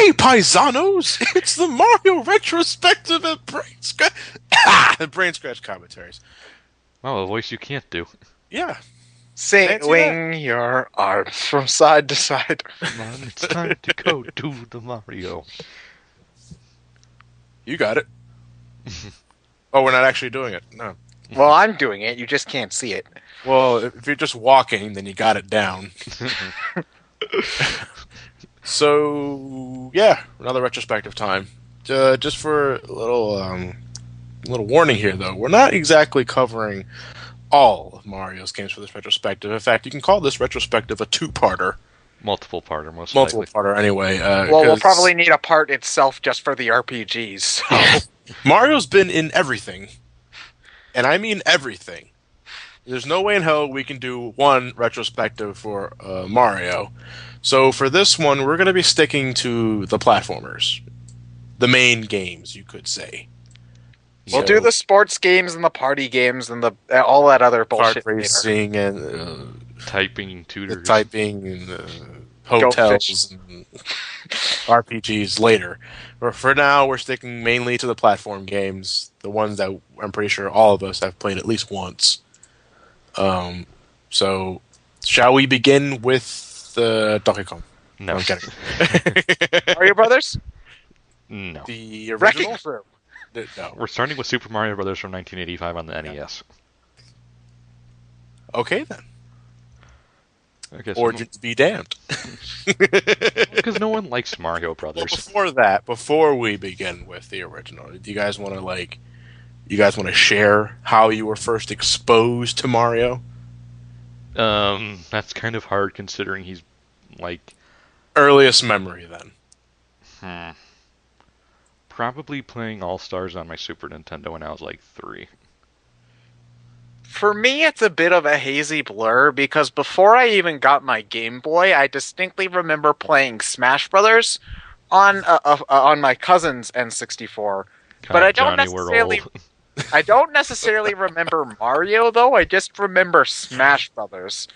Hey, paisanos! It's the Mario Retrospective at BrainScratch. BrainScratch commentaries. Oh, a voice you can't do. Yeah. Swing your arms from side to side. Come on, it's time to go do the Mario. You got it. Oh, we're not actually doing it. No. Well, I'm doing it. You just can't see it. Well, if you're just walking, then you got it down. So, yeah, another retrospective time. Just for a little warning here, though, we're not exactly covering all of Mario's games for this retrospective. In fact, you can call this retrospective a two-parter. Multiple parter, most Multiple likely. parter, anyway. Well, we'll probably need a part itself just for the RPGs. So. Mario's been in everything. And I mean everything. There's no way in hell we can do one retrospective for Mario. So for this one, we're going to be sticking to the platformers. The main games, you could say. We'll do the sports games and the party games and the all that other bullshit. Kart racing and typing tutors. the typing and hotels and RPGs later. But for now, we're sticking mainly to the platform games, the ones that I'm pretty sure all of us have played at least once. So, shall we begin with Donkey Kong? No. I'm kidding. Mario Brothers? No. The Wrecking original? Crew. No. We're starting with Super Mario Brothers from 1985 on the NES. Okay, then. Okay, Origins be damned. Because no one likes Mario Brothers. Well, before we begin with the original, do you guys want to share how you were first exposed to Mario? That's kind of hard considering he's like Earliest memory, then. Probably playing All-Stars on my Super Nintendo when I was like 3. For me, it's a bit of a hazy blur because before I even got my Game Boy, I distinctly remember playing Smash Brothers on my cousin's N64. But I don't necessarily, I don't necessarily remember Mario though. I just remember Smash Brothers.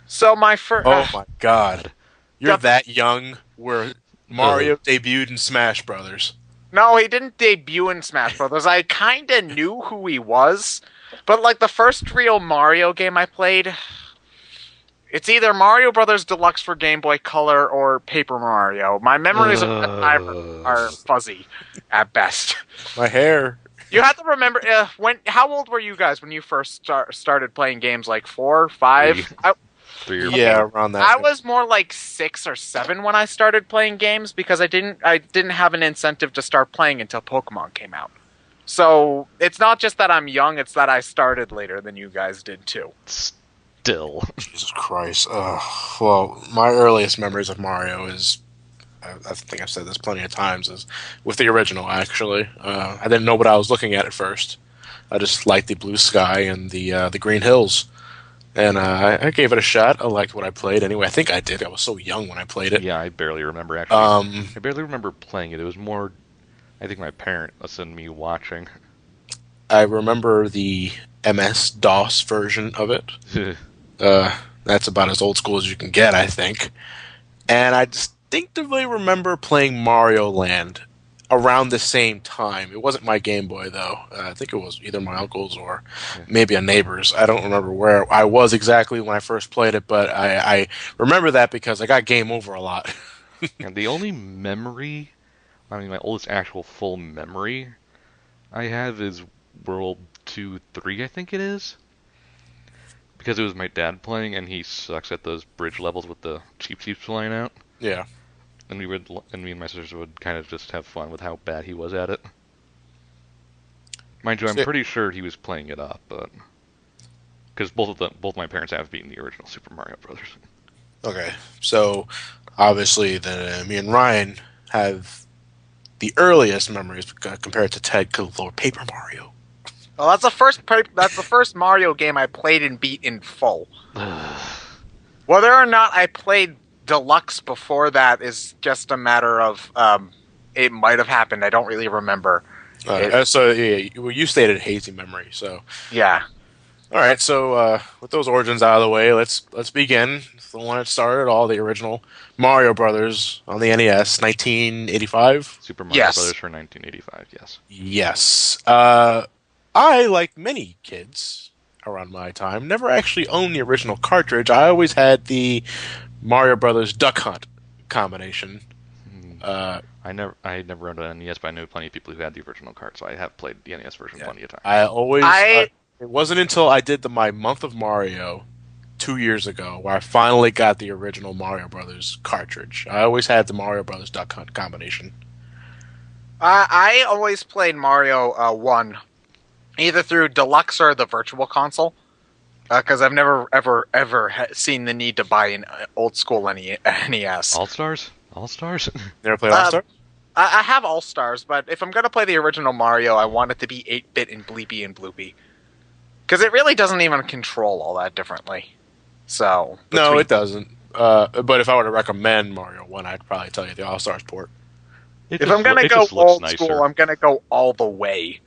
So my first. Oh my God, you're that young where Mario debuted in Smash Brothers. No, he didn't debut in Smash Brothers. I kind of knew who he was. But, like, the first real Mario game I played, it's either Mario Brothers Deluxe for Game Boy Color or Paper Mario. My memories of that time are fuzzy, at best. My hair. You have to remember, how old were you guys when you first started playing games, like 4, 5? 3 or Yeah, around that. I was more like 6 or 7 when I started playing games because I didn't have an incentive to start playing until Pokemon came out. So, it's not just that I'm young, it's that I started later than you guys did, too. Still. Jesus Christ. Well, my earliest memories of Mario is, I think I've said this plenty of times, is with the original, actually. I didn't know what I was looking at first. I just liked the blue sky and the green hills. And I gave it a shot. I liked what I played. Anyway, I think I did. I was so young when I played it. Yeah, I barely remember, actually. I barely remember playing it. It was more... I think my parent listened to me watching. I remember the MS-DOS version of it. That's about as old school as you can get, I think. And I distinctively remember playing Mario Land around the same time. It wasn't my Game Boy, though. I think it was either my uncle's or maybe a neighbor's. I don't remember where I was exactly when I first played it, but I remember that because I got game over a lot. And the only memory... my oldest actual full memory I have is World 2, 3, I think it is. Because it was my dad playing, and he sucks at those bridge levels with the Cheep Cheeps flying out. Yeah. And me and my sisters would kind of just have fun with how bad he was at it. Mind you, I'm pretty sure he was playing it up, but... Because both my parents have beaten the original Super Mario Brothers. Okay, so obviously me and Ryan have the earliest memories compared to Ted Lord Paper Mario. Well, that's the first Mario game I played and beat in full. Whether or not I played Deluxe before that is just a matter of it might have happened. I don't really remember. So you stated hazy memory, so yeah. All right, so with those origins out of the way, let's begin. It's the one that started all the original Mario Brothers on the NES, 1985. Super Mario Yes. Brothers for 1985. Yes. Yes. I, like many kids around my time, never actually owned the original cartridge. I always had the Mario Brothers Duck Hunt combination. Hmm. Uh, I never owned an NES, but I know plenty of people who had the original cart, so I have played the NES version yeah, plenty of times. I always. I It wasn't until I did my month of Mario 2 years ago where I finally got the original Mario Brothers cartridge. I always had the Mario Brothers Duck Hunt combination. I always played Mario 1 either through Deluxe or the Virtual Console because I've never ever seen the need to buy an old school NES. All Stars. All Stars. Never played All Uh, Star? I have All Stars, but if I'm gonna play the original Mario, I want it to be 8-bit and bleepy and bloopy because it really doesn't even control all that differently. So No, between it doesn't. But if I were to recommend Mario 1, I'd probably tell you the All Stars port. if I'm gonna It go just looks old school, nicer. I'm gonna go all the way.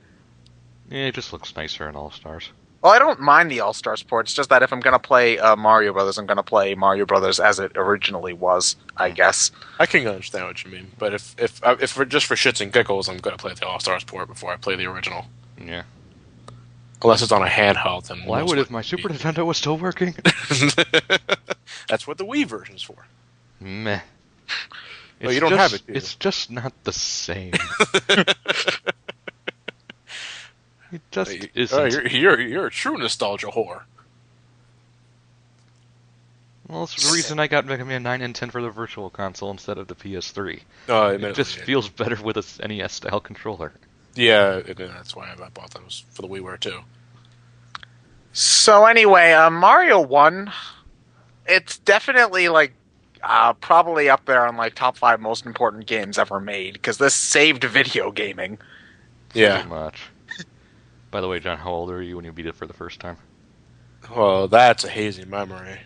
Yeah, it just looks nicer in All Stars. Well, I don't mind the All Stars port. It's just that if I'm gonna play Mario Brothers, I'm gonna play Mario Brothers as it originally was, I guess. I can understand what you mean, but if for just for shits and giggles, I'm gonna play the All Stars port before I play the original, Yeah. unless it's on a handheld. And Why most would if likely my Super be. Nintendo was still working? That's what the Wii version's for. Meh. Well, you don't have it, do you? It's just not the same. It just Oh, isn't. you're a true nostalgia whore. Well, it's the reason I got Mega Man 9 and 10 for the Virtual Console instead of the PS3. It Admittedly, just feels better with a NES style controller. yeah, that's why I bought those for the WiiWare too. So anyway, Mario 1, it's definitely like probably up there on like top 5 most important games ever made because this saved video gaming. Yeah. Pretty much. By the way, John, how old were you when you beat it for the first time? Well, that's a hazy memory,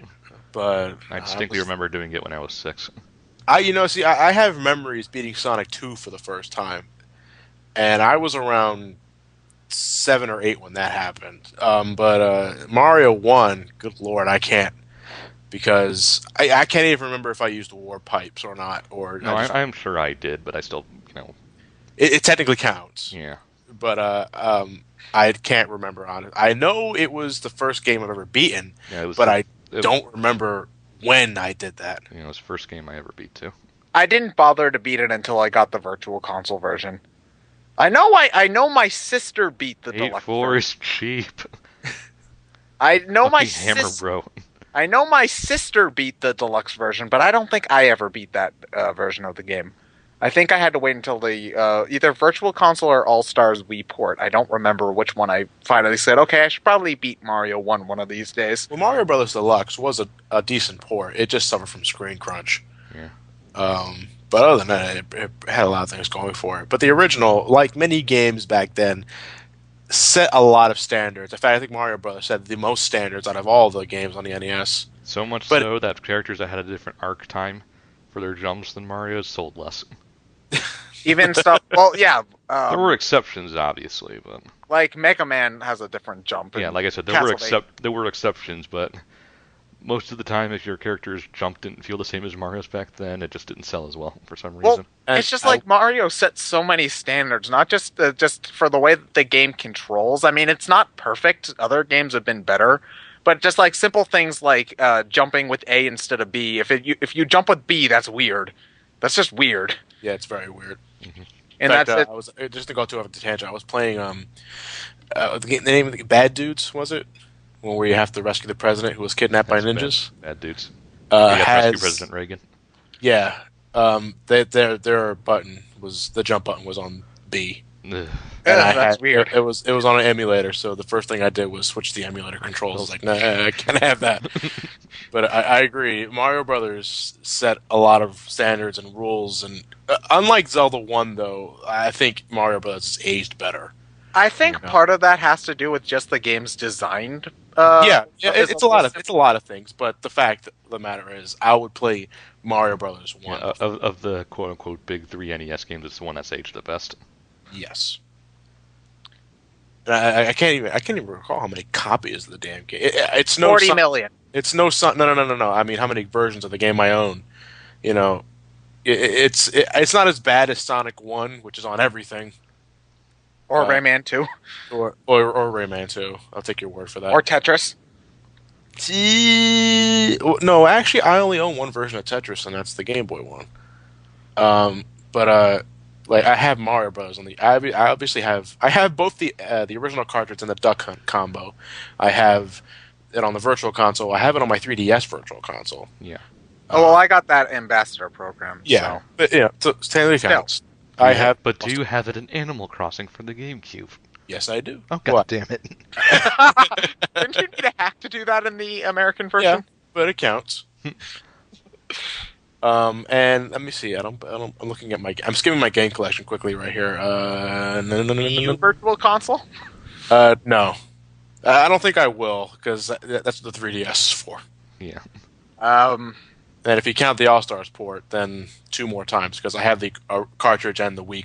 but I distinctly remember doing it when I was 6. I have memories beating Sonic 2 for the first time, and I was around 7 or 8 when that happened. But Mario 1, good lord, I can't because I can't even remember if I used war pipes or not, or No, I'm sure I did, but I still, it technically counts. yeah. But I can't remember on it. I know it was the first game I've ever beaten, Yeah, it was but I it- don't remember when I did that. it was the first game I ever beat, too. I didn't bother to beat it until I got the Virtual Console version. I know my sister beat the deluxe 8-4 version. is cheap. I know my Fucking Hammer sis- Bro. I know my sister beat the deluxe version, but I don't think I ever beat that version of the game. I think I had to wait until the either Virtual Console or All Stars Wii port. I don't remember which one I finally said, okay, I should probably beat Mario 1 one of these days. Well, Mario Brothers Deluxe was a decent port. It just suffered from screen crunch. Yeah. But other than that, it had a lot of things going for it. But the original, like many games back then, set a lot of standards. In fact, I think Mario Brothers set the most standards out of all the games on the NES. So much But- so that characters that had a different arc time for their jumps than Mario's sold less. Even stuff. Well, yeah. There were exceptions, obviously, but Like Mega Man has a different jump. yeah, and like I said, there Castlevania- were exceptions, but most of the time, if your character's jump didn't feel the same as Mario's back then, it just didn't sell as well for some Well, reason. And it's just like Mario sets so many standards, not just for the way that the game controls. I mean, it's not perfect. Other games have been better, but just like simple things like jumping with A instead of B. If you jump with B, that's weird. That's just weird. yeah, it's very weird. And In fact, that's it. I was just to go too off the tangent. I was playing the name of the Bad Dudes, was it? Where you have to rescue the president who was kidnapped by That's ninjas. bad dudes. You got to rescue Has President Reagan. yeah, their button was the jump button was on B. Ugh. And Yeah, I that's had, weird. It was on an emulator, so the first thing I did was switch the emulator controls. I was like, nah, I can't have that. But I agree. Mario Brothers set a lot of standards and rules, and unlike Zelda 1, though, I think Mario Brothers has aged better. I think Yeah. part of that has to do with just the game's design. It's a lot of things, but the fact of the matter is, I would play Mario Brothers 1. Yeah, of the quote unquote big three NES games, it's the one that's aged the best. Yes. I can't even recall how many copies of the damn game. It's no 40 son. million. It's no son. No. I mean, how many versions of the game I own? You know, it's not as bad as Sonic One, which is on everything, Or uh, Rayman 2. or Rayman Two. I'll take your word for that. Or Tetris. No, actually, I only own one version of Tetris, and that's the Game Boy one. But like I have Mario Bros. On the. I obviously have. I have both the original cartridge and the Duck Hunt combo. I have it on the Virtual Console. I have it on my 3DS Virtual Console. Yeah. Oh, well, I got that ambassador program. Yeah, So. but so technically counts. Do I you have, have. but do you have it in Animal Crossing for the GameCube? Yes, I do. Oh, god What? damn it. Didn't you need a hack to do that in the American Yeah, version? but it counts. And let me see. I'm looking at my. I'm skimming my game collection quickly right here. Virtual console? No. I don't think I will because that's what the 3DS is for. Yeah. And if you count the All Stars port, then 2 more times because I have the cartridge and the Wii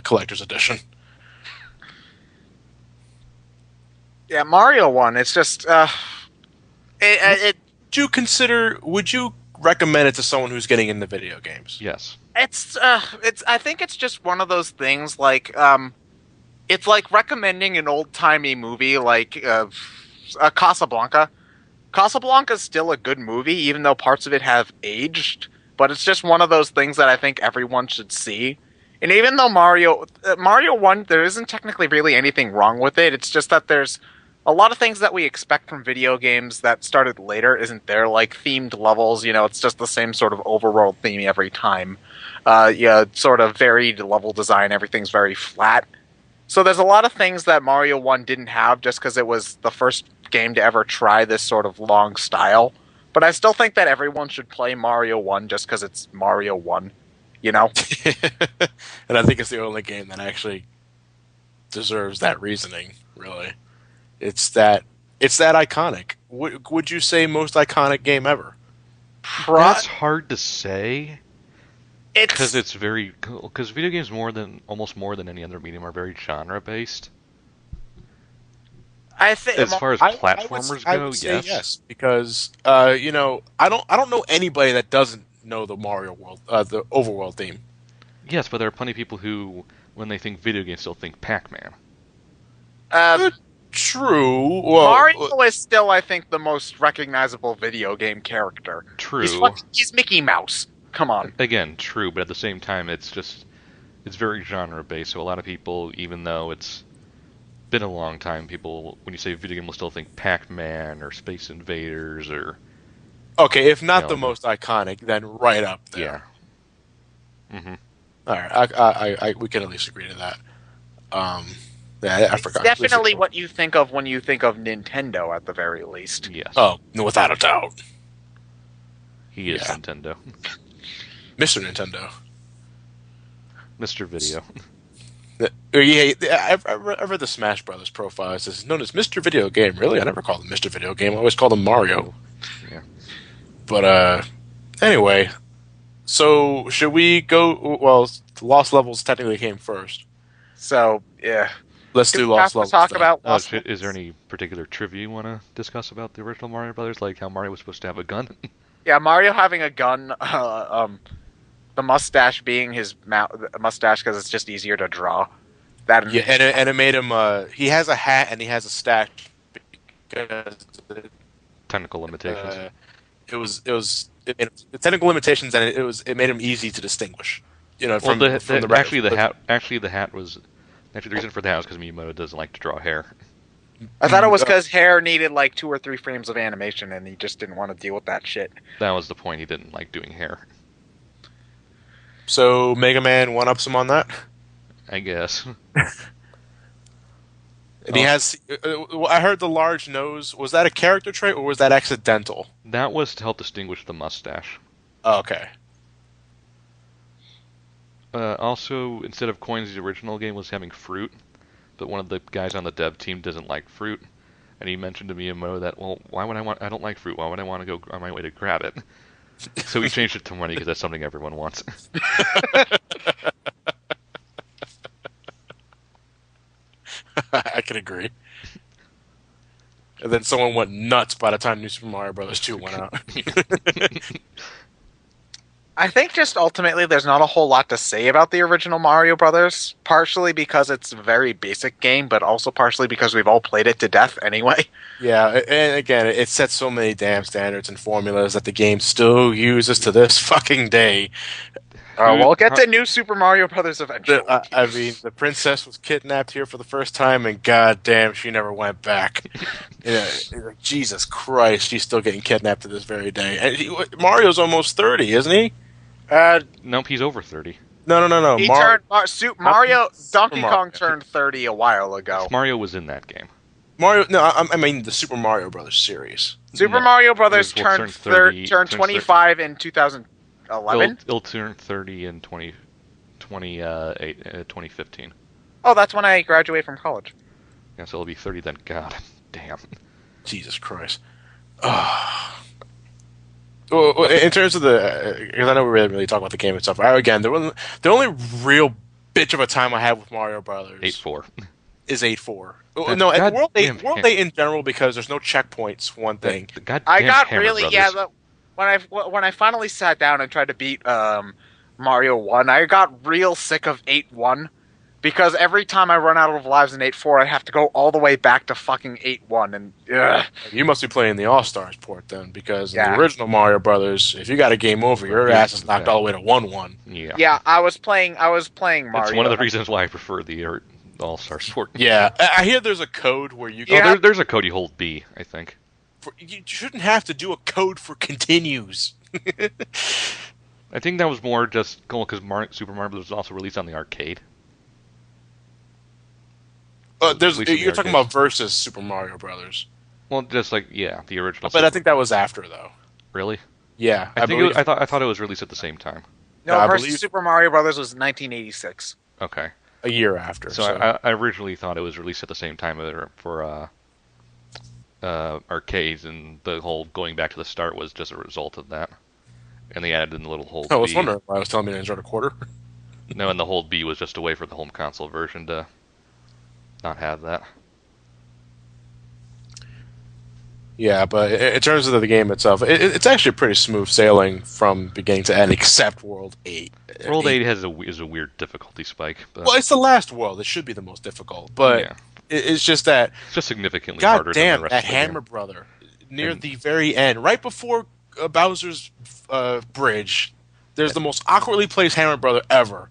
collector's edition. Yeah, Mario one. It's just Would you recommend it to someone who's getting into video games? Yes. it's I think it's just one of those things like it's like recommending an old timey movie like Casablanca. Casablanca's still a good movie, even though parts of it have aged. But it's just one of those things that I think everyone should see. And even though Mario 1, there isn't technically really anything wrong with it. It's just that there's a lot of things that we expect from video games that started later isn't there, like themed levels. It's just the same sort of overworld theme every time. Yeah, sort of varied level design. Everything's very flat. So there's a lot of things that Mario 1 didn't have just because it was the first game to ever try this sort of long style. But I still think that everyone should play Mario 1 just because it's Mario 1. And I think it's the only game that actually deserves that reasoning, really. It's that iconic. Would you say most iconic game ever? That's hard to say. It's Because because video games almost more than any other medium are very genre based. I think As far as platformers I go, would say yes. yes, because I don't know anybody that doesn't know the Mario World, the overworld theme. Yes, but there are plenty of people who, when they think video games, still think Pac-Man. True. Well, Mario is still, I think, the most recognizable video game character. True. He's Mickey Mouse. Come on. Again, true, but at the same time, it's very genre based. So a lot of people, even though it's been a long time, people, when you say video game, will still think Pac-Man or Space Invaders or. okay, if not the most iconic, then right up there. Yeah. Mm-hmm. All right, we can at least agree to that. Yeah, I forgot. It's definitely what you think of when you think of Nintendo, at the very least. Yes. Oh, without a doubt. He is Nintendo. Mr. Nintendo. Mr. Video. Yeah, I read the Smash Brothers profile. It says known as Mr. Video Game. Really, I never called him Mr. Video Game. I always called him Mario. Yeah. But anyway, so should we go? Well, Lost Levels technically came first. So, yeah. Let's do Lost Levels. Talk about Lost Levels. Is there any particular trivia you want to discuss about the original Mario Brothers, like how Mario was supposed to have a gun? Yeah, Mario having a gun, the mustache being his mustache because it's just easier to draw. That and it made him. He has a hat and he has a stash because technical limitations. It made technical limitations, and it made him easy to distinguish. From the reason for the hat was because Miyamoto doesn't like to draw hair. I thought it was because hair needed like 2 or 3 frames of animation, and he just didn't want to deal with that shit. That was the point. He didn't like doing hair. So Mega Man one-ups him on that, I guess. And he has. I heard the large nose. Was that a character trait or was that accidental? That was to help distinguish the mustache. Oh, okay. Also, instead of coins, the original game was having fruit, but one of the guys on the dev team doesn't like fruit, and he mentioned to Miyamoto that, well, I don't like fruit, why would I want to go on my way to grab it? So he changed it to money because that's something everyone wants. I can agree agree. And then someone went nuts by the time New Super Mario Bros. 2 went out. I think just ultimately there's not a whole lot to say about the original Mario Brothers, partially because it's a very basic game, but also partially because we've all played it to death anyway. Yeah, and again, it sets so many damn standards and formulas that the game still uses to this fucking day. We'll get to New Super Mario Brothers eventually. I mean, the princess was kidnapped here for the first time, and goddamn, she never went back. Yeah, Jesus Christ, she's still getting kidnapped to this very day. And Mario's almost 30, isn't he? Nope, he's over 30. No. He turned Mario. Donkey Mario. Kong turned 30 a while ago. Mario was in that game. Mario. No, I mean the Super Mario Brothers series. Super No. Mario Brothers It will turned turn 25 in 2011. It'll turn 30 in 2015. Oh, that's when I graduate from college. Yeah, so it'll be 30 then. God damn. Jesus Christ. Well, in terms of because I know we didn't really talk about the game itself. Again, the only real bitch of a time I had with Mario Brothers 8-4. is 8-4. That No, and World goddamn 8, World 8 in general, because there's no checkpoints. One thing. The goddamn I got Hammer really Brothers. when I finally sat down and tried to beat Mario 1, I got real sick of 8-1 because every time I run out of lives in 8-4, I have to go all the way back to fucking 8-1 and ugh. You must be playing the All Stars port then, because in Yeah. the original Mario Brothers, if you got a game over, your ass is knocked all the way to 1-1. Yeah. Yeah, I was playing Mario. That's one of the reasons why I prefer the All-Star Sport. Yeah, I hear there's a code where you. Yeah. There's a code you hold B, I think. You shouldn't have to do a code for continues. I think that was more just cool because Super Mario Bros. Was also released on the arcade. At least in the You're talking arcades. about versus Super Mario Brothers, Well, just like the original. but I think that was after though. Really? Yeah, I think believe, I thought it was released at the same time. No, I versus believe- Super Mario Brothers was 1986. Okay. a year after. So I originally thought it was released at the same time for arcades, and the whole going back to the start was just a result of that. And they added in the little hold I was B. wondering why I was telling me to insert a quarter. No, and the hold B was just a way for the home console version to not have that. Yeah, but in terms of the game itself, it's actually pretty smooth sailing from beginning to end, except World 8. World 8 is a weird difficulty spike. But Well, it's the last world. It should be the most difficult, but yeah, it's just that. it's just significantly God harder than damn, the rest that of the Hammer game. Brother near And- the very end, right before Bowser's bridge. There's the most awkwardly placed Hammer Brother ever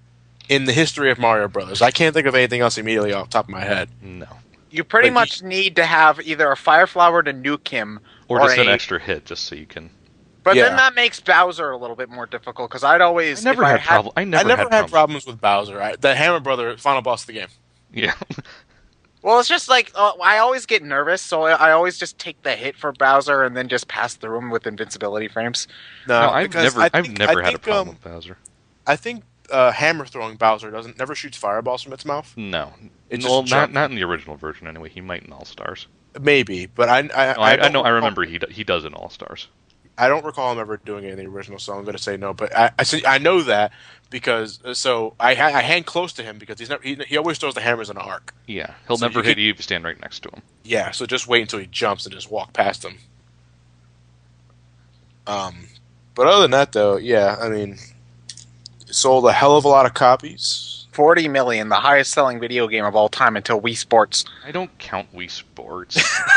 in the history of Mario Brothers. I can't think of anything else immediately off the top of my head. No. You pretty But much need to have either a Fire Flower to nuke him, Or just an a- extra hit, just so you can. But Yeah. then that makes Bowser a little bit more difficult because I'd always I never had trouble. I I never, never had had problems. problems with Bowser. The Hammer Brother, final boss of the game. Yeah. Well, it's just like I always get nervous, so I always just take the hit for Bowser and then just pass through him with invincibility frames. No, I've because never I think- had a I think, problem with Bowser. I think hammer throwing Bowser never shoots fireballs from its mouth. No. It just Well, jumps. not in the original version anyway. He might in All Stars. Maybe, but I No, I remember he does in All Stars. I don't recall him ever doing it in the original, so I'm going to say no. But I know that because I hang close to him because he always throws the hammers in an arc. Yeah, he'll So never you hit could- you if you stand right next to him. Yeah, so just wait until he jumps and just walk past him. But other than that, though, yeah, I mean, it sold a hell of a lot of copies. 40 million, the highest selling video game of all time until Wii Sports. I don't count Wii Sports.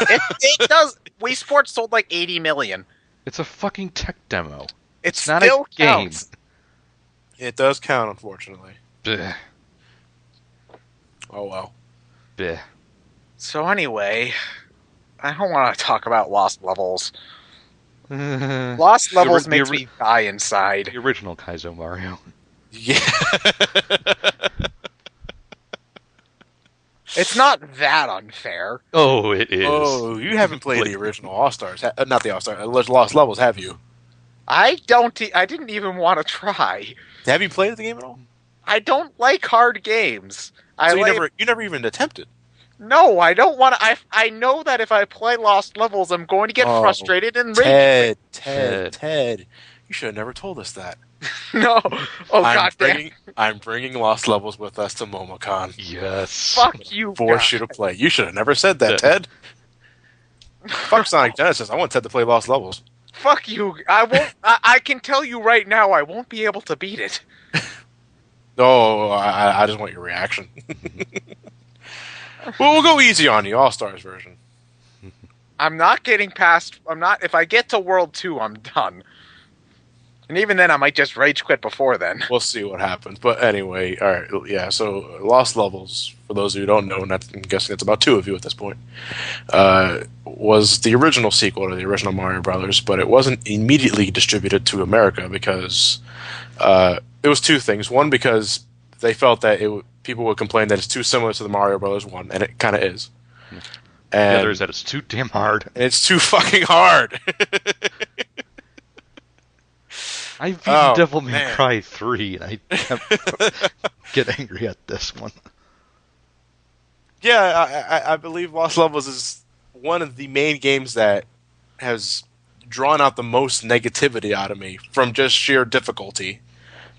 It does. Wii Sports sold like 80 million. It's a fucking tech demo. It It's not a still game. counts. It does count, unfortunately. Bleh. Oh well. Bleh. So anyway, I don't want to talk about Lost Levels. Lost Levels the makes ori- me die inside. The original Kaizo Mario. Yeah. It's not that unfair. Oh, it is. Oh, you haven't played the original All Stars, not the All Stars, Lost Levels, have you? I didn't even want to try. Have you played the game at all? I don't like hard games. So you never even attempted. No, I don't want to. I know that if I play Lost Levels, I'm going to get Oh, frustrated and rage. Ted, you should have never told us that. No. Oh I'm god damn. bringing Lost Levels with us to MomoCon. Yes. Fuck you Force you guys. to play. You should have never said that, Ted. Fuck Sonic Genesis. I want Ted to play Lost Levels. Fuck you. I won't. I can tell you right now, I won't be able to beat it. No, I just want your reaction. Well, we'll go easy on you. All Stars version. I'm not getting past. I'm not. If I get to World 2, I'm done. And even then, I might just rage quit before then. We'll see what happens. But anyway, all right, yeah. So Lost Levels, for those of you who don't know, and I'm guessing it's about two of you at this point, was the original sequel to the original Mario Brothers, but it wasn't immediately distributed to America because it was two things. One, because they felt that people would complain that it's too similar to the Mario Brothers one, and it kind of is. And The other is that it's too damn hard. it's too fucking hard. I've beaten Oh, Devil May man. Cry 3, and I can't get angry at this one. Yeah, I believe Lost Levels is one of the main games that has drawn out the most negativity out of me from just sheer difficulty.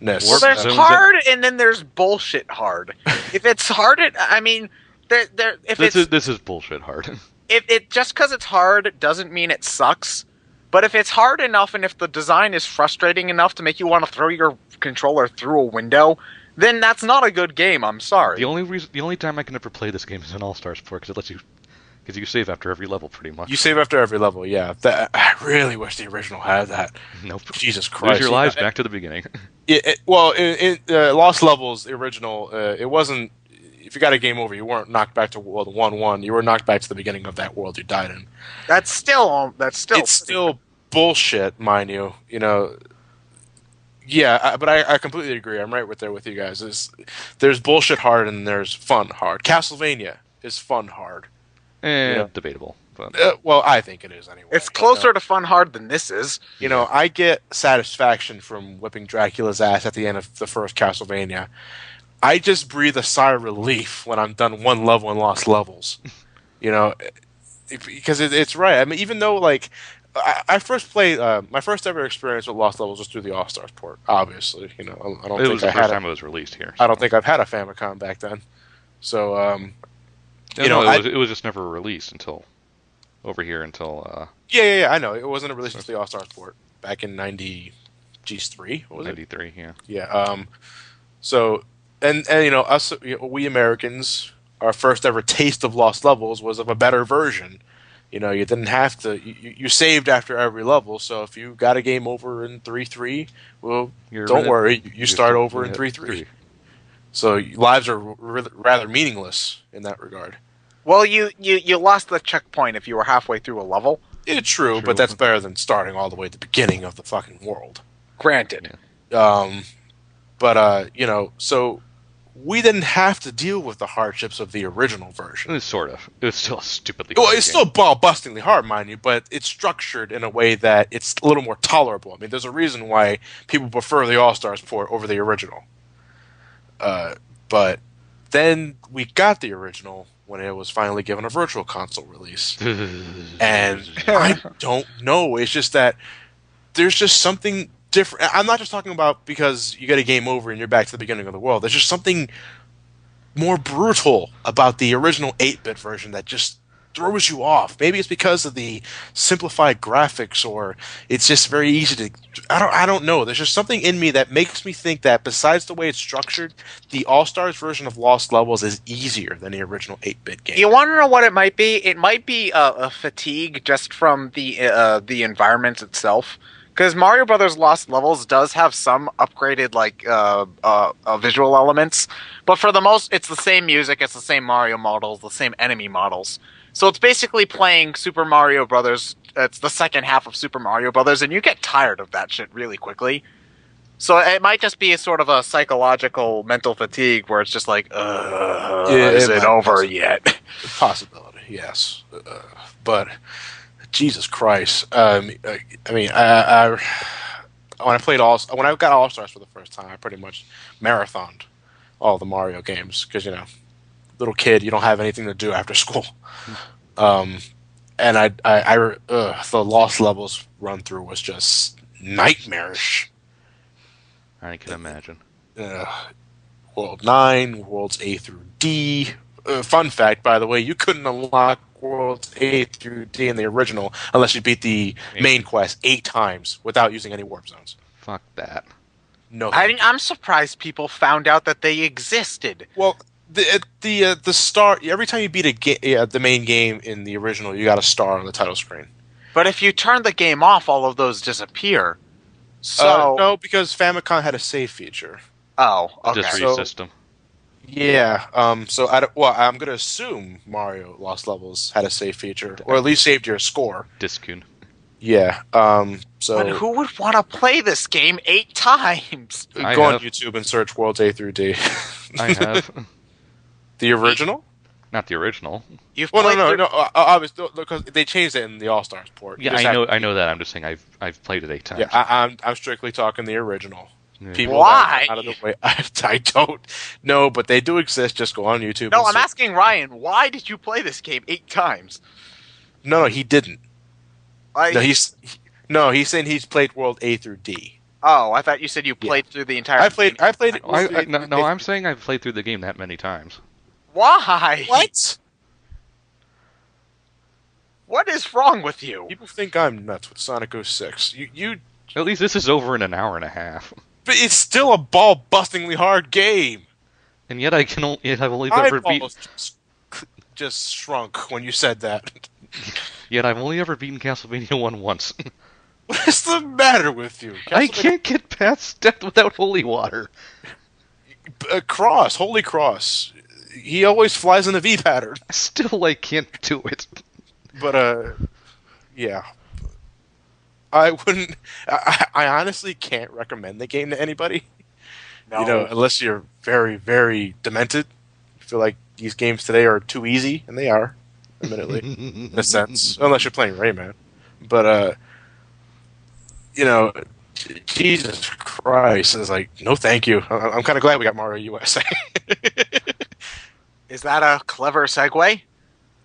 Well, there's So- hard, and then there's bullshit hard. If it's hard, I mean, if This is bullshit hard. if it just because it's hard doesn't mean it sucks. But if it's hard enough, and if the design is frustrating enough to make you want to throw your controller through a window, then that's not a good game. I'm sorry. The only time I can ever play this game is in All Stars 4 because you save after every level pretty much. You save after every level, yeah. I really wish the original had that. Nope. Jesus Christ. Lose your lives back to the beginning. Well, in Lost Levels, the original, it wasn't. If you got a game over, you weren't knocked back to World 1-1. You were knocked back to the beginning of that world you died in. That's still It's still bullshit, mind you. You know. Yeah, but I completely agree. I'm right there with you guys. There's bullshit hard and there's fun hard. Castlevania is fun hard. Yeah. Debatable. But Well, I think it is anyway. It's closer to fun hard than this is. You know, I get satisfaction from whipping Dracula's ass at the end of the first Castlevania. I just breathe a sigh of relief when I'm done one level in Lost Levels. You know, because it's right. I mean, even though, like, I first played, my first ever experience with Lost Levels was through the All Stars port, obviously. You know, I don't it think was the I first had time it was released here. I don't think I've had a Famicom back then. So, No, you know, it was just never released until over here until yeah, I know. It wasn't a release to the All Stars port back in 93. What was it? 93. Yeah. Yeah. So, and you know, we Americans, our first ever taste of Lost Levels was of a better version. You know, you didn't have to. You saved after every level. So if you got a game over in 3-3, well, don't worry. You start over in 3-3. So lives are rather meaningless in that regard. Well, you lost the checkpoint if you were halfway through a level. It's true, but that's better than starting all the way at the beginning of the fucking world. Granted. But you know, so we didn't have to deal with the hardships of the original version. It was sort of. It was still a stupidly. Well, hard it's game. still ball-bustingly hard, mind you, but it's structured in a way that it's a little more tolerable. I mean, there's a reason why people prefer the All-Stars port over the original. But then we got the original when it was finally given a virtual console release. And I don't know. It's just that there's just something different. I'm not just talking about because you get a game over and you're back to the beginning of the world. There's just something more brutal about the original 8-bit version that just throws you off. Maybe it's because of the simplified graphics, or it's just very easy to. I don't know. There's just something in me that makes me think that besides the way it's structured, the All Stars version of Lost Levels is easier than the original 8-bit game. You want to know what it might be? It might be a fatigue just from the environment itself. Because Mario Brothers Lost Levels does have some upgraded visual elements, but for the most, it's the same music, it's the same Mario models, the same enemy models. So it's basically playing Super Mario Brothers. It's the second half of Super Mario Brothers, and you get tired of that shit really quickly. So it might just be a sort of a psychological mental fatigue where it's just like, is it over yet? Possibility, yes, but. Jesus Christ! I mean, I when I got All Stars for the first time, I pretty much marathoned all the Mario games because little kid, you don't have anything to do after school. And the Lost Levels run through was just nightmarish. I can imagine. Uh, World 9, Worlds A through D. Fun fact, by the way, you couldn't unlock Worlds A through D in the original unless you beat the main quest 8 times without using any warp zones. Fuck that. No, thank you. I'm surprised people found out that they existed. Well, the star every time you beat the main game in the original, you got a star on the title screen. But if you turn the game off, all of those disappear. So No, because Famicom had a save feature. oh, okay. Just for So- your system. Yeah. So I'm gonna assume Mario Lost Levels had a save feature, or at least saved your score. Discune. Yeah. So But who would want to play this game 8 times? I go on have. YouTube and search Worlds A through D. I have. The original? Not the original. You've Well, played through- no. Obviously, because they changed it in the All Stars port. You Yeah, just I know. have- I know that. I'm just saying I've played it 8 times. Yeah, I'm strictly talking the original. Yeah. People Why? that are out of the way. I don't know, but they do exist. Just go on YouTube. No, and I'm search. asking Ryan, why did you play this game 8 times? No, he didn't. Like, He's saying he's played World A through D. oh, I thought you said you played through the entire I played. No, I'm saying I've played through the game that many times. Why? What? What is wrong with you? People think I'm nuts with Sonic 06. You, At least this is over in an hour and a half. but it's still a ball-bustingly hard game. And yet I've only My ever beat. balls just shrunk when you said that. Yet I've only ever beaten Castlevania 1 once. What is the matter with you? I can't get past death without holy water. Holy cross. He always flies in the V pattern. Still, I can't do it. But yeah. I wouldn't. I honestly can't recommend the game to anybody. No. You know, unless you're very, very demented. You feel like these games today are too easy, and they are, admittedly, in a sense. Unless you're playing Rayman. But you know, Jesus Christ is like, no, thank you. I'm kind of glad we got Mario USA. Is that a clever segue?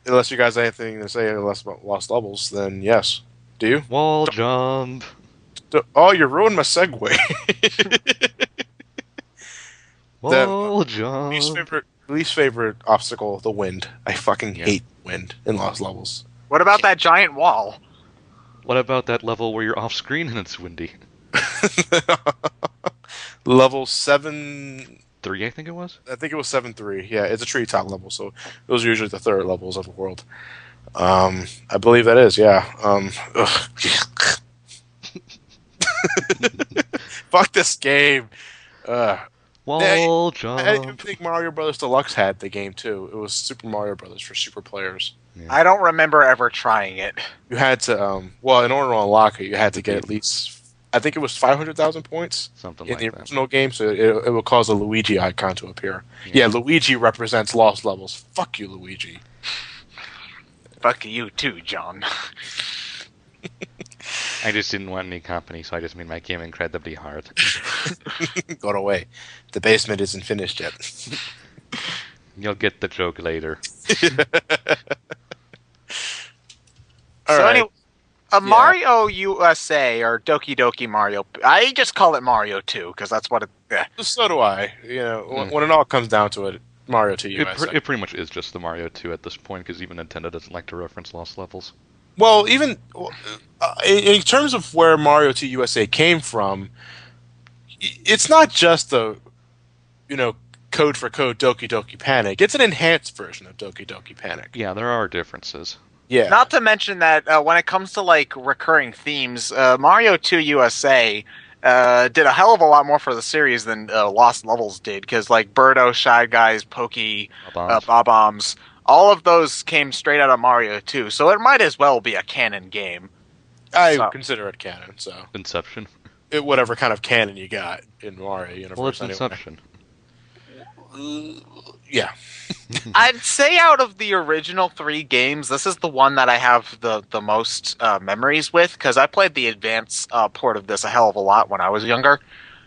Unless you guys have anything to say less about Lost Levels, then yes. Do you? Wall jump. Oh, you ruined my segue. Wall jump. Least favorite obstacle, the wind. I fucking hate wind in Lost Levels. What about that giant wall? What about that level where you're off screen and it's windy? Level 7... 3, I think it was? I think it was 7-3. Yeah, it's a treetop level, so those are usually the third levels of the world. I believe that is, yeah. Fuck this game. Wall I jump. think Mario Brothers Deluxe had the game too. It was Super Mario Brothers for super players. I don't remember ever trying it. You had to, in order to unlock it, you had to get at least, I think it was 500,000 points Something in like the that. original game, so it will cause a Luigi icon to appear. Yeah, Luigi represents Lost Levels. Fuck you, Luigi. Fuck you too, John. I just didn't want any company, so I just made my game incredibly hard. Go away. The basement isn't finished yet. You'll get the joke later. All So right. anyway, Mario USA or Doki Doki Mario. I just call it Mario 2 because that's what it. Yeah. So do I. You know, when it all comes down to it, Mario to It, USA. it pretty much is just the Mario 2 at this point, because even Nintendo doesn't like to reference Lost Levels. Well, even in terms of where Mario to USA came from, it's not just the, code for code Doki Doki Panic. It's an enhanced version of Doki Doki Panic. Yeah, there are differences. Yeah. Not to mention that when it comes to like recurring themes, Mario 2 USA did a hell of a lot more for the series than Lost Levels did, because like Birdo, Shy Guys, Pokey, Bob-ombs. Bob-ombs, all of those came straight out of Mario 2, so it might as well be a canon game. I So- consider it canon, so Inception. whatever kind of canon you got in Mario universe. Well, it's anyway. Inception. Yeah. I'd say out of the original 3 games, this is the one that I have the most memories with, because I played the advanced port of this a hell of a lot when I was younger.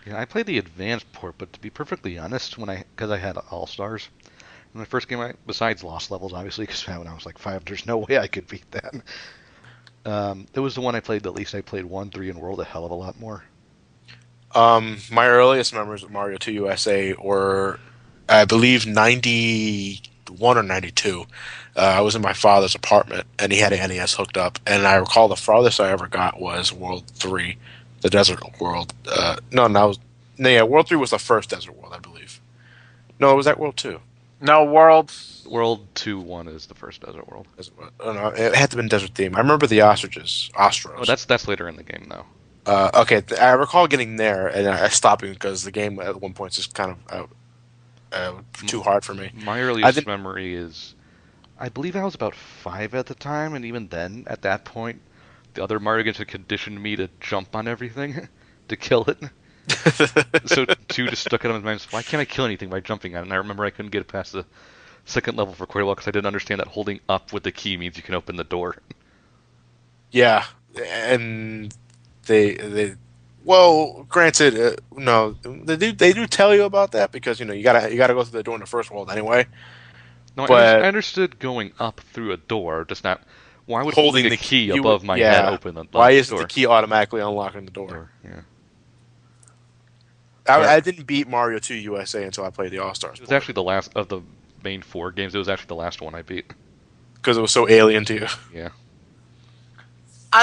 Yeah, I played the advanced port, but to be perfectly honest, because I had All Stars, my first game, besides Lost Levels, obviously, because when I was like 5, there's no way I could beat that. It was the one I played the least. I played 1, 3, and World a hell of a lot more. My earliest memories with Mario 2 USA were, I believe, 91 or 92. I was in my father's apartment, and he had an NES hooked up, and I recall the farthest I ever got was World 3, the Desert World. No, yeah, World 3 was the first Desert World, I believe. No, it was that World 2. No World. World 2-1 is the first Desert World. Oh, no, it had to have been Desert Theme. I remember the ostriches, Oh, Ostros. that's later in the game, though. Okay, I recall getting there and I stopping because the game at one point is just kind of too hard for me. My I earliest didn't. memory is, I believe I was about 5 at the time, and even then, at that point, the other Mario games had conditioned me to jump on everything to kill it. So 2 just stuck it in my mind. Why can't I kill anything by jumping on it? And I remember I couldn't get past the second level for quite a while because I didn't understand that holding up with the key means you can open the door. Yeah, and they well, granted, no, they do tell you about that because you gotta go through the door in the first world anyway. No, I But understood going up through a door, just not. Why would holding holding a the key, key above my head yeah. open the Why isn't the door? key automatically unlocking the door? Yeah. I But didn't beat Mario 2 USA until I played the All Stars it was port actually the last of the main 4 games. It was actually the last one I beat. because it was so alien to you. Yeah.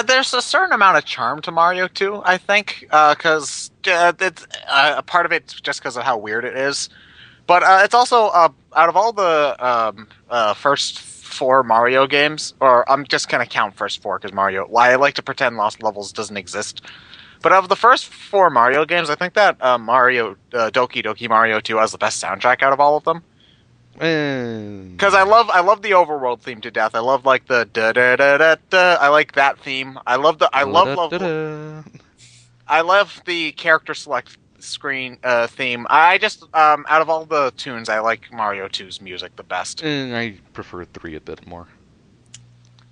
There's a certain amount of charm to Mario 2, I think, because it's a part of it just because of how weird it is. But it's also out of all the first 4 Mario games, or I'm just gonna count first 4 because Mario. Why I like to pretend Lost Levels doesn't exist. But of the first 4 Mario games, I think that Doki Doki Mario 2 has the best soundtrack out of all of them. And Because I love the overworld theme to death. I love like the da da da da da. I like that theme. Da-da-da-da. I love the character select screen theme. I just out of all the tunes, I like Mario 2's music the best. And I prefer 3 a bit more.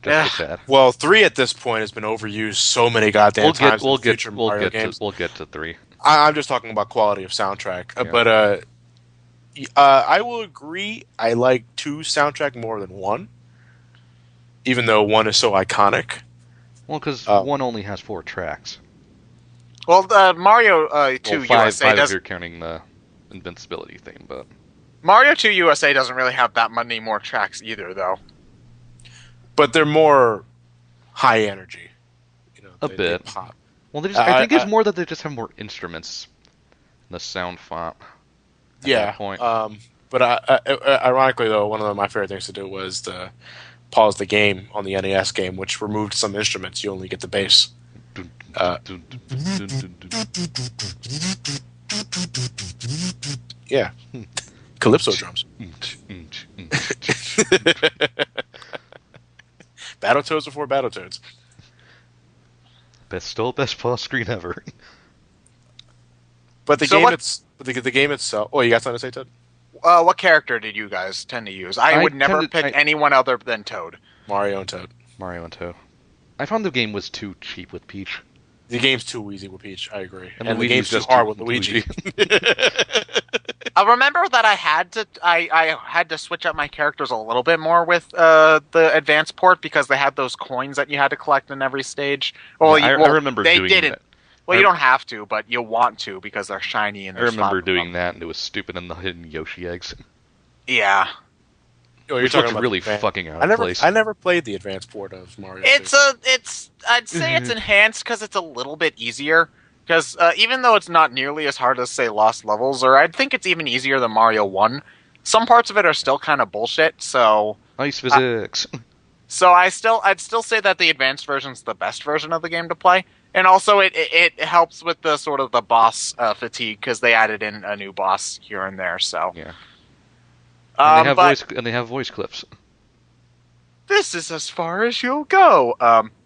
Yeah. Just a tad. Well, 3 at this point has been overused so many goddamn times in future Mario games. We'll get to 3. I'm just talking about quality of soundtrack. Yeah. But I will agree. I like 2 soundtrack more than 1, even though 1 is so iconic. Well, because Uh, 1 only has 4 tracks. Well, Mario 2 Well, five USA if does. you're counting the invincibility thing, but Mario 2 USA doesn't really have that many more tracks either, though. But they're more high energy. a They bit. pop. Well, I think it's I- more that they just have more instruments in the sound font. At Yeah. that point. But ironically, though, one of my favorite things to do was to pause the game on the NES game, which removed some instruments. You only get the bass. Yeah. Calypso drums. Battletoads before Battletoads. Best pause screen ever. But the So game what- it's the game itself. Oh, you got something to say, Ted? What character did you guys tend to use? I would never pick anyone other than Toad. Mario and Toad. Mario and Toad. I found the game was too cheap with Peach. The game's too easy with Peach. I agree. And the Luigi's game's too just hard too- with Luigi. I remember that I had to switch up my characters a little bit more with the advanced port because they had those coins that you had to collect in every stage. Well, I remember they doing didn't. that. Well, you don't have to, but you want to because they're shiny and I there's remember 5 of doing them. that, and it was stupid in the hidden Yoshi eggs. Yeah, Oh, you're Which talking looked about really the advan- fucking out I of never, place. I never played the advanced port of Mario. 2. I'd say it's enhanced because it's a little bit easier. Because even though it's not nearly as hard as say Lost Levels, or I'd think it's even easier than Mario 1, some parts of it are still kind of bullshit. So Nice physics. I'd still say that the advanced version's the best version of the game to play, and also it helps with the sort of the boss fatigue because they added in a new boss here and there. So Yeah. And they have but voice clips. this is as far as you'll go.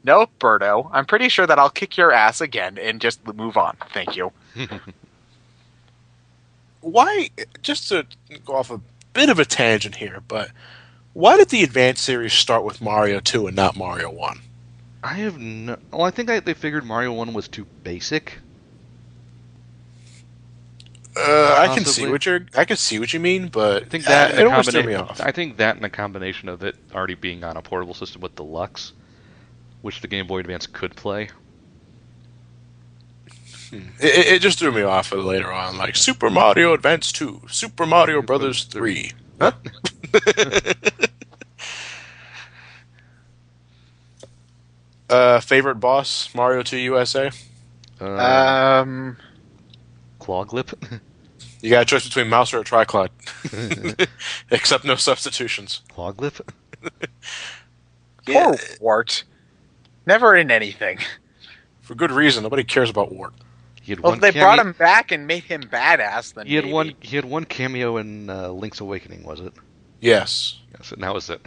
No, Birdo, I'm pretty sure that I'll kick your ass again and just move on. Thank you. Why? Just to go off a bit of a tangent here, but why did the advanced series start with Mario 2 and not Mario 1? I have no. Well, I think they figured Mario 1 was too basic. I can Possibly. see what you mean, but I think that it always threw me off. I think that and a combination of it already being on a portable system with Deluxe, which the Game Boy Advance could play. It just threw me off later on, like Super Mario Advance 2, Super Mario Brothers 3. Huh? What? Favorite boss, Mario 2 USA? Um, Um, Clawglip? You got a choice between Mouse or a Triclot. Except no substitutions. Clawglip? Yeah, poor Wart. Never in anything. for good reason. Nobody cares about Wart. He had Well, one if they brought cameo. him back and made him badass, then He had maybe. one cameo in Link's Awakening, was it? Yes. Yes, and that was it.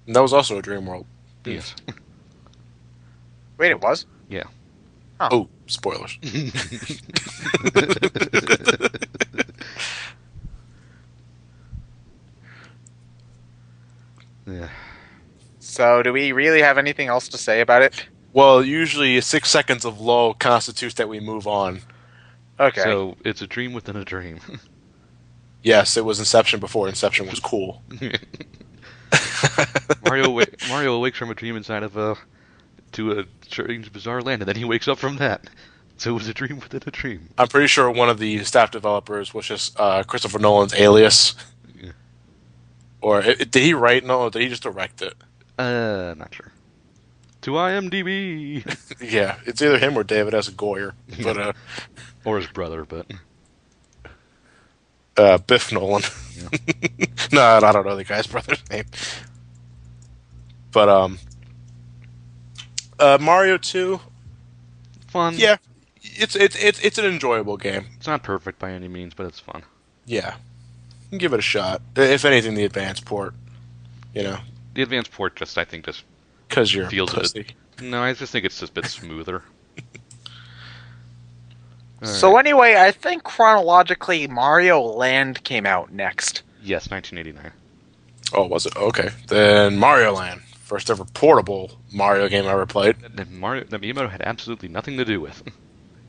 And that was also a dream world. Yes. Wait, it was? Yeah. Oh, spoilers. Yeah. So, do we really have anything else to say about it? Well, usually 6 seconds of lull constitutes that we move on. Okay. So it's a dream within a dream. Yes, it was Inception before Inception was cool. Mario awakes from a dream inside of to a strange, bizarre land, and then he wakes up from that. So it was a dream within a dream. I'm pretty sure one of the staff developers was just Christopher Nolan's Alias. Yeah. Or did he write? No, did he just direct it? Not sure. To IMDb. Yeah, it's either him or David S. Goyer. But Or his brother, but Biff Nolan. yeah. No, I don't know the guy's brother's name. But Mario 2, Fun. yeah, it's an enjoyable game. It's not perfect by any means, but it's fun. Yeah, you can give it a shot. If anything, the advanced port, you know, The advanced port I think just because you're feels a a bit. pussy. No, I just think it's just a bit smoother. So Alright. anyway, I think chronologically, Mario Land came out next. Yes, 1989. Oh, was it? Okay, then Mario Land, first ever portable Mario game I ever played. That Miyamoto had absolutely nothing to do with.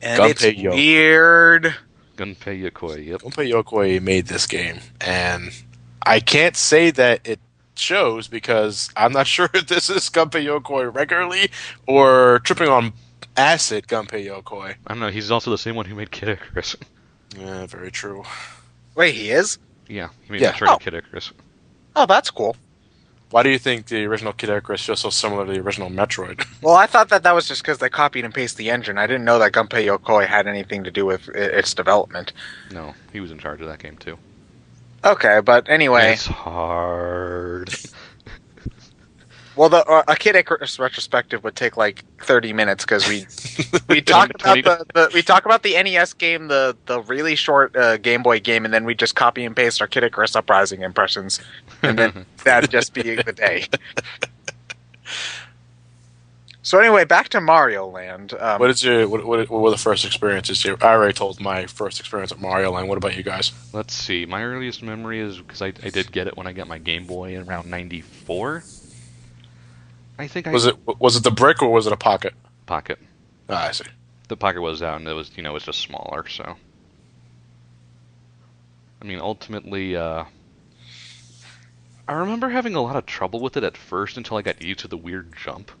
And it's Gunpei Yokoi. weird. Gunpei Yokoi. Yep. Gunpei Yokoi made this game, and I can't say that it shows because I'm not sure if this is Gunpei Yokoi regularly or tripping on acid Gunpei Yokoi. I don't know. He's also the same one who made Kid Icarus. Yeah, very true. Wait, he is? Yeah, he made Yeah. Metroid and Oh. Kid Icarus. Oh, that's cool. Why do you think the original Kid Icarus feels so similar to the original Metroid? Well, I thought that was just because they copied and pasted the engine. I didn't know that Gunpei Yokoi had anything to do with its development. No, he was in charge of that game too. Okay, but anyway. It's hard. Well, a Kid Icarus retrospective would take like 30 minutes because we talk about 20 we talk about the NES game, the really short Game Boy game, and then we just copy and paste our Kid Icarus Uprising impressions, and then that'd just be the day. So anyway, back to Mario Land. What were the first experiences here? I already told my first experience at Mario Land. What about you guys? Let's see. My earliest memory is because I did get it when I got my Game Boy in around '94. I think Was it the brick or was it a pocket? Pocket. Ah, I see. The Pocket was out, and it was it was just smaller. So, I mean, ultimately, I remember having a lot of trouble with it at first until I got used to the weird jump.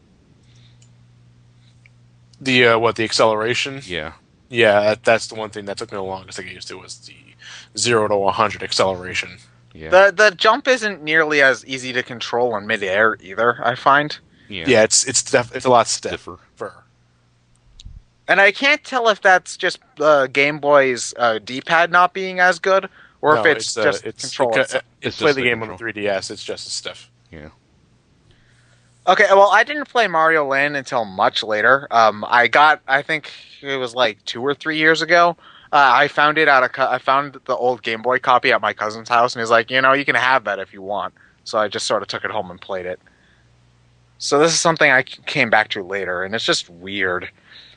The acceleration? Yeah. Yeah, that's the one thing that took me the longest to get used to was the 0 to 100 acceleration. Yeah. The jump isn't nearly as easy to control in midair either. I find. Yeah. It's a lot stiffer. And I can't tell if that's just Game Boy's D-pad not being as good, or if it's just control. It's It's play just the the game on the control. 3DS. It's just as stiff. Yeah. Okay, well, I didn't play Mario Land until much later. I think it was like 2 or 3 years ago. I found the old Game Boy copy at my cousin's house, and he's like, you can have that if you want. So I just sort of took it home and played it. So this is something I came back to later, and it's just weird.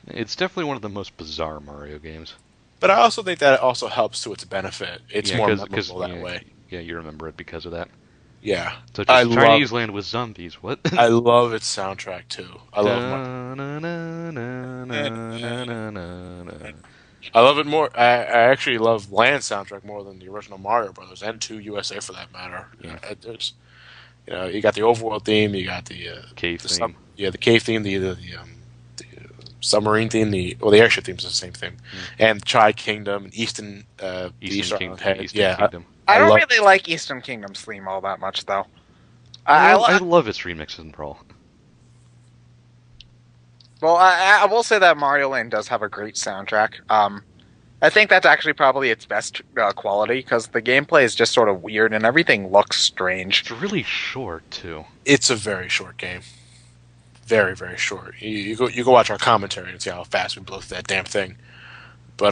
It's definitely one of the most bizarre Mario games. But I also think that it also helps to its benefit. It's Yeah, more 'cause- memorable that yeah, way. Yeah, you remember it because of that. Yeah. So I just Chinese land with zombies. What? I love its soundtrack too. I love it more. I actually love Land's soundtrack more than the original Mario Brothers and 2 USA for that matter. Yeah. There's, you got the overworld theme, you got the Cave the theme. the cave theme, the submarine theme. The airship theme is the same theme, Hmm. and Chai Kingdom, and Eastern Eastern Beast Kingdom. Head. Eastern Yeah, Kingdom. I I don't love. really like Eastern Kingdom's theme all that much, though. I I love its remixes in Brawl. well, I will say that Mario Land does have a great soundtrack. I think that's actually probably its best quality because the gameplay is just sort of weird and everything looks strange. It's really short too. It's a very short game. Very, very short. You go watch our commentary and see how fast we blow through that damn thing. But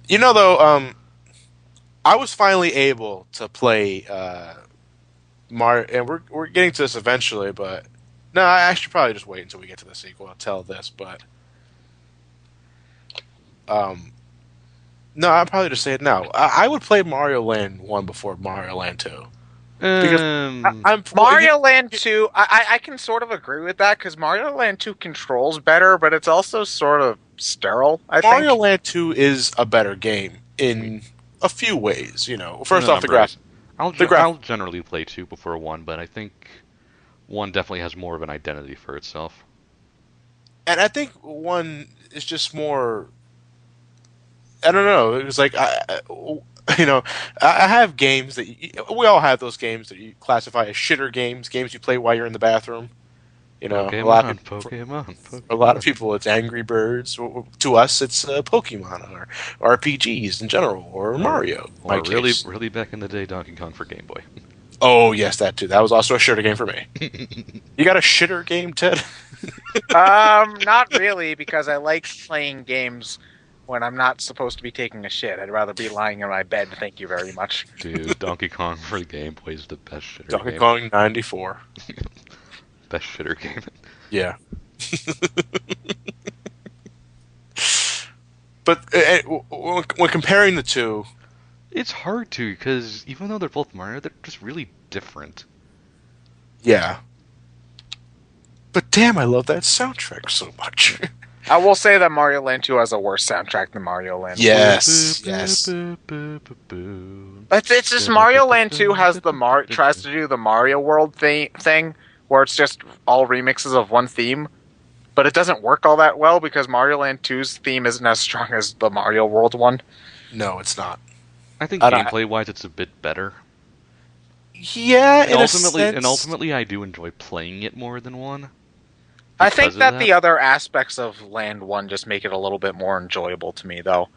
though, I was finally able to play Mario, and we're getting to this eventually. But no, I should probably just wait until we get to the sequel. I'll tell this, but um, no, I'll probably just say it now. I would play Mario Land 1 before Mario Land 2 because Um, I'm Mario Land 2, I can sort of agree with that because Mario Land 2 controls better, but it's also sort of sterile, I think. Mario Land 2 is a better game in a few ways. in First a off, the number of graph, ways. the graph, I'll generally play 2 before 1, but I think 1 definitely has more of an identity for itself. and I think 1 is just more. I don't know. It was like you know, I have games that we all have those games that you classify as shitter games you play while you're in the bathroom. A lot of Pokemon, people, Pokemon, for a lot of Pokemon. people, it's Angry Birds. To us, it's Pokemon or RPGs in general, or Or Mario. In my or really case. really back in the day, Donkey Kong for Game Boy. Oh yes, that too. That was also a shitter game for me. You got a shitter game, Ted? Not really, because I like playing games when I'm not supposed to be taking a shit. I'd rather be lying in my bed, thank you very much. Dude, Donkey Kong for the Game Boy is the best shitter Donkey game. Kong '94. Best shitter game. Yeah. But when comparing the two, It's hard to because even though they're both Mario, they're just really different. yeah. But damn, I love that soundtrack so much. I will say that Mario Land 2 has a worse soundtrack than Mario Land 1. Yes, yes. It's just Mario Land 2 has tries to do the Mario World thing where it's just all remixes of one theme, but it doesn't work all that well because Mario Land 2's theme isn't as strong as the Mario World one. No, it's not. I think And I- gameplay wise, it's a bit better. Yeah, And in a ultimately, I do enjoy playing it more than 1. I because think of that the other aspects of Land 1 just make it a little bit more enjoyable to me, though.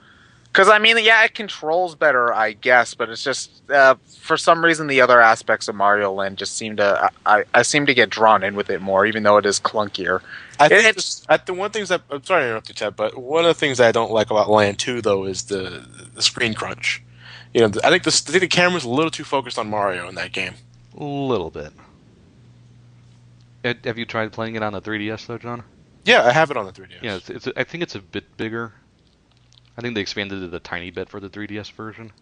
Because, I mean, yeah, it controls better, I guess, but it's just, for some reason, the other aspects of Mario Land just seem to, I seem to get drawn in with it more, even though it is clunkier. I think It's, the one things that I'm sorry to interrupt you, Ted, but one of the things I don't like about Land 2 though is the screen crunch. I think the camera's a little too focused on Mario in that game. A little bit. Have you tried playing it on the 3DS though, John? Yeah, I have it on the 3DS. Yeah, I think it's a bit bigger. I think they expanded it a tiny bit for the 3DS version.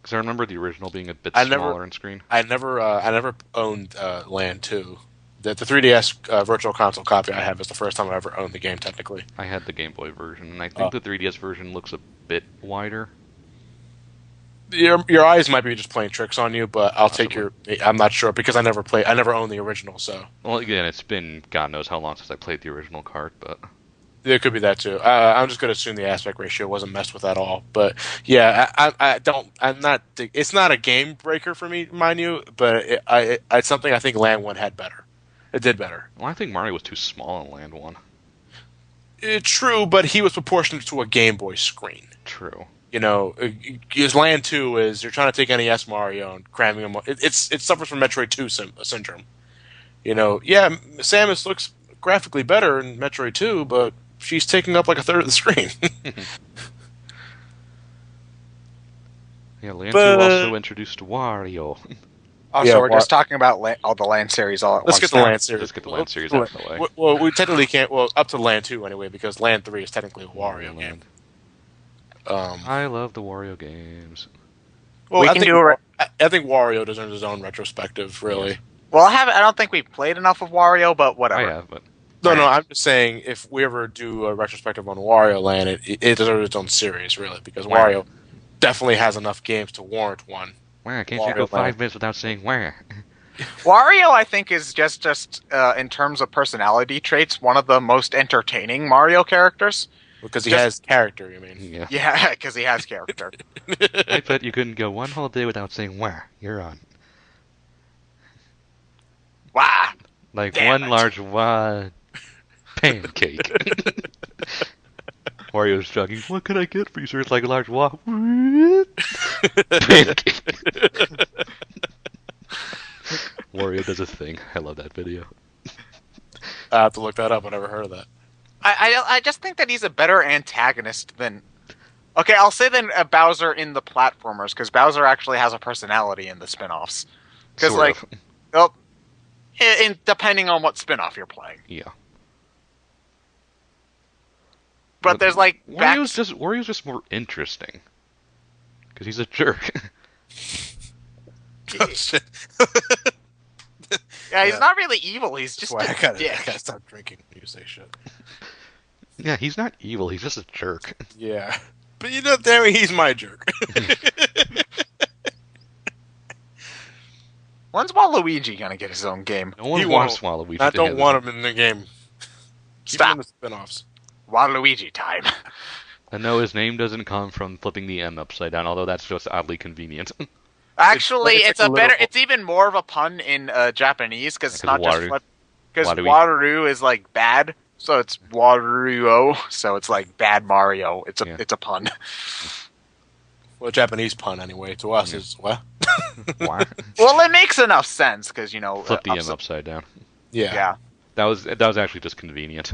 Because I remember the original being a bit smaller in screen. I never owned Land 2. The 3DS Virtual Console copy I have is the first time I ever owned the game technically. I had the Game Boy version, and I think the 3DS version looks a bit wider. Your eyes might be just playing tricks on you, but I'll take Possibly. your. I'm not sure because I never owned the original, so Well, again, it's been God knows how long since I played the original cart, but there could be that too. I'm just going to assume the aspect ratio wasn't messed with at all. But yeah, I don't. I'm not. It's not a game breaker for me, mind you, but it's something I think Land 1 had better. It did better. well, I think Mario was too small in Land 1. True, but he was proportionate to a Game Boy screen. True. Because Land 2 is you're trying to take NES Mario and cramming him. It suffers from Metroid 2 syndrome. Yeah, Samus looks graphically better in Metroid 2, but she's taking up like a third of the screen. Yeah, Land 2 also introduced Wario. oh, Yeah, so we're just talking about all the Land series all at Let's once get the now. Land series. Let's get the Land series out of the way. Well, we technically can't. Well, up to Land 2 anyway, because Land 3 is technically a Wario game. I love the Wario games. Well, We I can think, do a I think Wario deserves his own retrospective, really. Yes. Well, I don't think we've played enough of Wario, but whatever. I have, but No, I'm just saying if we ever do a retrospective on Wario Land, it deserves its own series, really, because Wow. Wario definitely has enough games to warrant one. where can't you Wario go 5 Land. minutes without saying where? Wario, I think, is just in terms of personality traits, one of the most entertaining Mario characters. Because he Just has character, you mean? Yeah. yeah, because he has character. I bet you couldn't go one whole day without saying, "Wah, you're on." Wow, Like damn one it. large wah pancake. Wario's jogging. What can I get for you, sir? It's like a large wah pancake. Wario does a thing. I love that video. I have to look that up. I never heard of that. I just think that he's a better antagonist than. Okay, I'll say than Bowser in the platformers, because Bowser actually has a personality in the spin-offs. Because, Sort like, of. well, depending on what spin-off you're playing. Yeah. But there's, like, Wario's just more interesting. Because he's a jerk. Oh, shit. Yeah, he's Yeah. not really evil. He's just Why, a I gotta dick. stop drinking when you say shit. Yeah, he's not evil. He's just a jerk. Yeah. But you know, damn it, he's my jerk. When's Waluigi gonna get his own game? No one He wants won't. Waluigi. I to don't have want him in the game. Keep him Stop. in the spin-offs. Waluigi time. I know his name doesn't come from flipping the M upside down, although that's just oddly convenient. Actually, it's it's like a a better. literal- It's even more of a pun in Japanese because it's Yeah, 'cause not just Waru- flip. Because Waru- Waru is like bad, so it's Waruo. So it's like bad Mario. It's a Yeah. it's a pun. Well, Japanese pun anyway. To us Yeah. is what? Why? Well, it makes enough sense because Flip the M upside down. Yeah. Yeah. That was actually just convenient.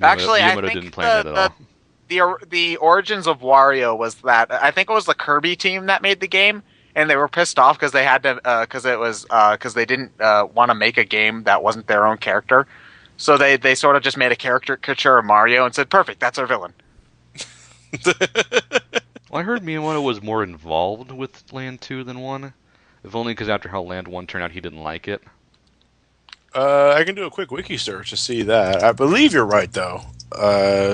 Actually, I Miyamoto think didn't plan that at all. the origins of Wario was that I think it was the Kirby team that made the game, and they were pissed off because they had to because they didn't want to make a game that wasn't their own character, so they sort of just made a caricature of Mario and said, "Perfect, that's our villain." Well, I heard Miyamoto was more involved with Land 2 than 1. If only because after how Land 1 turned out, he didn't like it. I can do a quick wiki search to see that. I believe you're right, though.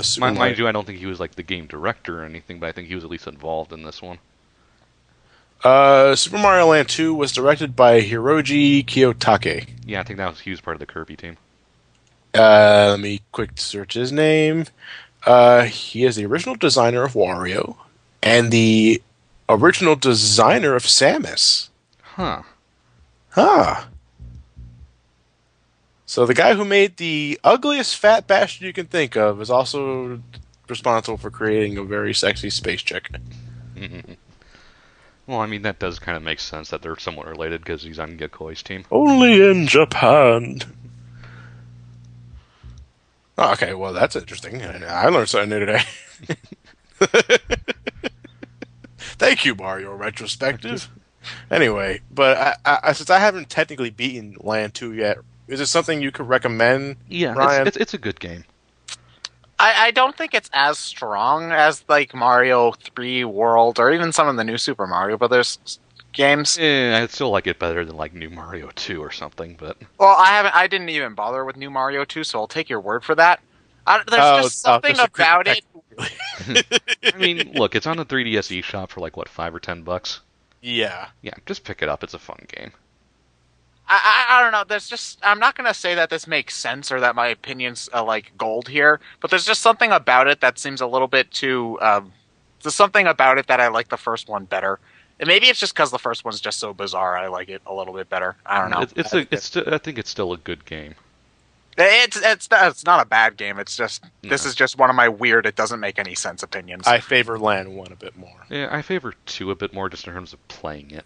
Super Mind Mario- you, I don't think he was like the game director or anything, but I think he was at least involved in this one. Super Mario Land 2 was directed by Hiroji Kiyotake. Yeah, I think he was part of the Kirby team. Let me quick search his name. He is the original designer of Wario and the original designer of Samus. Huh. Huh. So the guy who made the ugliest fat bastard you can think of is also responsible for creating a very sexy space chick. Well, I mean, that does kind of make sense that they're somewhat related because he's on Gekkoi's team. Only in Japan. Oh, okay, well, that's interesting. I learned something new today. Thank you, Mario Retrospective. Anyway, but since I haven't technically beaten Land 2 yet, is it something you could recommend, Yeah, Ryan? it's a good game. I don't think it's as strong as like Mario 3 World or even some of the new Super Mario Brothers games. I still like it better than like New Mario 2 or something, but Well, I didn't even bother with new Mario 2, so I'll take your word for that. There's just something just a quick about it. I mean, look, it's on the 3DS eShop for like what, $5 or $10. Yeah. Yeah, just pick it up. It's a fun game. I don't know. There's just I'm not gonna say that this makes sense or that my opinion's like gold here, but there's just something about it that seems a little bit too. There's something about it that I like the first one better. And maybe it's just because the first one's just so bizarre. I like it a little bit better. I don't know. I think it's still a good game. It's not a bad game. It's just this No. is just one of my weird. It doesn't make any sense opinions. I favor Land 1 a bit more. Yeah, I favor 2 a bit more just in terms of playing it.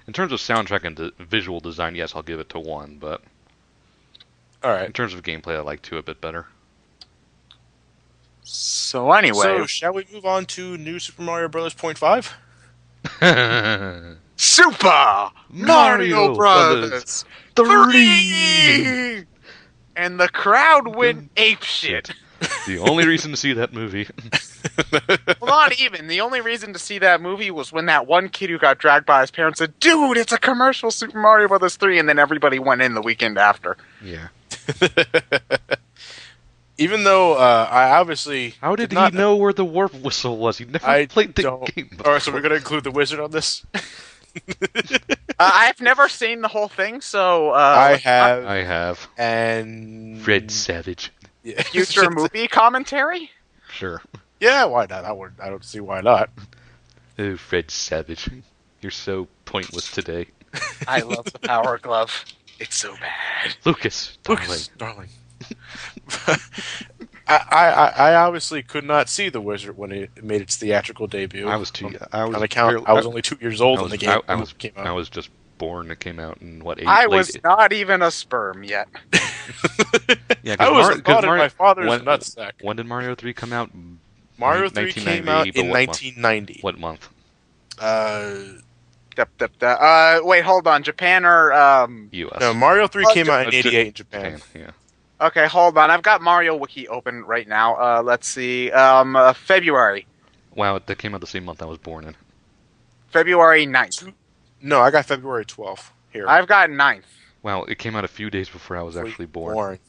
In terms of soundtrack and visual design, yes, I'll give it to 1, but All in right. terms of gameplay, I like 2 a bit better. So anyway, So, shall we move on to New Super Mario Bros. .5? Super Mario Brothers 3! And the crowd went apeshit. The only reason to see that movie. Well, not even. The only reason to see that movie was when that one kid who got dragged by his parents said, "Dude, it's a commercial Super Mario Brothers 3," and then everybody went in the weekend after. Yeah. Even though I obviously How did not he know where the warp whistle was? He never I played the don't. game All before. right, so we're gonna include the wizard on this. I've never seen the whole thing, so I let's not have, I have. Fred and Savage. yeah, future movie commentary. Sure. yeah. Why not? I don't see why not. Oh, Fred Savage. You're so pointless today. I love the Power Glove. It's so bad. Lucas, darling. Lucas, darling. I obviously could not see The Wizard when it made its theatrical debut. I was too. I was On account, barely, I was only 2 years old I when was. the game I was. came I out. was just born. It came out in what I late? was not even a sperm yet. Yeah, I was because thought in my father's when, nutsack. when did Mario 3 come out? Mario 3 came out 1990, but in what month? 1990. What month? Wait, hold on. Japan or U.S. No, Mario 3 came out in Ju- 88 in Japan. Yeah. Okay, hold on. I've got Mario Wiki open right now. Let's see. February. Wow, that came out the same month I was born in. February 9th. No, I got February 12th here. I've got 9th. Wow, it came out a few days before I was actually born. Born.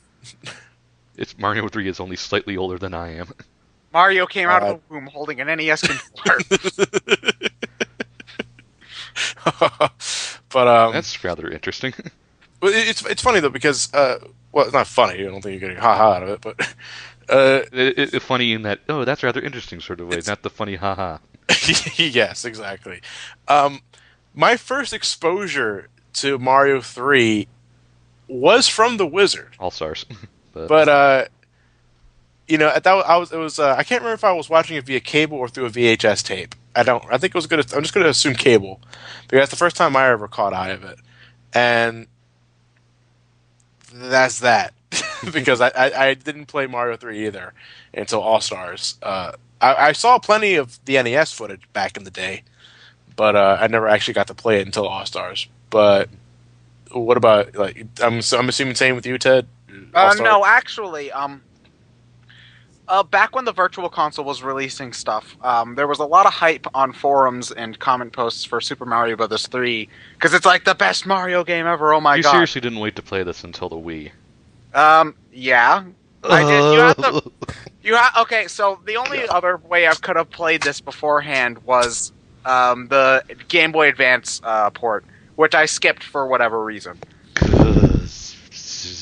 It's Mario 3 is only slightly older than I am. Mario came out of the womb holding an NES controller. But That's rather interesting. it's funny though because well, it's not funny. I don't think you're getting ha ha out of it, but It's funny in that, oh, that's rather interesting sort of way, not the funny haha. yes, exactly. My first exposure to Mario 3 was from The Wizard, All stars. but you know, at that it was I can't remember if I was watching it via cable or through a VHS tape. I think it was gonna. I'm just gonna assume cable because that's the first time I ever caught eye of it, and that's that. Because I didn't play Mario 3 either until All Stars. I saw plenty of the NES footage back in the day, but I never actually got to play it until All Stars. But what about like I'm assuming same with you, Ted? All-Stars? No, actually, back when the Virtual Console was releasing stuff, there was a lot of hype on forums and comment posts for Super Mario Bros. 3 because it's like the best Mario game ever. Oh my You god! seriously didn't wait to play this until the Wii. Yeah, I did. Okay, so the only other way I could have played this beforehand was the Game Boy Advance port, which I skipped for whatever reason.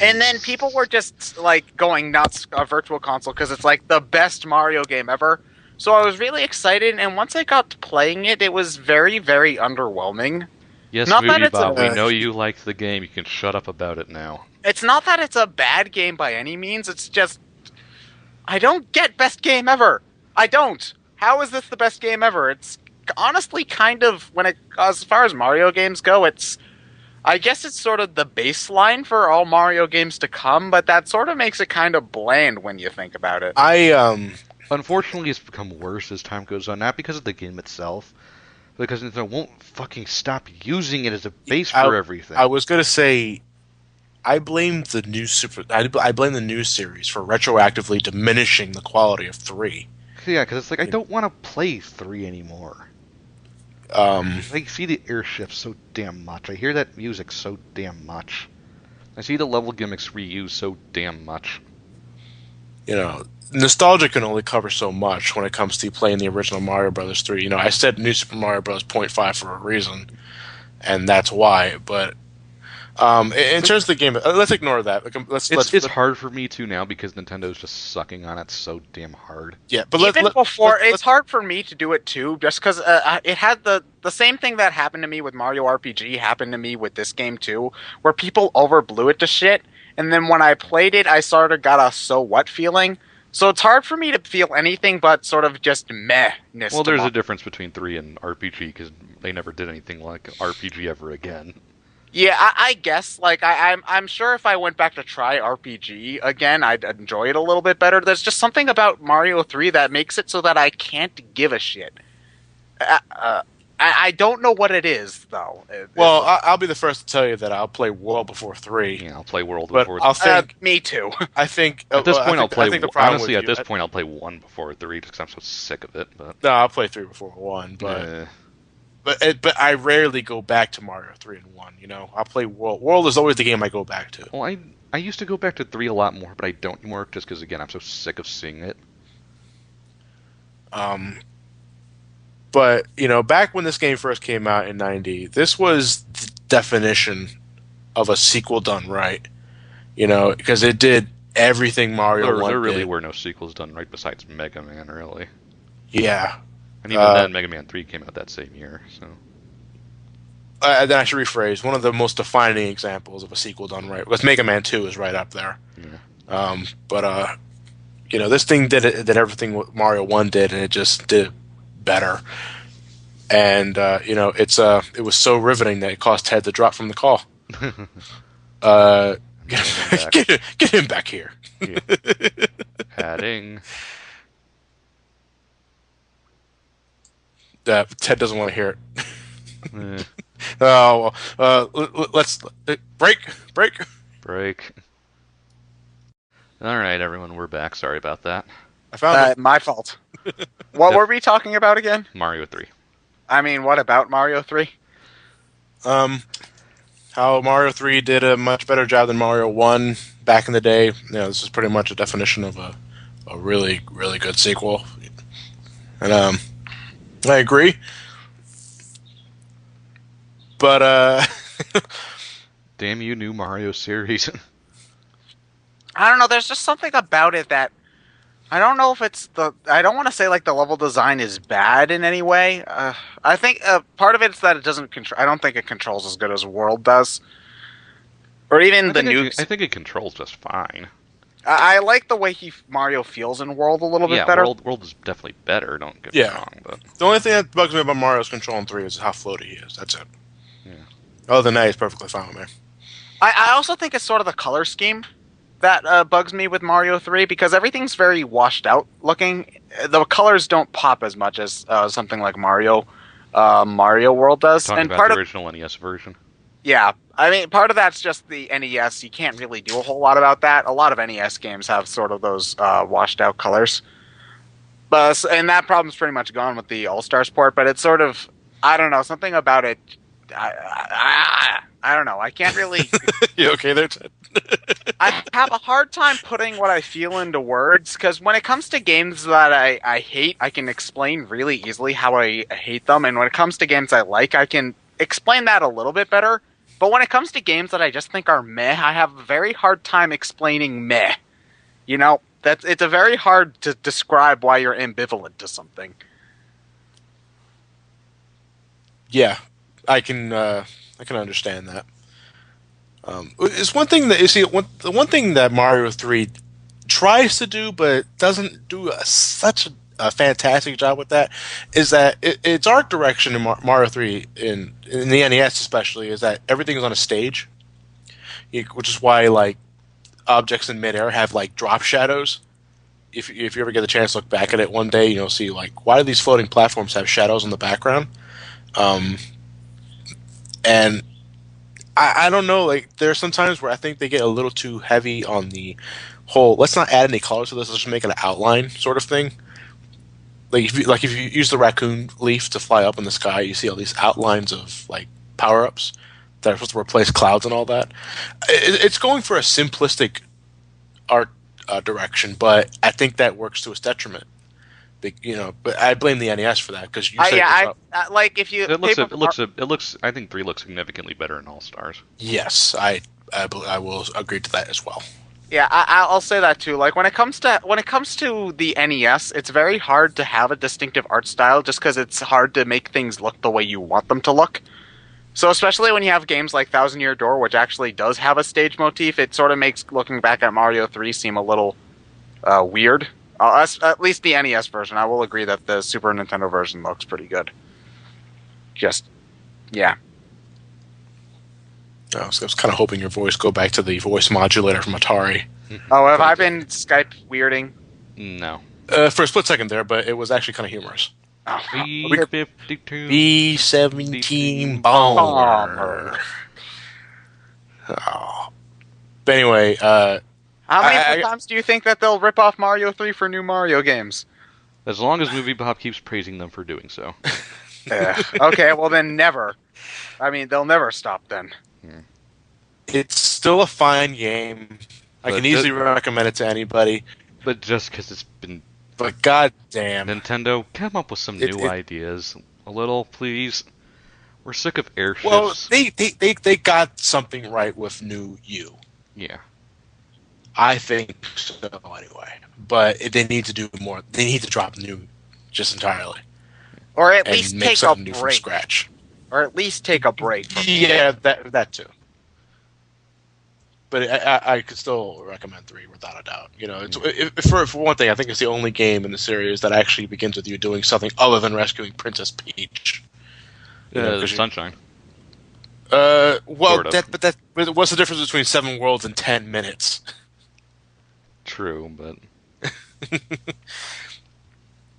And then people were just like going nuts Virtual Console because it's like the best Mario game ever. So I was really excited, and once I got to playing it, it was very, very underwhelming. Yes, Not that Movie it's Bob, a- we know you liked the game. You can shut up about it now. It's not that it's a bad game by any means. It's just I don't get best game ever. I don't. How is this the best game ever? It's honestly kind of as far as Mario games go, I guess it's sort of the baseline for all Mario games to come, but that sort of makes it kind of bland when you think about it. Unfortunately, it's become worse as time goes on, not because of the game itself, because they won't fucking stop using it as a base for everything. I was gonna say, I blame the new I blame the new series for retroactively diminishing the quality of 3. Yeah, because it's like, I don't want to play 3 anymore. I see the airships so damn much. I hear that music so damn much. I see the level gimmicks reused so damn much. You know, nostalgia can only cover so much when it comes to playing the original Mario Brothers 3. You know, I said New Super Mario Bros. 0.5 for a reason, and that's why. But in terms of the game, let's ignore that. It's hard for me too now because Nintendo's just sucking on it so damn hard. Yeah, but it's hard for me to do it too, just because it had the same thing that happened to me with Mario RPG happened to me with this game too, where people overblew it to shit, and then when I played it, I sort of got a so what feeling. So it's hard for me to feel anything but sort of just meh-ness. Well, there's a difference between 3 and RPG because they never did anything like RPG ever again. Yeah, I guess. Like, I'm sure if I went back to try RPG again, I'd enjoy it a little bit better. There's just something about Mario 3 that makes it so that I can't give a shit. I don't know what it is, though. Well, I'll be the first to tell you that I'll play World before 3. Yeah, I'll play World But before. I'll think. me too. I think At this point, I'll play. I think the problem Honestly, with at this point, I'll play 1 before 3 just because I'm so sick of it. But no, I'll play 3 before 1. But I rarely go back to Mario 3 and 1. You know, I'll play World. World is always the game I go back to. well, I used to go back to 3 a lot more, but I don't anymore just because again I'm so sick of seeing it. But back when this game first came out in '90, this was the definition of a sequel done right. Because it did everything Mario There 1 really did. were no sequels done right besides Mega Man, really. Yeah. And even then, Mega Man 3 came out that same year, so. Then I should rephrase. One of the most defining examples of a sequel done right, because Mega Man 2 is right up there. Yeah. But this thing did everything what Mario 1 did, and it just did better. And it was so riveting that it caused Ted to drop from the call. Get him back here. Yeah. Adding. Ted doesn't want to hear it. Eh, Oh, let's break. break. Alright, everyone, we're back. Sorry about that. I found it. My fault. What were we talking about again? Mario 3. I mean, what about Mario 3? How Mario 3 did a much better job than Mario 1 back in the day. This is pretty much a definition of a really, really good sequel. And I agree. But Damn you, new Mario series. I don't know. There's just something about it that I don't know if it's I don't want to say like the level design is bad in any way. I think part of it's that it doesn't control. I don't think it controls as good as World does, or even the nukes. I think it controls just fine. I like the way Mario feels in World a little bit better. World is definitely better. Don't get me wrong, but the only thing that bugs me about Mario's control in 3 is how floaty he is. That's it. Yeah. Other than that, he's perfectly fine with me. I also think it's sort of the color scheme that bugs me with Mario 3 because everything's very washed out looking. The colors don't pop as much as something like Mario World does. Talking and about part the of original NES version. yeah, I mean part of that's just the NES. You can't really do a whole lot about that. A lot of NES games have sort of those washed out colors, and that problem's pretty much gone with the All Stars port. But it's sort of I don't know something about it. I don't know. I can't really. You okay there, Ted? I have a hard time putting what I feel into words because when it comes to games that I hate, I can explain really easily how I hate them, and when it comes to games I like, I can explain that a little bit better. But when it comes to games that I just think are meh, I have a very hard time explaining meh. It's a very hard to describe why you're ambivalent to something. Yeah, I can understand that. It's one thing that the one thing that Mario 3 tries to do, but doesn't do such a fantastic job with that, is that its art direction in Mario 3 in the NES especially is that everything is on a stage, which is why like objects in midair have like drop shadows. If you ever get the chance to look back at it one day, you'll see like why do these floating platforms have shadows in the background? And I don't know, like there are some times where I think they get a little too heavy on the whole let's not add any color to this, let's just make it an outline sort of thing. Like if you use the raccoon leaf to fly up in the sky, you see all these outlines of like power ups that are supposed to replace clouds and all that. It's going for a simplistic art direction, but I think that works to its detriment. But I blame the NES for that because you said like if you It looks. I think 3 looks significantly better in All Stars. yes, I will agree to that as well. Yeah, I'll say that too. Like when it comes to the NES, it's very hard to have a distinctive art style just because it's hard to make things look the way you want them to look. So especially when you have games like Thousand Year Door, which actually does have a stage motif, it sort of makes looking back at Mario 3 seem a little weird. At least the NES version. I will agree that the Super Nintendo version looks pretty good. Yeah. I was kind of hoping your voice go back to the voice modulator from Atari. Oh, have I been Skype weirding? No. For a split second there, but it was actually kind of humorous. Oh, B-52. B-17 bomber. Oh. But anyway, how many times do you think that they'll rip off Mario 3 for new Mario games? As long as Movie Bob keeps praising them for doing so. Okay, well then never. I mean, they'll never stop then. it's still a fine game. I can easily recommend it to anybody. But just because it's been But goddamn, Nintendo, come up with some it, new it ideas. A little, please. We're sick of well, airships. they got something right with New U. Yeah. I think so anyway. But they need to do more. They need to drop New just entirely Or at and least make take a something new from break. scratch. Or at least take a break from Yeah, that too. But I could still recommend 3 without a doubt. You know, for one thing, I think it's the only game in the series that actually begins with you doing something other than rescuing Princess Peach. You know, because Sunshine. well, Sort of. but what's the difference between 7 worlds and 10 minutes? True, but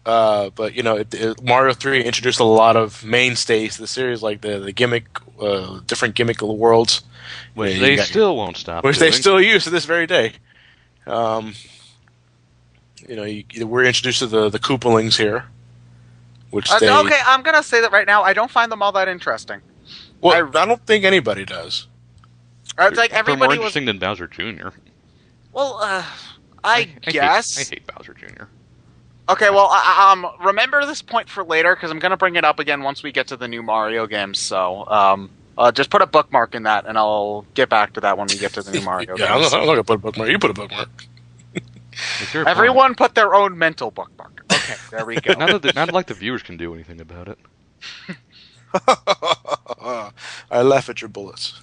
But you know, Mario 3 introduced a lot of mainstays to the series, like the gimmick, different gimmick worlds, which you they got still won't stop which doing. they still use to this very day. You know, we're introduced to the Koopalings here, which they. Okay, I'm gonna say that right now. I don't find them all that interesting. Well, I don't think anybody does. It's like They're more everybody was. interesting than Bowser Jr. Well, I guess. I hate Bowser Jr. Okay, well, remember this point for later because I'm gonna bring it up again once we get to the new Mario games. So, just put a bookmark in that, and I'll get back to that when we get to the new Mario Yeah, games. I'm not gonna put a bookmark. You put a bookmark. Everyone put their own mental bookmark. Okay, there we go. Not like the viewers can do anything about it. I laugh at your bullets.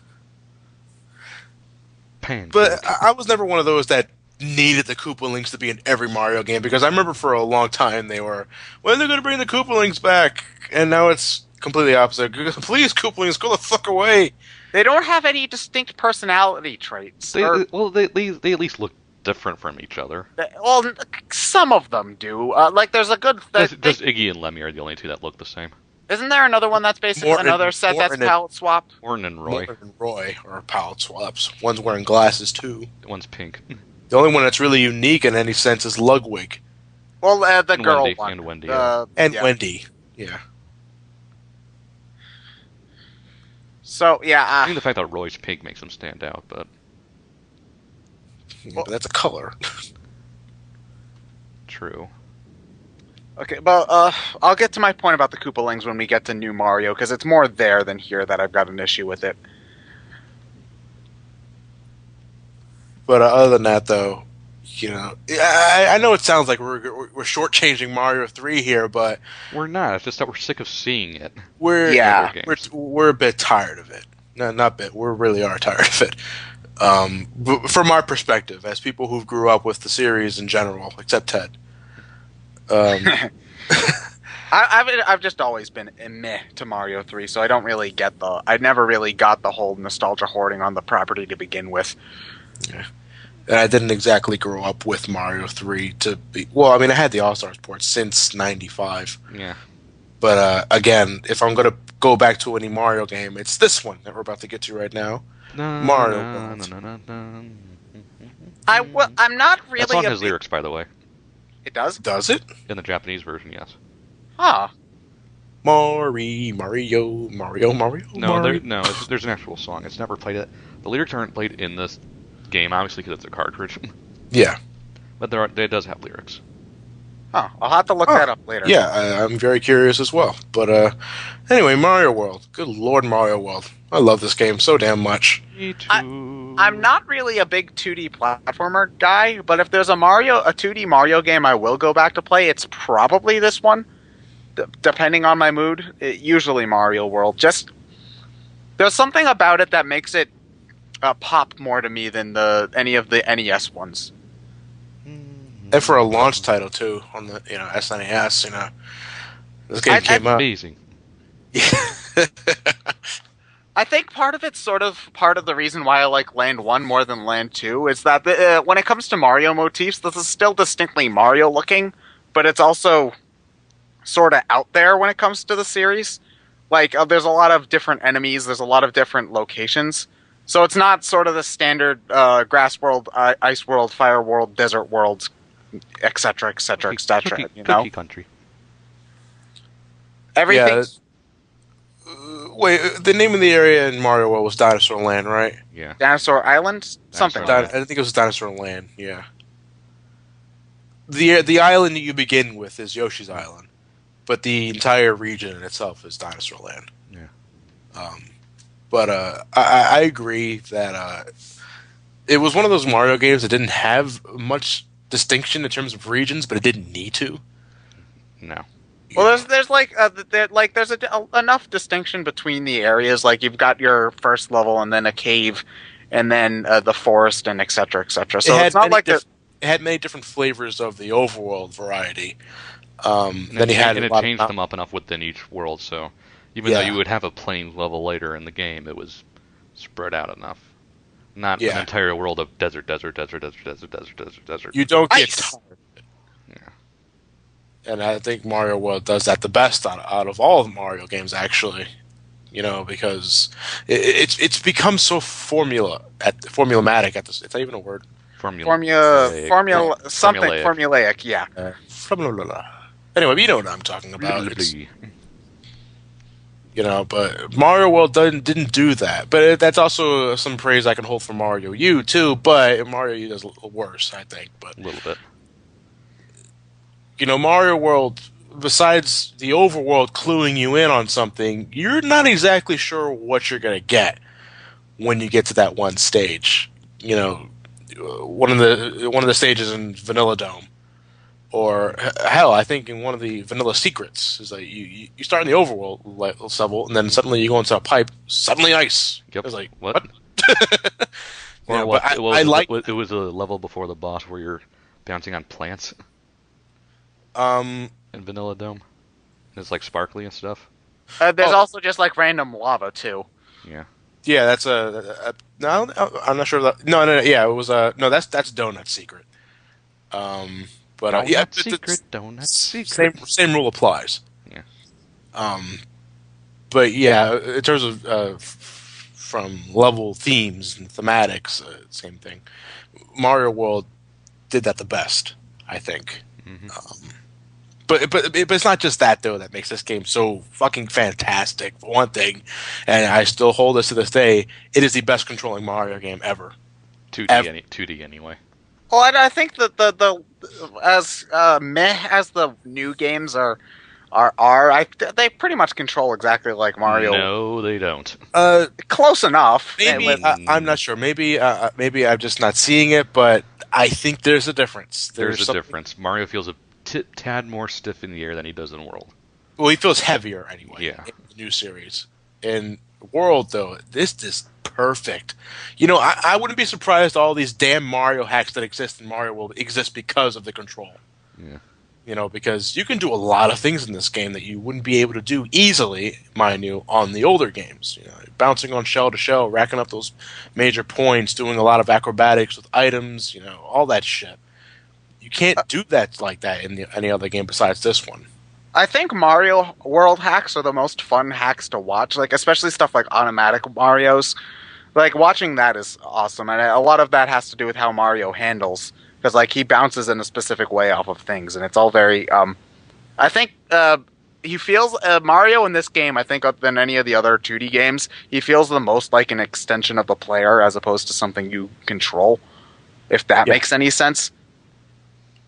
Pancake. But I was never one of those that needed the Koopalings to be in every Mario game because I remember for a long time they were, when they're going to bring the Koopalings back, and now it's completely opposite. Please, Koopalings, go the fuck away. They don't have any distinct personality traits. They at least look different from each other. Well, some of them do. Like, there's a good. Just Iggy and Lemmy are the only two that look the same. Isn't there another one that's basically another set that's palette swap? Morton and Roy. Morton and Roy are palette swaps. One's wearing glasses too. One's pink. The only one that's really unique in any sense is Ludwig. Well, the and girl Wendy, one. and Wendy. And yeah. Wendy. Yeah. So, yeah. I think the fact that Roy's pink makes him stand out, but. Yeah, but that's a color. True. Okay, but I'll get to my point about the Koopalings when we get to New Mario, because it's more there than here that I've got an issue with it. But other than that, though, you know, I know it sounds like we're shortchanging Mario 3 here, but we're not. It's just that we're sick of seeing it. We're a bit tired of it. No, not a bit. We really are tired of it. From our perspective, as people who grew up with the series in general, except Ted. I've just always been meh to Mario 3, so I don't really get I never really got the whole nostalgia hoarding on the property to begin with. Yeah. And I didn't exactly grow up with Mario 3 to be... Well, I mean, I had the All-Stars port since 95. Yeah. But, again, if I'm going to go back to any Mario game, it's this one that we're about to get to right now. Mario World. I'm not really... That song has lyrics, by the way. It does? Does it? In the Japanese version, yes. Huh. Mario. No, there's an actual song. It's never played it. The lyrics aren't played in this game, obviously, because it's a cartridge. Yeah. But it does have lyrics. Huh. I'll have to look that up later. Yeah, I'm very curious as well. But anyway, Mario World. Good Lord, Mario World. I love this game so damn much. Me too. I'm not really a big 2D platformer guy, but if there's a 2D Mario game I will go back to play, it's probably this one. Depending on my mood, usually Mario World. Just there's something about it that makes it pop more to me than any of the NES ones. And for a launch title too on the SNES, this game came out. Amazing. I think part of it's sort of part of the reason why I like Land 1 more than Land 2 is that when it comes to Mario motifs, this is still distinctly Mario looking, but it's also sort of out there when it comes to the series. Like, there's a lot of different enemies, there's a lot of different locations. So it's not sort of the standard grass world, ice world, fire world, desert worlds, etc., etc., etc. Cookie country. Everything. Yeah. Wait, the name of the area in Mario World was Dinosaur Land, right? Yeah. Dinosaur Island? Something like that. I think it was Dinosaur Land, yeah. the island that you begin with is Yoshi's Island, but the entire region in itself is Dinosaur Land. Yeah. But I agree that it was one of those Mario games that didn't have much distinction in terms of regions, but it didn't need to. No. Well, there's enough distinction between the areas. Like you've got your first level, and then a cave, and then the forest, and et cetera, et cetera. So it's not like it had many different flavors of the overworld variety. Then you had and a it lot changed of, them up enough within each world, so even though you would have a plains level later in the game, it was spread out enough. Not an entire world of desert. You don't get Ice. tired. And I think Mario World does that the best out of all the Mario games, actually. Because it's become so formulaic at this. It's not even a word. Formulaic. Yeah. Anyway, you know what I'm talking about. But Mario World didn't do that. But that's also some praise I can hold for Mario U too. But Mario U does a little worse, I think. But a little bit. Mario World, besides the overworld cluing you in on something, you're not exactly sure what you're gonna get when you get to that one stage. One of the stages in Vanilla Dome, or hell, I think in one of the Vanilla Secrets is like you start in the overworld level, and then suddenly you go into a pipe, suddenly ice. Yep. It's like what? But it was a level before the boss where you're bouncing on plants. In Vanilla Dome. It's like sparkly and stuff. There's also just like random lava too. Yeah. Yeah, that's no. I'm not sure. No. Yeah, it was no. That's Donut Secret. But Donut Secret. Same rule applies. Yeah. But yeah, in terms of from level themes and thematics, same thing. Mario World did that the best, I think. Mm-hmm. But it's not just that though that makes this game so fucking fantastic. For one thing, and I still hold this to this day, it is the best controlling Mario game ever. 2D anyway. Well, I think that the as meh as the new games are, they pretty much control exactly like Mario. No, they don't. Close enough. Maybe I'm not sure. Maybe I'm just not seeing it, but I think there's a difference. There's a difference. Mario feels a tad more stiff in the air than he does in World. Well, he feels heavier anyway. Yeah. In the new series. In World, though, this is perfect. I wouldn't be surprised all these damn Mario hacks that exist in Mario World exist because of the control. Yeah. Because you can do a lot of things in this game that you wouldn't be able to do easily, mind you, on the older games. Bouncing on shell to shell, racking up those major points, doing a lot of acrobatics with items, all that shit. You can't do that like that in any other game besides this one. I think Mario World hacks are the most fun hacks to watch, like especially stuff like automatic Marios. Like watching that is awesome, and a lot of that has to do with how Mario handles, because like he bounces in a specific way off of things, and it's all very. I think he feels Mario in this game. I think than any of the other 2D games, he feels the most like an extension of the player as opposed to something you control. If that makes any sense.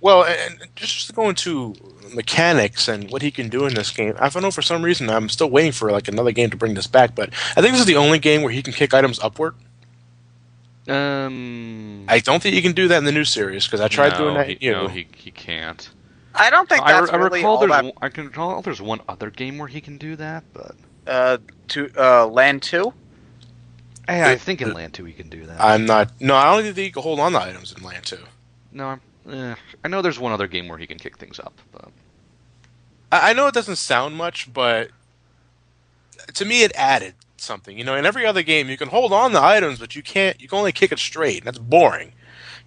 Well, and just to go into mechanics and what he can do in this game, I don't know, for some reason I'm still waiting for like another game to bring this back, but I think this is the only game where he can kick items upward. I don't think you can do that in the new series because I tried doing that. No, he can't. I don't think that's really all that. I can recall there's one other game where he can do that, but Land 2. I think in Land 2 he can do that. I'm not. No, I don't think he can hold on to items in Land 2. No, I know there's one other game where he can kick things up, but I know it doesn't sound much, but to me it added something. In every other game you can hold on to items, but you can't. You can only kick it straight. And that's boring.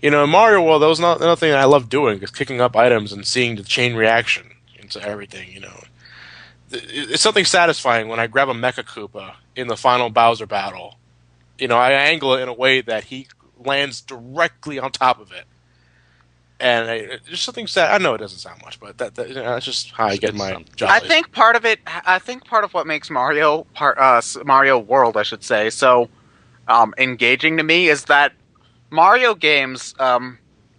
In Mario World, that was not another thing I loved doing, is kicking up items and seeing the chain reaction into everything. It's something satisfying when I grab a Mecha Koopa in the final Bowser battle. I angle it in a way that he lands directly on top of it. And there's something sad. I know it doesn't sound much, but that's just how I get my job. I think part of what makes Mario World, I should say, so engaging to me is that Mario games,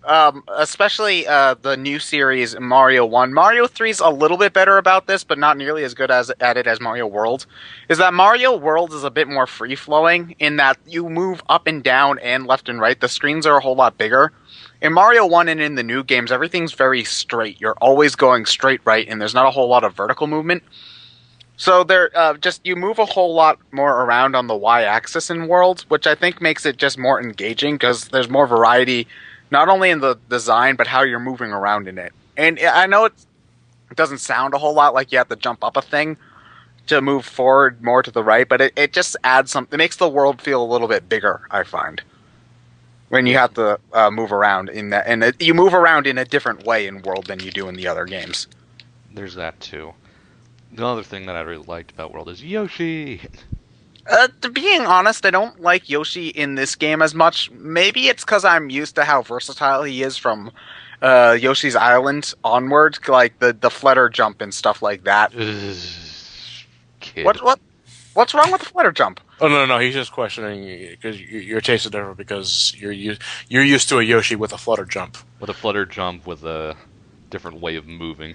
especially the new series Mario 1. Mario 3 is a little bit better about this, but not nearly as good as at it as Mario World. Is that Mario World is a bit more free flowing in that you move up and down and left and right. The screens are a whole lot bigger. In Mario 1 and in the new games, everything's very straight. You're always going straight right, and there's not a whole lot of vertical movement. So there, just you move a whole lot more around on the y-axis in Worlds, which I think makes it just more engaging because there's more variety, not only in the design but how you're moving around in it. And I know it doesn't sound a whole lot like you have to jump up a thing to move forward more to the right, but it just adds something. It makes the world feel a little bit bigger, I find, when you have to move around in that, and you move around in a different way in World than you do in the other games. There's that too. The other thing that I really liked about World is Yoshi. To being honest, I don't like Yoshi in this game as much. Maybe it's because I'm used to how versatile he is from Yoshi's Island onward, like the flutter jump and stuff like that. Kid. What's wrong with the flutter jump? Oh no, he's just questioning because your taste is different because you're used to a Yoshi with a flutter jump. With a flutter jump with a different way of moving.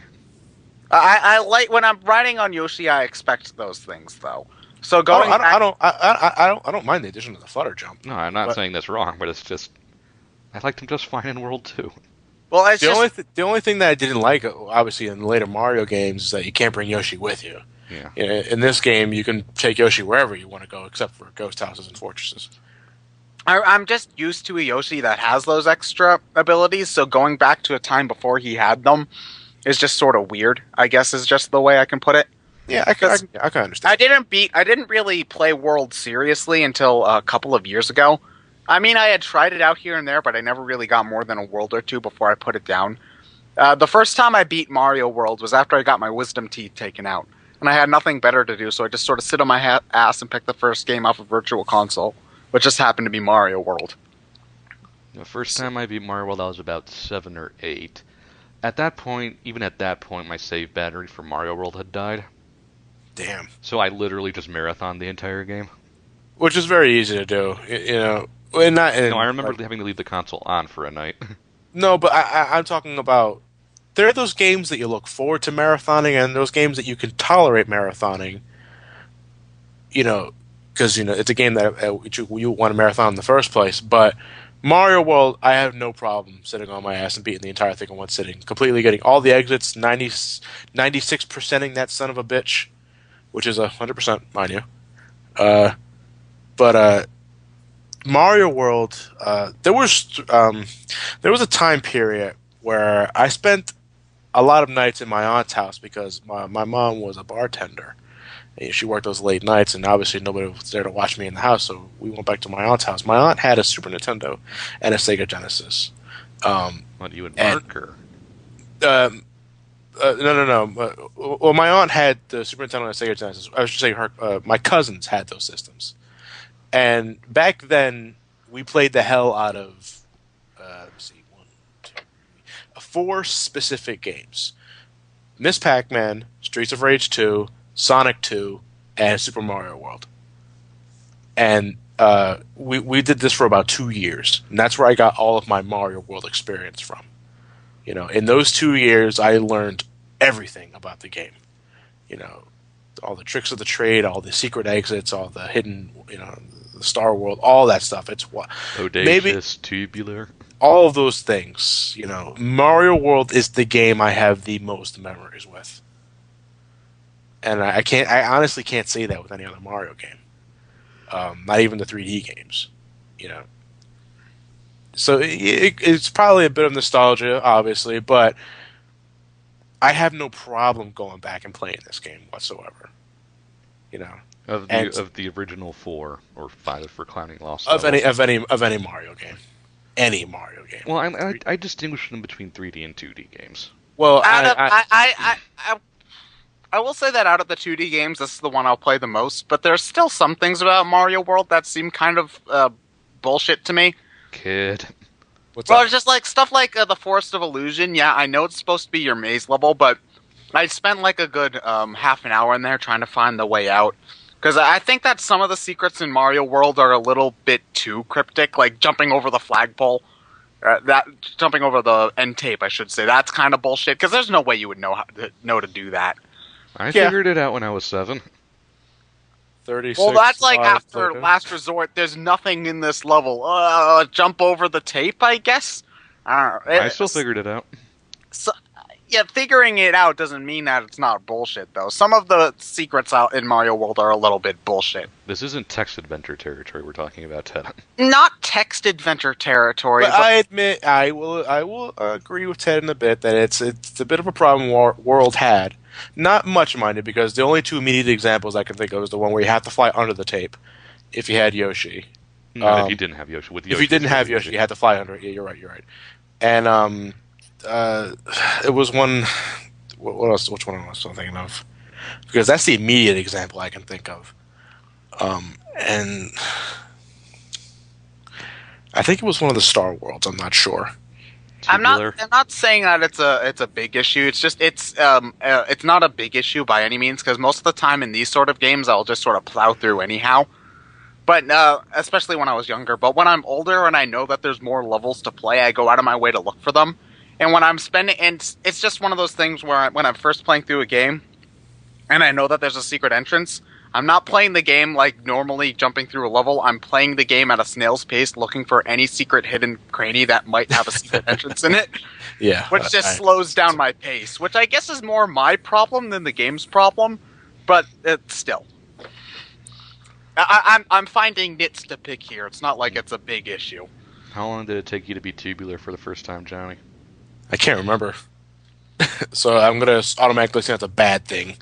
I like when I'm riding on Yoshi. I expect those things though. So going back, I don't mind the addition of the flutter jump. No, I'm not saying that's wrong, but it's just I liked him just fine in World 2. well, it's The only thing that I didn't like, obviously, in the later Mario games, is that you can't bring Yoshi with you. Yeah. In this game, you can take Yoshi wherever you want to go, except for ghost houses and fortresses. I'm just used to a Yoshi that has those extra abilities. So going back to a time before he had them is just sort of weird. I guess is just the way I can put it. Yeah, I can understand. I didn't really play World seriously until a couple of years ago. I mean, I had tried it out here and there, but I never really got more than a world or two before I put it down. The first time I beat Mario World was after I got my wisdom teeth taken out, and I had nothing better to do, so I just sort of sit on my ass and pick the first game off of Virtual Console, which just happened to be Mario World. The first time I beat Mario World, I was about 7 or 8. At that point, even at that point, my save battery for Mario World had died. Damn. So I literally just marathoned the entire game. Which is very easy to do, No, I remember having to leave the console on for a night. No, but I'm talking about there are those games that you look forward to marathoning, and those games that you can tolerate marathoning. Because it's a game that you want to marathon in the first place. But Mario World, I have no problem sitting on my ass and beating the entire thing in one sitting, completely getting all the exits, 96%ing that son of a bitch, which is 100%, mind you. But Mario World, there was a time period where I spent a lot of nights in my aunt's house because my mom was a bartender. And she worked those late nights, and obviously nobody was there to watch me in the house, so we went back to my aunt's house. My aunt had a Super Nintendo and a Sega Genesis. What, you would mark her? No. Well, my aunt had the Super Nintendo and the Sega Genesis. I should say my cousins had those systems. And back then, we played the hell out of, let's see, 4 specific games. Miss Pac-Man, Streets of Rage 2, Sonic 2, and Super Mario World. And we did this for about 2 years. And that's where I got all of my Mario World experience from. In those 2 years, I learned everything about the game. All the tricks of the trade, all the secret exits, all the hidden, the Star World, all that stuff. It's what Audacious, tubular. All of those things. Mario World is the game I have the most memories with, and I honestly can't say that with any other Mario game. Not even the 3D games. So it's probably a bit of nostalgia, obviously, but I have no problem going back and playing this game whatsoever. Of the original 4 or 5 for Clowning Lost. Of any Mario game. Any Mario game. Well, I distinguish them between 3D and 2D games. Well, I will say that out of the 2D games, this is the one I'll play the most. But there's still some things about Mario World that seem kind of bullshit to me. Kid. What's Well, up? it's just like stuff like the Forest of Illusion. Yeah, I know it's supposed to be your maze level, but I spent like a good half an hour in there trying to find the way out. Because I think that some of the secrets in Mario World are a little bit too cryptic, like jumping over the flagpole That jumping over the end tape, I should say, that's kind of bullshit because there's no way you would know to do that. I Yeah, figured it out when I was 7. Well, 36 that's like lives after later. last resort. There's nothing in this level. Jump over the tape, I guess. I don't know. I still figured it out. So, yeah, figuring it out doesn't mean that it's not bullshit, though. Some of the secrets out in Mario World are a little bit bullshit. This isn't text adventure territory we're talking about, Ted. Not text adventure territory, But I admit, I will agree with Ted in a bit that it's a bit of a problem World had. Not much, minded, because the only two immediate examples I can think of is the one where you have to fly under the tape if you had Yoshi. Not if you didn't have Yoshi. With Yoshi, If you didn't it's have really Yoshi, easy. you had to fly under it. Yeah, you're right. You're right. And it was one. What else? Which one was I thinking of? Because that's the immediate example I can think of. And I think it was one of the Star Worlds. I'm not sure. Tubular. I'm not saying that it's a big issue. It's just it's not a big issue by any means because most of the time in these sort of games I'll just sort of plow through anyhow. But especially when I was younger. But when I'm older and I know that there's more levels to play, I go out of my way to look for them. And when I'm spending, and it's just one of those things where when I'm first playing through a game, and I know that there's a secret entrance, I'm not playing the game like normally jumping through a level. I'm playing the game at a snail's pace, looking for any secret hidden cranny that might have a secret entrance in it, Yeah. which just slows down my pace. Which I guess is more my problem than the game's problem, but still. I'm finding nits to pick here. It's not like it's a big issue. How long did it take you to be tubular for the first time, Johnny? I can't remember. So I'm gonna automatically say that's a bad thing.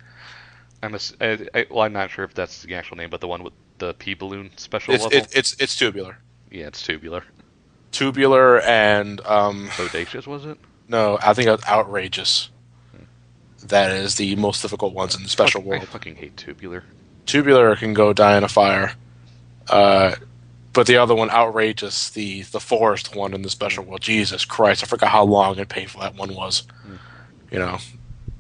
I'm not sure if that's the actual name, but the one with the P balloon special It's level. it's tubular, Yeah, it's tubular. tubular, and Bodacious, was it? no, I think it's outrageous. That is the most difficult ones in the special I world. fucking hate tubular. Tubular can go die in a fire, but the other one, outrageous, the forest one in the special world. Jesus Christ, I forgot how long and painful that one was. You know,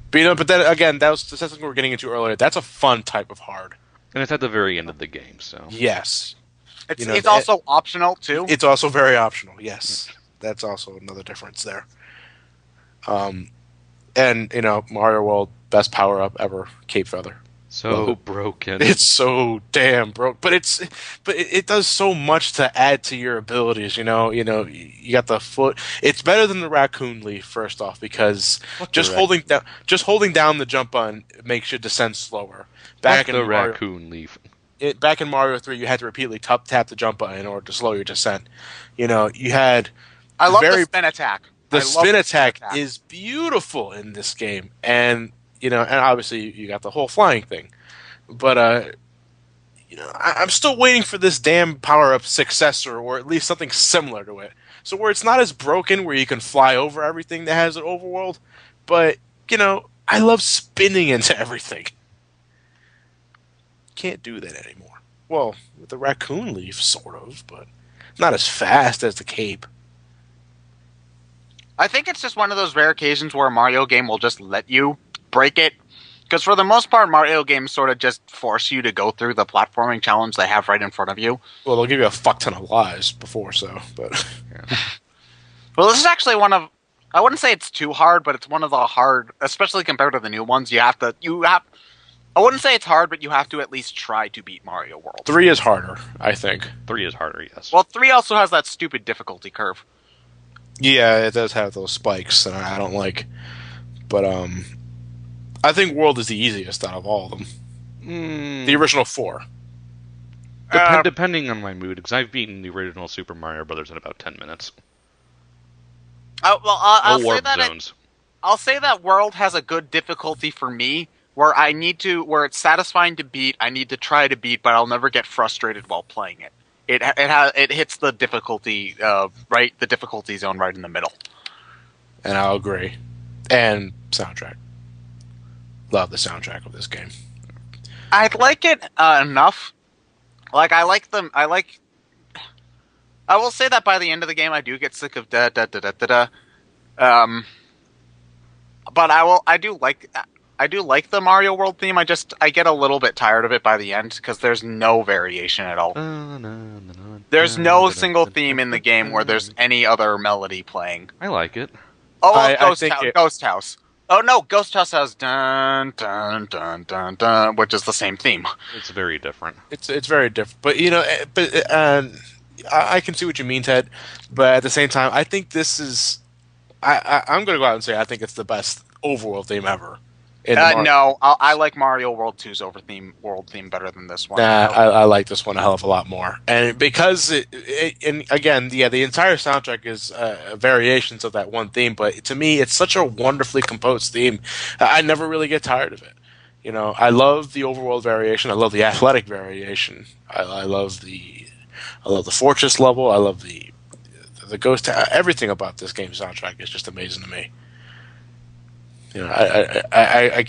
but then again, that's something we were getting into earlier. That's a fun type of hard. And it's at the very end of the game, so. Yes, It's also optional too. it's also very optional. Yes, that's also another difference there. And Mario World, best power up ever, Cape Feather. So broken. It's so damn broke, but it does so much to add to your abilities. You got the foot. It's better than the raccoon leaf. First off, because just holding down the jump button makes you descend slower. Back in the raccoon leaf. Back in Mario 3, you had to repeatedly tap the jump button in order to slow your descent. You had I love the spin attack. the spin attack is beautiful in this game, and obviously you got the whole flying thing, but I'm still waiting for this damn power up successor, or at least something similar to it, so where it's not as broken, where you can fly over everything that has an overworld, but I love spinning into everything. Can't do that anymore. Well, with the raccoon leaf, sort of, but not as fast as the cape. I think it's just one of those rare occasions where a Mario game will just let you break it. Because for the most part, Mario games sort of just force you to go through the platforming challenge they have right in front of you. Well, they'll give you a fuck ton of lives before, but Yeah. Well, this is actually one of... I wouldn't say it's too hard, but it's one of the hard... Especially compared to the new ones, I wouldn't say it's hard, but you have to at least try to beat Mario World. 3 is harder, I think. 3 is harder, yes. Well, 3 also has that stupid difficulty curve. Yeah, it does have those spikes that I don't like. But I think World is the easiest out of all of them. The original 4. Depending on my mood, because I've beaten the original Super Mario Brothers in about 10 minutes. I'll say warp that zones. I'll say that World has a good difficulty for me, where where it's satisfying to beat. I need to try to beat, but I'll never get frustrated while playing it. It hits the difficulty the difficulty zone right in the middle. And I'll agree. And soundtrack. Love the soundtrack of this game. I like it enough. Like I like them. I will say that by the end of the game, I do get sick of da da da da da da. But I do like. like the Mario World theme. I get a little bit tired of it by the end because there's no variation at all. There's no single theme in the game where there's any other melody playing. I like it. Oh, well, I think Ghost House. Oh no, Ghost House has dun dun dun dun dun, which is the same theme. It's very different. It's very different, but I can see what you mean, Ted. But at the same time, I think this is. I'm going to go out and say I think it's the best overworld theme ever. No, I like Mario World 2's world theme better than this one. Nah, I like this one a hell of a lot more, and because and again, yeah, the entire soundtrack is variations of that one theme. But to me, it's such a wonderfully composed theme. I never really get tired of it. You know, I love the overworld variation. I love the athletic variation. I love the fortress level. I love the ghost. Everything about this game's soundtrack is just amazing to me. You know, I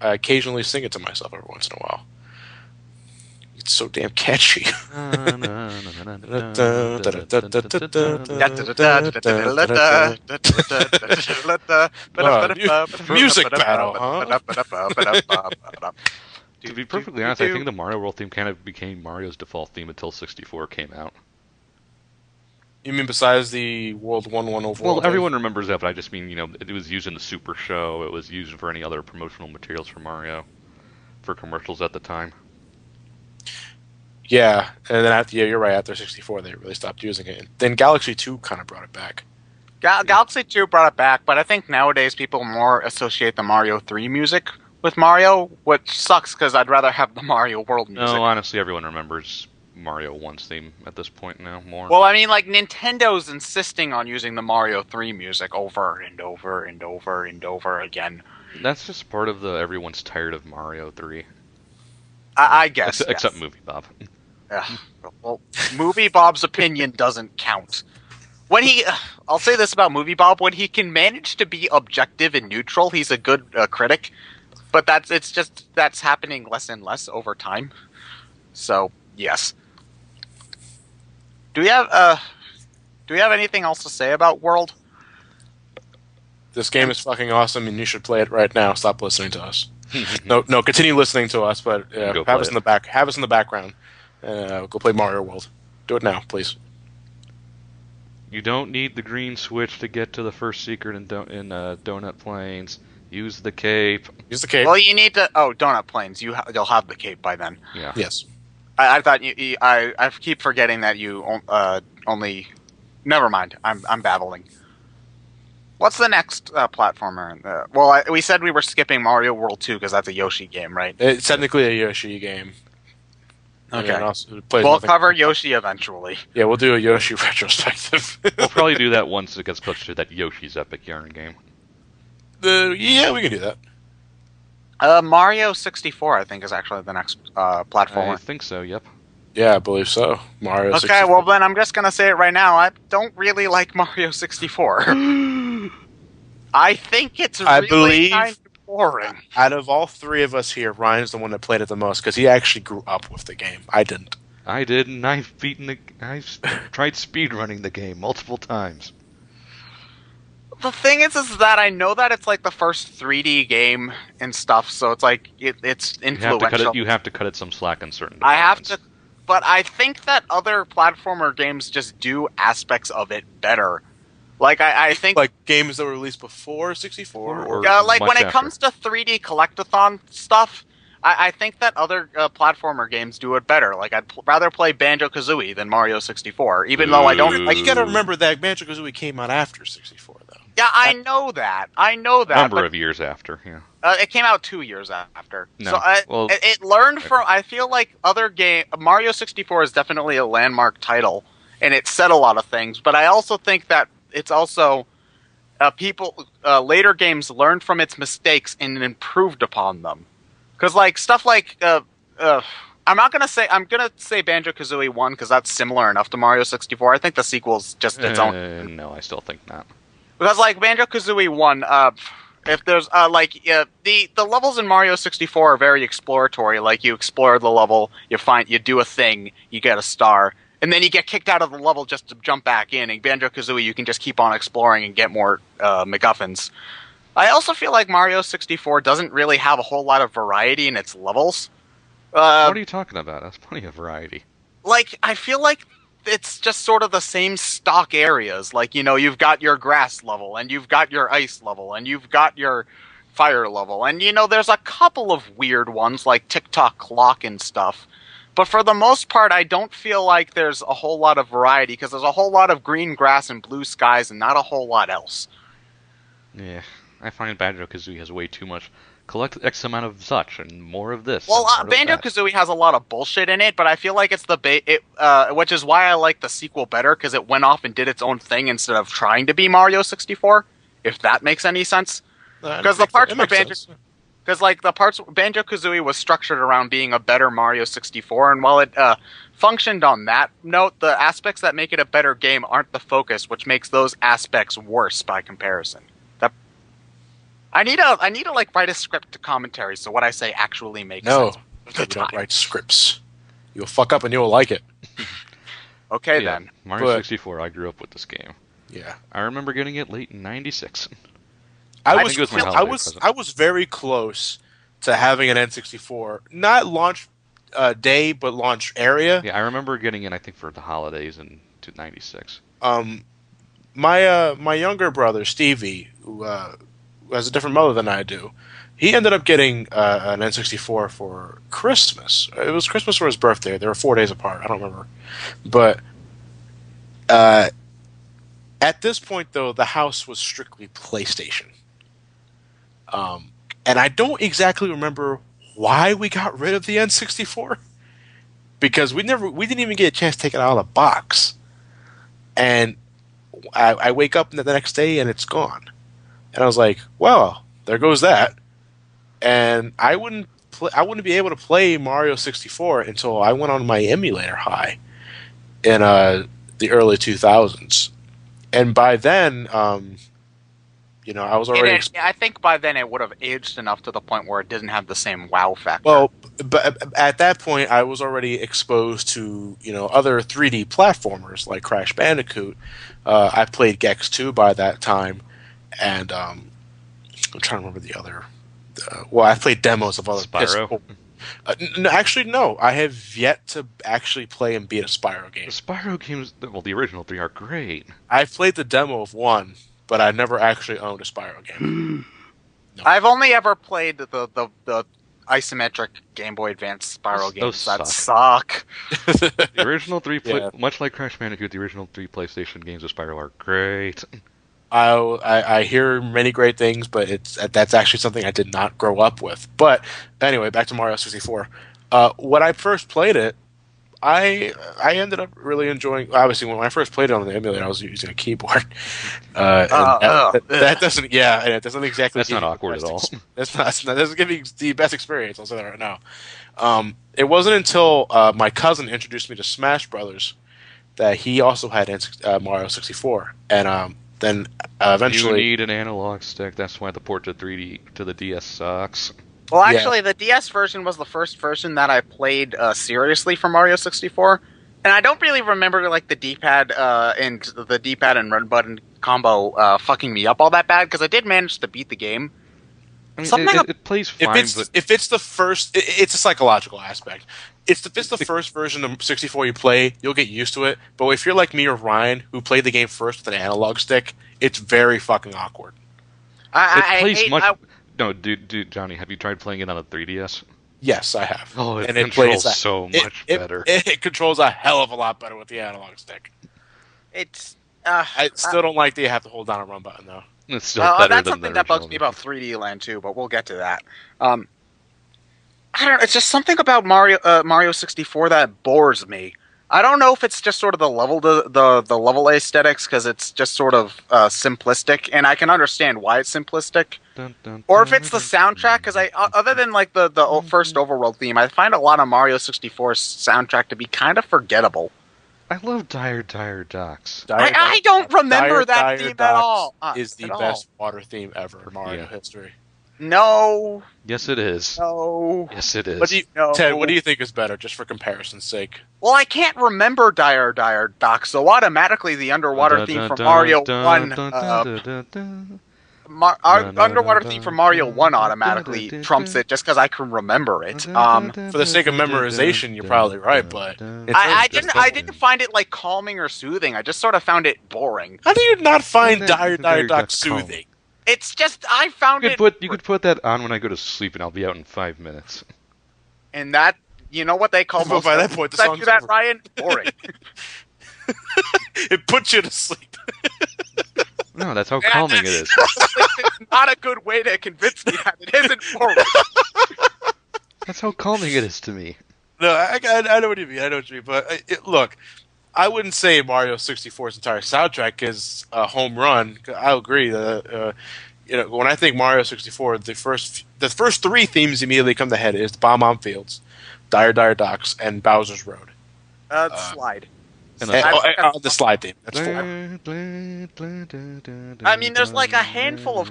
occasionally sing it to myself every once in a while. It's so damn catchy. Music battle, huh? To be perfectly honest, I think the Mario World theme kind of became Mario's default theme until 64 came out. You mean besides the World 1-1 overall? Well, everyone remembers that, but I just mean, it was used in the Super Show. It was used for any other promotional materials for Mario, for commercials at the time. Yeah, and then you're right. After 64, they really stopped using it. Then Galaxy 2 kind of brought it back. Galaxy 2 brought it back, but I think nowadays people more associate the Mario 3 music with Mario, which sucks because I'd rather have the Mario World music. No, honestly, everyone remembers Mario 1's theme at this point now more. Well, I mean, like, Nintendo's insisting on using the Mario 3 music over and over and over and over again. That's just part of the everyone's tired of Mario 3. I guess. Except Movie Bob. Well, Movie Bob's opinion doesn't count. I'll say this about Movie Bob, when he can manage to be objective and neutral, he's a good critic. But that's happening less and less over time. So, yes. Do we have anything else to say about World? This game is fucking awesome, and you should play it right now. Stop listening to us. No, continue listening to us, but have us in the back. Have us in the background. Go play Mario World. Do it now, please. You don't need the green switch to get to the first secret in Donut Plains. Use the cape. Use the cape. Well, you need to. Oh, Donut Plains. You'll have the cape by then. Yeah. Yes. I thought I keep forgetting that you only. Never mind. I'm babbling. What's the next platformer? We said we were skipping Mario World 2 because that's a Yoshi game, right? It's technically a Yoshi game. Okay. We'll cover Yoshi eventually. Yeah, we'll do a Yoshi retrospective. We'll probably do that once it gets closer to that Yoshi's Epic Yarn game. Yeah, we can do that. Mario 64, I think, is actually the next platformer. I think so, yep. Yeah, I believe so. Mario 64. Okay, well then I'm just going to say it right now. I don't really like Mario 64. I think it's really kind of boring. Out of all three of us here, Ryan's the one that played it the most because he actually grew up with the game. I didn't. I did, and I've tried speedrunning the game multiple times. The thing is that I know that it's like the first 3D game and stuff, so it's like it's influential. You have to cut it some slack in certain departments. I have to, but I think that other platformer games just do aspects of it better. Like I think like games that were released before 64, or like when it comes to 3D collectathon stuff, I think that other platformer games do it better. Like I'd rather play Banjo-Kazooie than Mario 64, even though I don't. You gotta remember that Banjo-Kazooie came out after 64, though. Yeah, I know that. Number of years after, yeah. It came out 2 years after. No, so it learned from. I feel like other Mario 64 is definitely a landmark title, and it said a lot of things. But I also think that it's also later games learned from its mistakes and improved upon them. Because like stuff like I'm gonna say Banjo-Kazooie 1 because that's similar enough to Mario 64. I think the sequel's just its own. No, I still think not. Because like Banjo-Kazooie 1, if there's the levels in Mario 64 are very exploratory. Like you explore the level, you do a thing, you get a star, and then you get kicked out of the level just to jump back in. In Banjo-Kazooie, you can just keep on exploring and get more MacGuffins. I also feel like Mario 64 doesn't really have a whole lot of variety in its levels. What Uh, are you talking about? That's plenty of variety. like I feel like it's just sort of the same stock areas. Like, you've got your grass level and you've got your ice level and you've got your fire level. And there's a couple of weird ones like TikTok clock and stuff. But for the most part, I don't feel like there's a whole lot of variety because there's a whole lot of green grass and blue skies and not a whole lot else. Yeah, I find Banjo-Kazooie has way too much. Collect X amount of such and more of this Well, and more of Banjo that. Kazooie has a lot of bullshit in it, but I feel like it's which is why I like the sequel better because it went off and did its own thing instead of trying to be Mario 64. If that makes any sense, because the parts It where makes sense. the parts Banjo Kazooie was structured around being a better Mario 64, and while it functioned on that note, the aspects that make it a better game aren't the focus, which makes those aspects worse by comparison. That I need to like write a script to commentary so what I say actually makes No, sense. you don't write scripts. You'll fuck up and you'll like it. Okay Yeah, then. Mario But 64. I grew up with this game. yeah, I remember getting it late in '96. I I was think it was my cl- holiday present. I was very close to having an N64, not launch day, but launch area. Yeah, I remember getting it. I think for the holidays in '96. Um, my younger brother Stevie, who has a different mother than I do, he ended up getting an N64 for Christmas. It was Christmas or his birthday. They were 4 days apart. I don't remember, but uh, at this point though, the house was strictly PlayStation. And I don't exactly remember why we got rid of the N64 because we didn't even get a chance to take it out of the box. And I wake up the next day and it's gone. And I was like, well, there goes that. And I wouldn't be able to play Mario 64 until I went on my emulator high in the early 2000s. And by then, I was already I think by then it would have aged enough to the point where it didn't have the same wow factor. well, but at that point, I was already exposed to other 3D platformers like Crash Bandicoot. I played Gex 2 by that time, and I'm trying to remember the other. Well, I played demos of other Spyro. Actually, no. I have yet to actually play and beat a Spyro The game. Spyro games, well, the original three are great. I've played the demo of one, but I never actually owned a Spyro game. No. I've only ever played the isometric Game Boy Advance Spyro Those games that suck. suck. The original three, Yeah. much like Crash Bandicoot, the original three PlayStation games of Spyro are great. I hear many great things, but that's actually something I did not grow up with. But anyway, back to Mario 64. When I first played it, I ended up really enjoying. Obviously, when I first played it on the emulator, I was using a keyboard. That doesn't, yeah, and it doesn't exactly. That's give not you the awkward at best all. that doesn't give you the best experience. I'll say that right now. It wasn't until my cousin introduced me to Smash Brothers that he also had Mario 64, and then You eventually, need an analog stick. That's why the port to 3D to the DS sucks. Well, yeah. actually, the DS version was the first version that I played seriously for Mario 64, and I don't really remember like the D-pad and run button combo fucking me up all that bad because I did manage to beat the game. I mean, Something it plays fine, but If it's the first, it's a psychological aspect. If it's the first version of 64 you play, you'll get used to it. But if you're like me or Ryan, who played the game first with an analog stick, it's very fucking awkward. I it plays hate. much. No, dude, Johnny, have you tried playing it on a 3DS? Yes, I have. Oh, it and controls plays so much better. It controls a hell of a lot better with the analog stick. It's. I still don't like that you have to hold down a run button though. It's still better that's than something the that bugs original. me about 3D Land too, but we'll get to that. I don't know. It's just something about Mario 64 that bores me. I don't know if it's just sort of the level aesthetics because it's just sort of simplistic, and I can understand why it's simplistic. Dun, dun, Or if dun, it's the dun, soundtrack, because other than like the first overworld theme, I find a lot of Mario 64's soundtrack to be kind of forgettable. I love Dire Docks. I don't remember that Dire theme at Docks all. Is the At all. best water theme ever in Mario Yeah. history. No, Yes, it is. no. Yes, it is. No. Ted, what do you think is better, just for comparison's sake? Well, I can't remember Dire Doc, so automatically the underwater theme from Mario 1. Our underwater theme from Mario 1 automatically trumps it just because I can remember it. For the sake of memorization, you're probably right, but I didn't find it like calming or soothing. I just sort of found it boring. how do you not find Dire Duck soothing? It's just I found it. You could put that on when I go to sleep, and I'll be out in 5 minutes. And that, you know what they call But most by that point, the that song's do that, over. Ryan? Boring. It puts you to sleep. No, that's how calming it is. It's not a good way to convince me that it isn't boring. That's how calming it is to me. No, I know what you mean. I know what you mean. But look, I wouldn't say Mario 64's entire soundtrack is a home run. I agree. When I think Mario 64, the first three themes immediately come to head is Bomb Fields, Dire Docks, and Bowser's Road. Slide. And the slide theme. That's four. I mean, there's like a handful of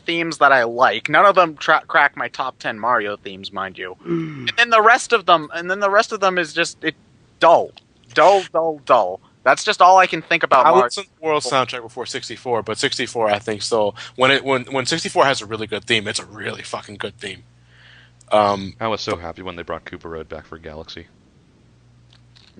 themes that I like. None of them crack my top 10 Mario themes, mind you. And then the rest of them is just dull. That's just all I can think about. I Mario. listened to the World soundtrack before 64, but 64 I think still when 64 has a really good theme, it's a really fucking good theme. I was so happy when they brought Koopa Road back for Galaxy.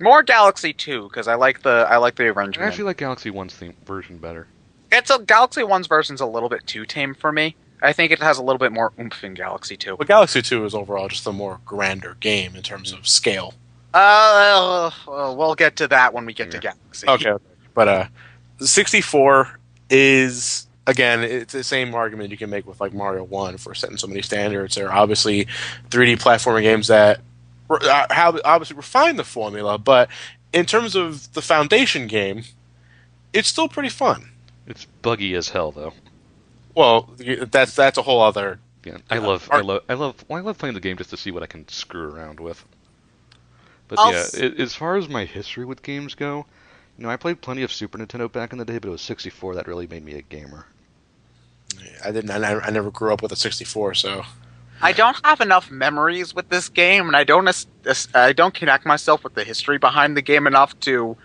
More Galaxy 2 because I like the arrangement. I actually like Galaxy 1's theme version better. Galaxy 1's version's a little bit too tame for me. I think it has a little bit more oomph in Galaxy 2. But Galaxy 2 is overall just a more grander game in terms of scale. We'll get to that when we get to Galaxy. Okay. But 64 is, again, it's the same argument you can make with like Mario 1 for setting so many standards. There are obviously 3D platforming games that obviously refine the formula, but in terms of the foundation game, it's still pretty fun. It's buggy as hell, though. Well, that's a whole other. Yeah, I love playing the game just to see what I can screw around with. But as far as my history with games go, I played plenty of Super Nintendo back in the day, but it was 64 that really made me a gamer. I never grew up with a 64, so. I don't have enough memories with this game, and I don't connect myself with the history behind the game enough to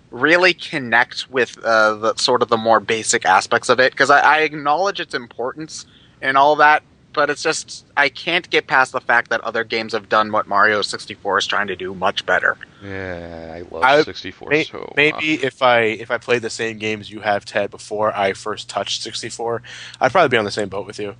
really connect with the sort of the more basic aspects of it. Because I acknowledge its importance and all that, but it's just I can't get past the fact that other games have done what Mario 64 is trying to do much better. Yeah, I love 64 so much. Maybe if I played the same games you have, Ted, before I first touched 64, I'd probably be on the same boat with you.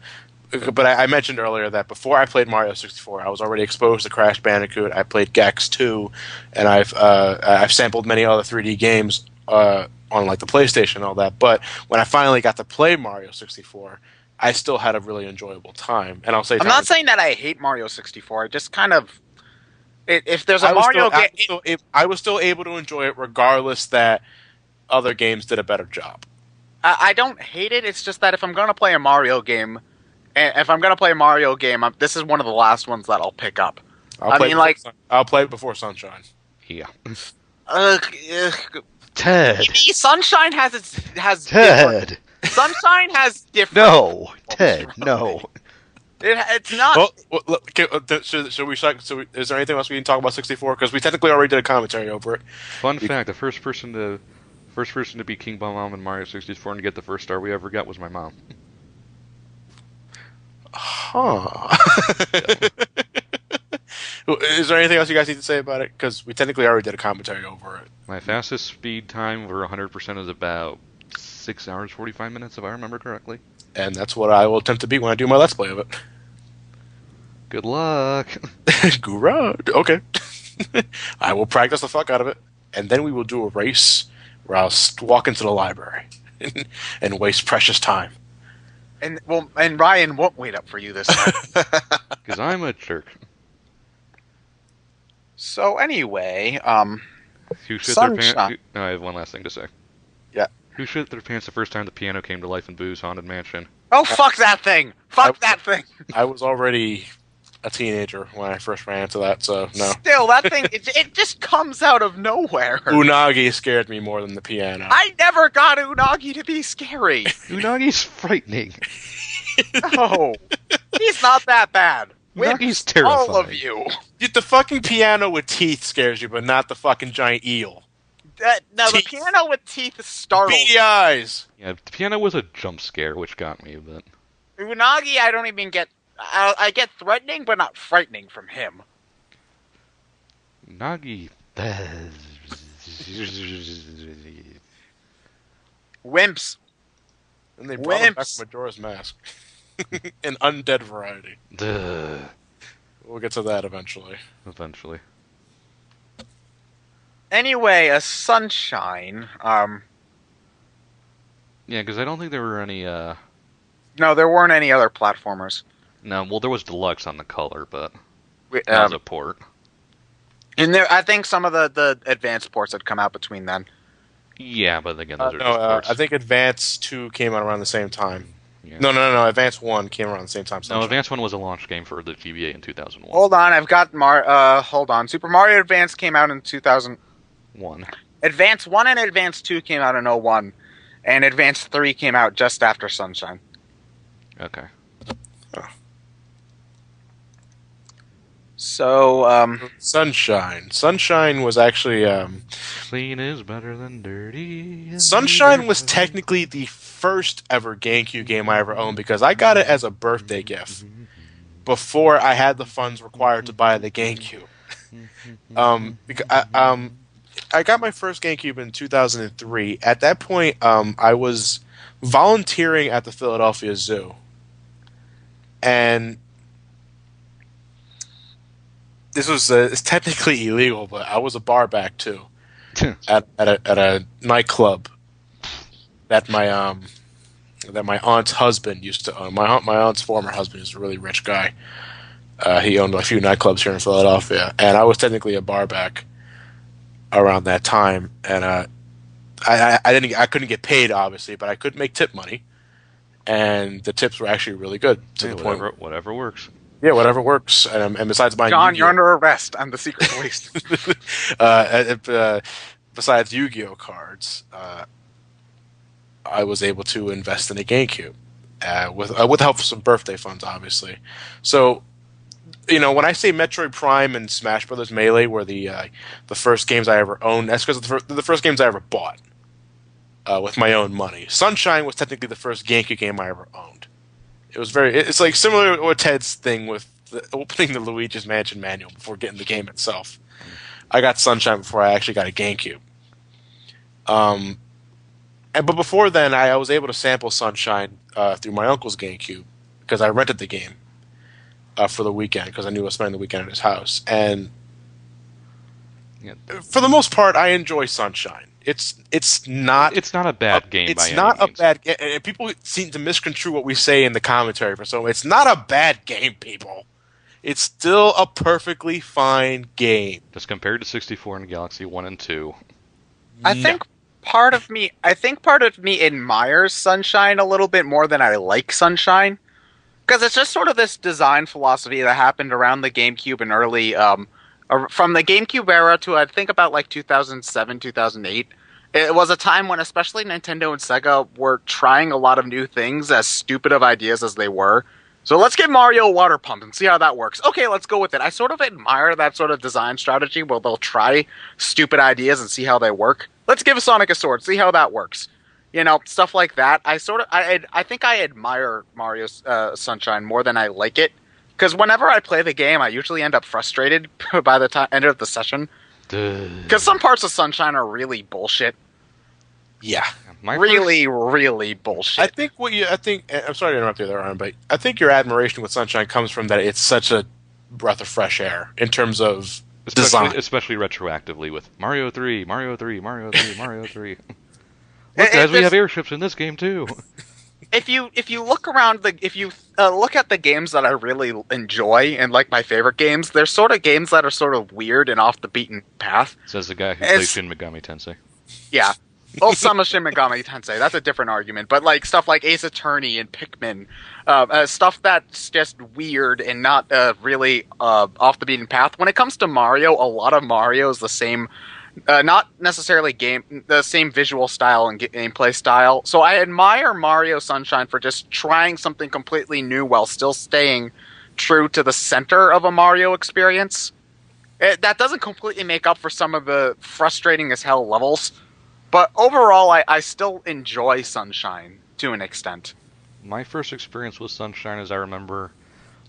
But I mentioned earlier that before I played Mario 64, I was already exposed to Crash Bandicoot. I played Gex 2, and I've sampled many other 3D games on like the PlayStation and all that. But when I finally got to play Mario 64, I still had a really enjoyable time. And I'll say I'm not saying that I hate Mario 64. I just kind of if there's a Mario game, I was still able to enjoy it regardless that other games did a better job. I don't hate it. It's just that if I'm going to play a Mario game. This is one of the last ones that I'll pick up. I'll play it before Sunshine. Yeah. Ted. Sunshine has Ted. Sunshine has different. No, Ted. No. It's not. Should we? Is there anything else we can talk about 64? Because we technically already did a commentary over it. Fun fact: the first person to beat King Bomb in Mario 64 and to get the first star we ever got was my mom. Huh. Is there anything else you guys need to say about it? Because we technically already did a commentary over it. My fastest speed time over 100% is about 6 hours 45 minutes, if I remember correctly. And that's what I will attempt to beat when I do my Let's Play of it. Good luck. Gura. Okay. I will practice the fuck out of it, and then we will do a race where I'll walk into the library and waste precious time. And Ryan won't wait up for you this time. Because I'm a jerk. So anyway, who shit their pants? No, I have one last thing to say. Yeah. Who shit their pants the first time the piano came to life in Boo's Haunted Mansion? Oh, fuck that thing! Fuck that thing! I was already a teenager when I first ran into that, so no. Still, that thing, it just comes out of nowhere. Unagi scared me more than the piano. I never got Unagi to be scary. Unagi's frightening. No, he's not that bad. Unagi's terrifying. All of you. The fucking piano with teeth scares you, but not the fucking giant eel. No, the Teeth. piano with teeth startled. Beady eyes. Yeah, the piano was a jump scare, which got me, but Unagi, I don't even get. I get threatening, but not frightening from him. Nagi. Wimps. And they brought him back Wimps. from Majora's Mask. An undead variety. We'll get to that eventually. Eventually. Anyway, a Sunshine. Yeah, because I don't think there were any. No, there weren't any other platformers. No, well, there was Deluxe on the color, but We- that was a port. And there, I think some of the advanced ports had come out between then. Yeah, but again, those are No, just ports. I think Advance 2 came out around the same time. Yeah. No. Advance 1 came around the same time. No, Sunshine. Advance 1 was a launch game for the GBA in 2001. Hold on, I've got hold on. Super Mario Advance came out in 2000. Advance 1 and Advance 2 came out in 01. And Advance 3 came out just after Sunshine. Okay. So, Sunshine. Sunshine was actually Clean is better than dirty. and Sunshine neither was is- technically the first ever GameCube game I ever owned because I got it as a birthday gift before I had the funds required to buy the GameCube. I got my first GameCube in 2003. At that point, I was volunteering at the Philadelphia Zoo, and this was it's technically illegal, but I was a barback too at a nightclub that my aunt's husband used to own. My aunt's former husband is a really rich guy. He owned a few nightclubs here in Philadelphia, and I was technically a barback around that time. And I couldn't get paid obviously, but I could make tip money, and the tips were actually really good to the point. Whatever works. Yeah, whatever works. And besides buying John, Yu-Gi-Oh! you're under arrest. I'm the secret police. Besides Yu-Gi-Oh cards, I was able to invest in a GameCube with the help of some birthday funds, obviously. So, when I say Metroid Prime and Smash Brothers Melee were the first games I ever owned, that's because they're the first games I ever bought with my own money. Sunshine was technically the first GameCube game I ever owned. It's like similar to Ted's thing with opening the Luigi's Mansion manual before getting the game itself. I got Sunshine before I actually got a GameCube. But before then, I was able to sample Sunshine through my uncle's GameCube because I rented the game for the weekend because I knew I was spending the weekend at his house. And Yeah. for the most part, I enjoy Sunshine. It's not a bad game. It's by not any means. a bad game. And people seem to misconstrue what we say in the commentary for so. It's not a bad game, people. It's still a perfectly fine game. Just compared to 64 and Galaxy 1 and 2. I think part of me admires Sunshine a little bit more than I like Sunshine, because it's just sort of this design philosophy that happened around the GameCube and early, from the GameCube era to I think about like 2007, 2008. It was a time when especially Nintendo and Sega were trying a lot of new things, as stupid of ideas as they were. So let's give Mario a water pump and see how that works. Okay, let's go with it. I sort of admire that sort of design strategy where they'll try stupid ideas and see how they work. Let's give Sonic a sword, see how that works. Stuff like that. I think I admire Mario's Sunshine more than I like it. Because whenever I play the game, I usually end up frustrated by the end of the session. Because some parts of Sunshine are really bullshit. Yeah. Really bullshit. I think I'm sorry to interrupt you there, Aaron, but I think your admiration with Sunshine comes from that it's such a breath of fresh air in terms of design. Especially retroactively with Mario 3, Mario 3, Mario 3, Mario 3. Look, guys, we have airships in this game too. If you look around look at the games that I really enjoy and like my favorite games, they're sort of games that are sort of weird and off the beaten path. Says the guy who plays Shin Megami Tensei. Yeah. Well, some of Shin Megami Tensei, that's a different argument. But like stuff like Ace Attorney and Pikmin, stuff that's just weird and not really off the beaten path. When it comes to Mario, a lot of Mario is the same, not necessarily the same visual style and gameplay style. So I admire Mario Sunshine for just trying something completely new while still staying true to the center of a Mario experience. That doesn't completely make up for some of the frustrating as hell levels, but overall, I still enjoy Sunshine to an extent. My first experience with Sunshine, as I remember,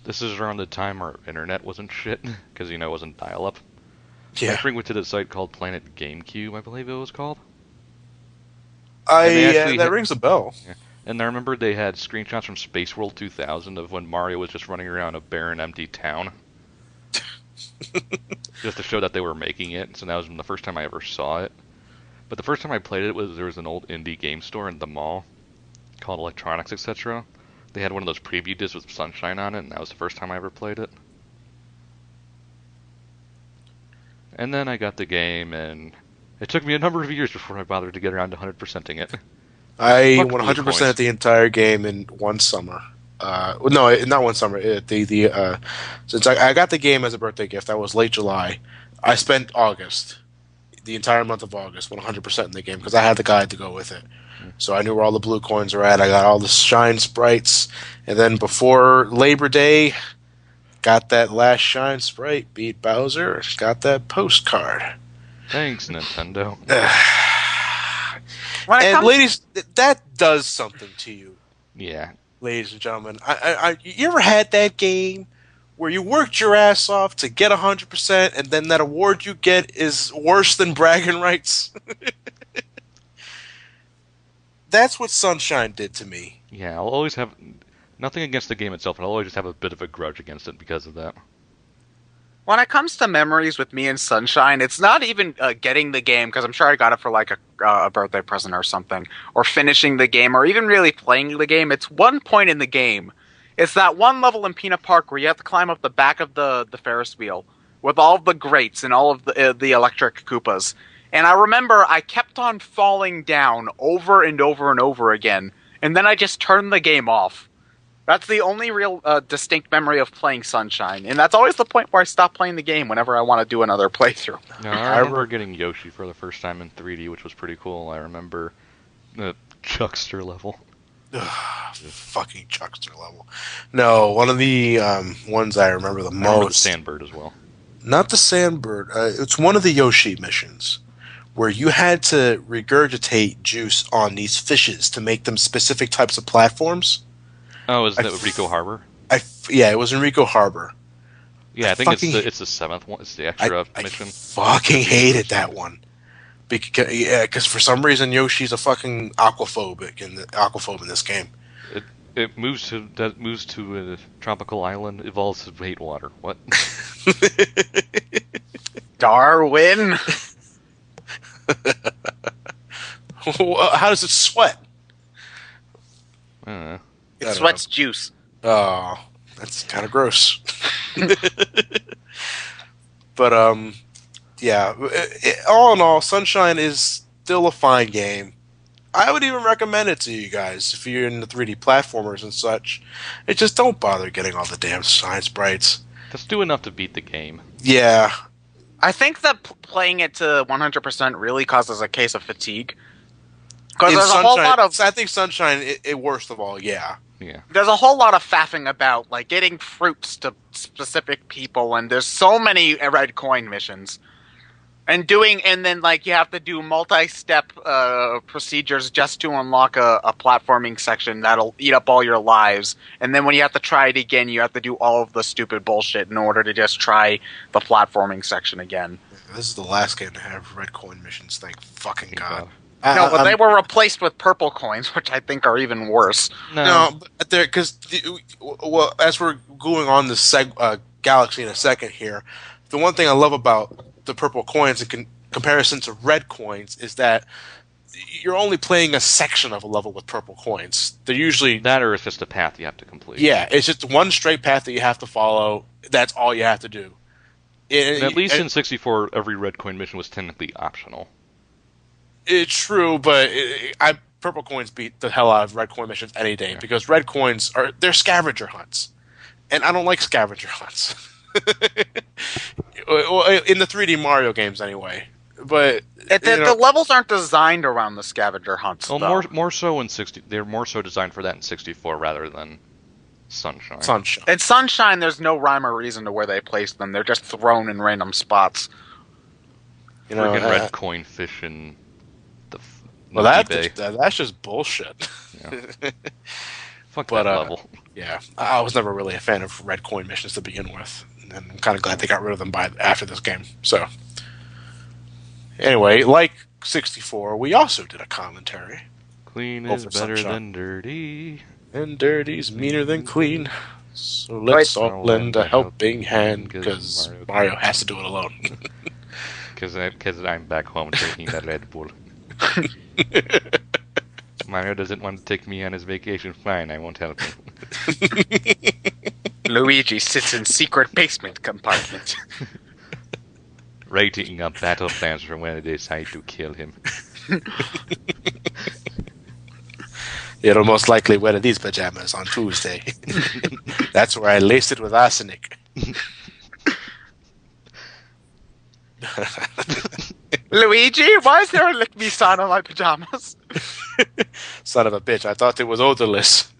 this is around the time our internet wasn't shit, because, it wasn't dial-up. I Yeah. frequented a site called Planet GameCube, I believe it was called. And they I actually that had, rings a bell. yeah. And I remember they had screenshots from Space World 2000 of when Mario was just running around a barren, empty town, just to show that they were making it. So that was the first time I ever saw it. But the first time I played it was there was an old indie game store in the mall called Electronics, etc. They had one of those preview discs with Sunshine on it, and that was the first time I ever played it. And then I got the game, and it took me a number of years before I bothered to get around to 100%ing it. I Fuck blue 100% coins. the entire game in one summer. Well, no, not one summer. Since I got the game as a birthday gift, that was late July. I spent August, the entire month of August, 100% in the game because I had the guide to go with it. So I knew where all the blue coins were at. I got all the shine sprites, and then before Labor Day, got that last shine sprite. Beat Bowser. Got that postcard. Thanks, Nintendo. When it And comes, ladies, that does something to you, Yeah. ladies and gentlemen. You ever had that game where you worked your ass off to get 100%, and then that award you get is worse than bragging rights? That's what Sunshine did to me. Yeah, I'll always have nothing against the game itself, but I'll always just have a bit of a grudge against it because of that. when it comes to memories with me and Sunshine, it's not even getting the game because I'm sure I got it for like a birthday present or something, or finishing the game, or even really playing the game. It's one point in the game. It's that one level in Peanut Park where you have to climb up the back of the Ferris wheel with all of the grates and all of the electric Koopas. And I remember I kept on falling down over and over and over again, and then I just turned the game off. That's the only real distinct memory of playing Sunshine, and that's always the point where I stop playing the game whenever I want to do another playthrough. No, I remember getting Yoshi for the first time in 3D, which was pretty cool. I remember the Chuckster level. Fucking Chuckster level. No, one of the ones I remember the I remember the most. Sandbird as well. Not the Sandbird. It's one of the Yoshi missions where you had to regurgitate juice on these fishes to make them specific types of platforms. Oh, is that Rico Harbor? Yeah, it was in Rico Harbor. Yeah, I think it's the seventh one. It's the extra I mission. fucking hated that one because for some reason Yoshi's a fucking aquaphobe in this game. It moves to a tropical island, evolves to hate water. What? Darwin! How does it sweat? Uh, It sweats juice. Oh, that's kind of gross. But yeah. All in all, Sunshine is still a fine game. I would even recommend it to you guys if you're into 3D platformers and such. It just don't bother getting all the damn shine sprites. just do enough to beat the game. Yeah, I think that playing it to 100% really causes a case of fatigue. Because in there's a Sunshine, whole lot of I think Sunshine, worst of all, yeah. Yeah. there's a whole lot of faffing about, like getting fruits to specific people, and there's so many red coin missions. And then like you have to do multi-step procedures just to unlock a platforming section that'll eat up all your lives. And then when you have to try it again, you have to do all of the stupid bullshit in order to just try the platforming section again. This is the last game to have red coin missions. Thank fucking God. No, but they were replaced with purple coins, which I think are even worse. No, but because well, as we're going on this galaxy in a second here, the one thing I love about the purple coins in comparison to red coins is that you're only playing a section of a level with purple coins. They're usually that, or it's just a path you have to complete. Yeah, it's just one straight path that you have to follow. That's all you have to do. At least in 64, every red coin mission was technically optional. It's true, but purple coins beat the hell out of red coin missions any day because red coins they're scavenger hunts, and I don't like scavenger hunts. In the 3D Mario games, anyway. But the levels aren't designed around the scavenger hunts. Well, though. more so in 60. They're more so designed for that in 64 rather than Sunshine. Sunshine. In Sunshine, there's no rhyme or reason to where they place them. They're just thrown in random spots. You know, Friggin' red coin fish in the well, eBay. that's just bullshit. Yeah. Fuck But, that level. Yeah, I was never really a fan of red coin missions to begin with, and I'm kind of glad they got rid of them after this game. So, anyway, like 64, we also did a commentary. Clean Oh, is for better Sunshine. than dirty. And dirty's meaner than clean. So let's all lend a helping hand, because Mario has to do it alone. Because I'm back home drinking that Red Bull. Mario doesn't want to take me on his vacation. Fine, I won't help him. Luigi sits in secret basement compartment. Writing up battle plans for when I decide to kill him. It'll most likely wear these pajamas on Tuesday. That's where I laced it with arsenic. Luigi, why is there a lick me sign on my pajamas? Son of a bitch, I thought it was odorless.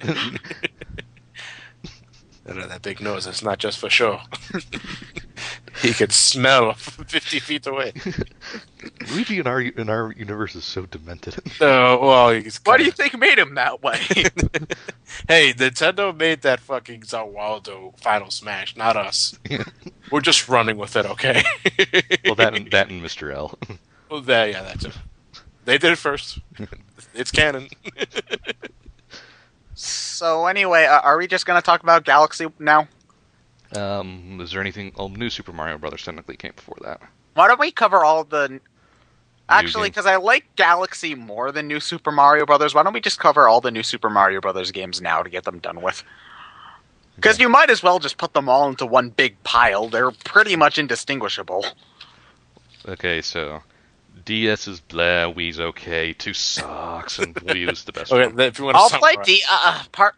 That big nose, it's not just for show. He can smell 50 feet away. Luigi in our universe is so demented. Well, What do you think made him that way? Hey, Nintendo made that fucking Zawaldo Final Smash, not us. We're just running with it, okay? Well, that and Mr. L. Well, yeah, that's it. They did it first. It's canon. So anyway, are we just going to talk about Galaxy now? Is there anything? Oh, New Super Mario Brothers technically came before that. Why don't we cover all the... Actually, because I like Galaxy more than New Super Mario Brothers, why don't we just cover all the New Super Mario Brothers games now to get them done with? Because you might as well just put them all into one big pile. They're pretty much indistinguishable. Okay, so DS is blah, Wii's okay, 2 sucks, and Wii U's the best Okay, one. if you want to I'll play summarize-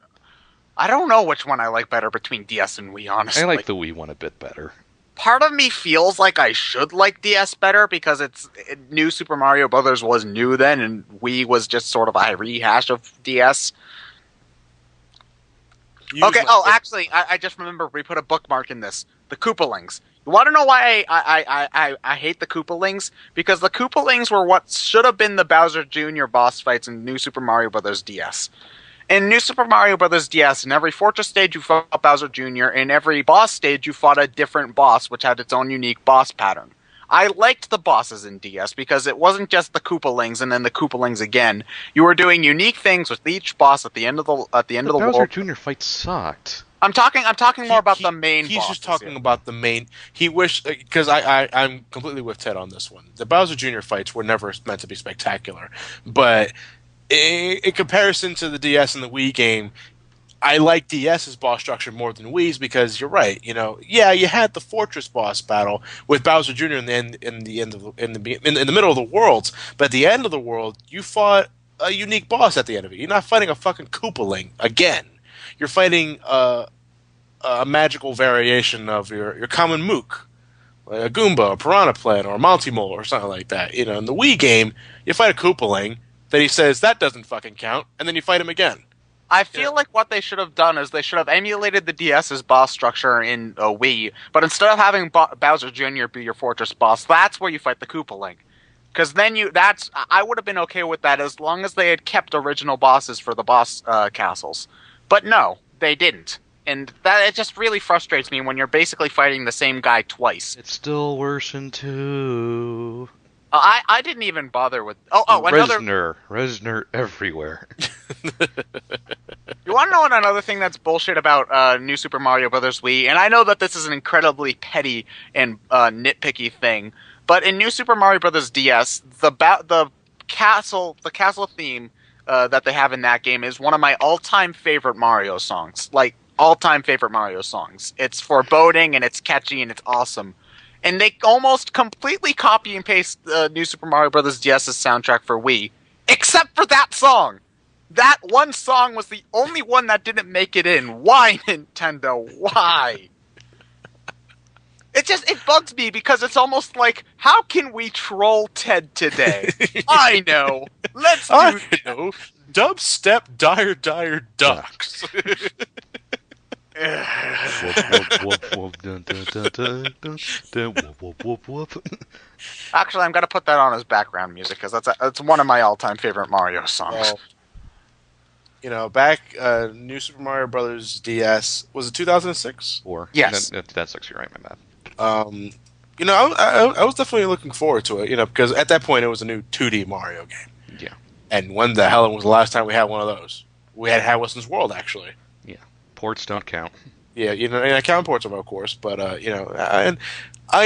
I don't know which one I like better between DS and Wii, honestly. I like the Wii one a bit better. Part of me feels like I should like DS better because New Super Mario Brothers was new then, and Wii was just sort of a rehash of DS. Okay. Oh, actually, I just remember we put a bookmark in this. The Koopalings. You want to know why I hate the Koopalings? Because the Koopalings were what should have been the Bowser Jr. boss fights in New Super Mario Bros. DS. In New Super Mario Bros. DS, in every fortress stage you fought Bowser Jr., in every boss stage you fought a different boss, which had its own unique boss pattern. I liked the bosses in DS because it wasn't just the Koopalings and then the Koopalings again. You were doing unique things with each boss at the end of the Bowser world. Jr. fight sucked. I'm talking more about the main. He's just bosses talking here. about the main. He wished, because I'm completely with Ted on this one. The Bowser Jr. fights were never meant to be spectacular, but in comparison to the DS and the Wii game, I like DS's boss structure more than Wii's because you're right. You know, yeah, you had the fortress boss battle with Bowser Jr. in the middle of the worlds, but at the end of the world, you fought a unique boss at the end of it. You're not fighting a fucking Koopaling again. You're fighting a magical variation of your common mook, like a Goomba, a Piranha Plant, or a Monty-Mole, or something like that. You know, in the Wii game, you fight a Koopaling, then he says that doesn't fucking count, and then you fight him again. I feel like what they should have done is they should have emulated the DS's boss structure in Wii, but instead of having Bowser Jr. be your fortress boss, that's where you fight the Koopaling. Because then I would have been okay with that as long as they had kept original bosses for the boss castles. But no, they didn't. And it just really frustrates me when you're basically fighting the same guy twice. It's still worse in 2. I didn't even bother with... another... Reznor everywhere. You want to know another thing that's bullshit about New Super Mario Bros. Wii? And I know that this is an incredibly petty and nitpicky thing, but in New Super Mario Bros. DS, the castle theme that they have in that game is one of my all-time favorite Mario songs. Like, all-time favorite Mario songs. It's foreboding, and it's catchy, and it's awesome. And they almost completely copy and paste New Super Mario Bros. DS's soundtrack for Wii, except for that song. That one song was the only one that didn't make it in. Why, Nintendo? Why? It bugs me because it's almost like, how can we troll Ted today? I know. Let's do Dubstep Dire Ducks. Whoop whoop whoop whoop dun dun dun dun dun dun whoop whoop whoop whoop. Actually, I'm gonna put that on as background music because that's one of my all-time favorite Mario songs. Well, back New Super Mario Brothers DS was it 2006? Or Yes. that's actually right, my bad. Um, I was definitely looking forward to it, because at that point it was a new 2D Mario game. Yeah, And when the hell was the last time we had one of those? We had Wilson's World, actually. yeah. Ports don't count. Yeah, and I count ports of course, but I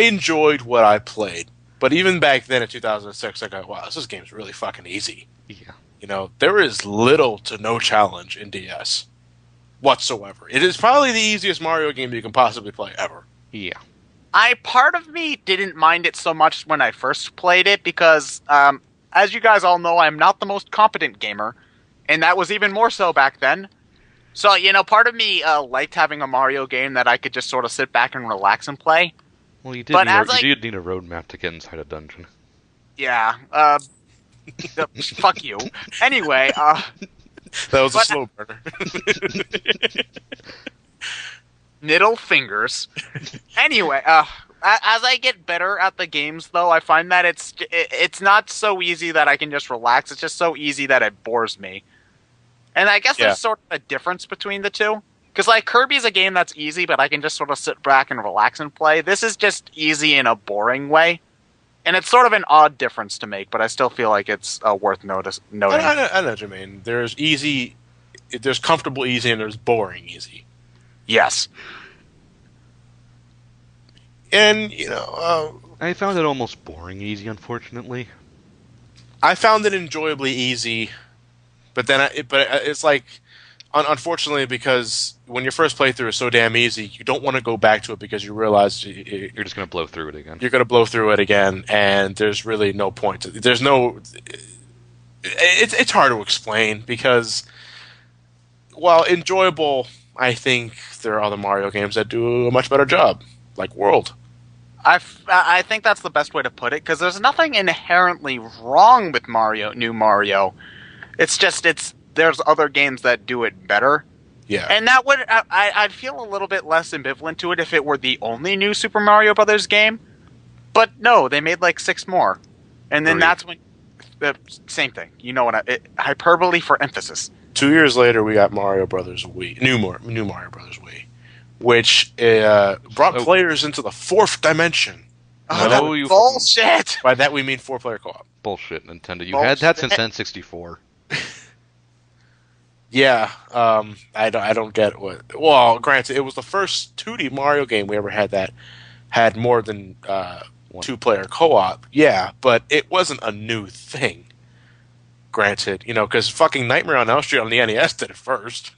enjoyed what I played. But even back then in 2006, I go, wow, this game's really fucking easy. Yeah. There is little to no challenge in DS whatsoever. It is probably the easiest Mario game you can possibly play ever. Yeah. Part of me didn't mind it so much when I first played it because, as you guys all know, I'm not the most competent gamer, and that was even more so back then. So, part of me liked having a Mario game that I could just sort of sit back and relax and play. Well, you did But you did need a roadmap to get inside a dungeon. Yeah, fuck you. Anyway, That was a slow burner. middle fingers. Anyway, as I get better at the games, though, I find that it's not so easy that I can just relax. It's just so easy that it bores me. And I guess there's sort of a difference between the two. Because, like, Kirby's a game that's easy, but I can just sort of sit back and relax and play. This is just easy in a boring way. And it's sort of an odd difference to make, but I still feel like it's worth noting. I know what you mean. There's comfortable easy and there's boring easy. Yes. And, I found it almost boring easy, unfortunately. I found it enjoyably easy, but then it's like, unfortunately, because when your first playthrough is so damn easy, you don't want to go back to it because you realize You're just going to blow through it again. you're going to blow through it again, and there's really no point. There's no. It's hard to explain because, while enjoyable, I think there are other Mario games that do a much better job, like World. I think that's the best way to put it, because there's nothing inherently wrong with New Mario. It's just, there's other games that do it better. Yeah. And that would, I'd feel a little bit less ambivalent to it if it were the only new Super Mario Brothers game. But no, they made like 6 more. And then that's when, same thing. You know what, hyperbole for emphasis. 2 years later, we got Mario Brothers Wii, new Mario Brothers Wii, which brought players into the 4th dimension. Oh, you bullshit! By that we mean 4-player co-op. Bullshit, Nintendo. You had that since N64. Yeah, I don't get what. Well, granted, it was the first 2D Mario game we ever had that had more than 2-player co-op. Yeah, but it wasn't a new thing. Granted, because fucking Nightmare on Elm Street on the NES did it first.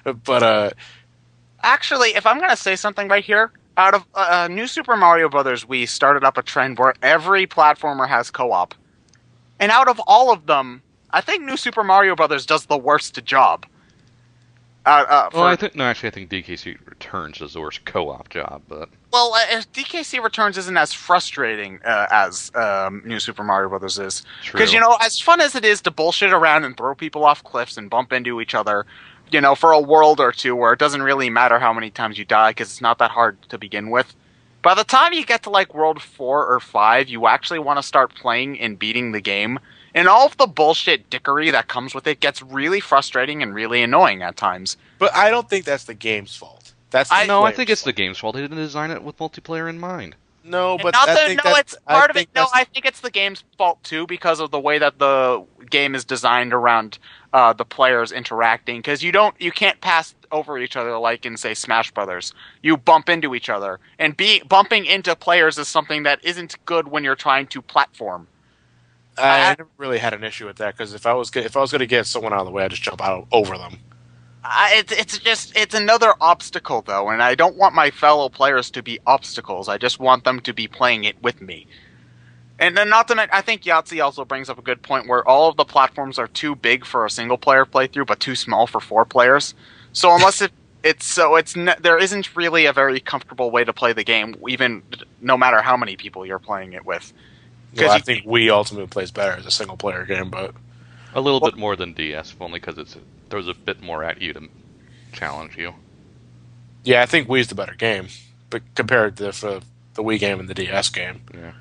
But actually, if I'm gonna say something right here, out of New Super Mario Brothers, we started up a trend where every platformer has co-op, and out of all of them, I think New Super Mario Brothers does the worst job. I think DKC Returns does the worst co-op job, but DKC Returns isn't as frustrating as New Super Mario Brothers is, because as fun as it is to bullshit around and throw people off cliffs and bump into each other, for a world or two where it doesn't really matter how many times you die because it's not that hard to begin with. By the time you get to like World 4 or 5, you actually want to start playing and beating the game. And all of the bullshit dickery that comes with it gets really frustrating and really annoying at times. But I don't think that's the game's fault. I think it's the game's fault. They didn't design it with multiplayer in mind. No, but I think it's the game's fault too because of the way that the game is designed around the players interacting. Because you can't pass over each other like in say Smash Brothers. You bump into each other, and bumping into players is something that isn't good when you're trying to platform. I never really had an issue with that because if I was going to get someone out of the way, I'd just jump out over them. It's another obstacle though, and I don't want my fellow players to be obstacles. I just want them to be playing it with me. And then not to mention, I think Yahtzee also brings up a good point where all of the platforms are too big for a single player playthrough, but too small for 4 players. So unless there isn't really a very comfortable way to play the game, even no matter how many people you're playing it with. Well, I think Wii ultimately plays better as a single player game, but a little bit more than DS, only because it throws a bit more at you to challenge you. Yeah, I think Wii's the better game, but compared to the Wii game and the DS game. Yeah.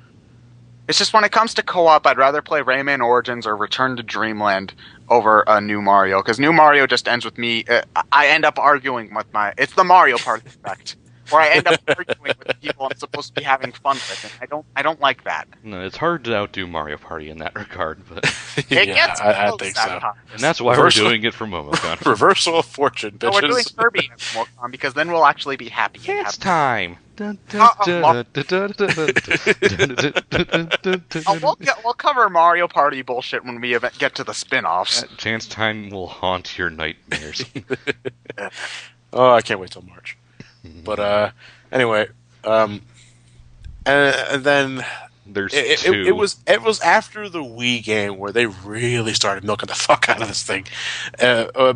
It's just when it comes to co-op, I'd rather play Rayman Origins or Return to Dreamland over a New Mario, because New Mario just ends with me. I end up arguing with my. It's the Mario Party effect, where I end up arguing with the people I'm supposed to be having fun with, and I don't like that. No, it's hard to outdo Mario Party in that regard, but It Yeah, gets I close think at so. times. and that's why Reversal- we're doing it for MomoCon. Reversal of fortune, No, we're doing bitches. Kirby next MomoCon because then we'll actually be happy. And It's have time. we'll cover Mario Party bullshit when we get to the spin-offs. That chance time will haunt your nightmares. Oh, I can't wait till March. But anyway, and then There's it, two. it was after the Wii game where they really started milking the fuck out of this thing.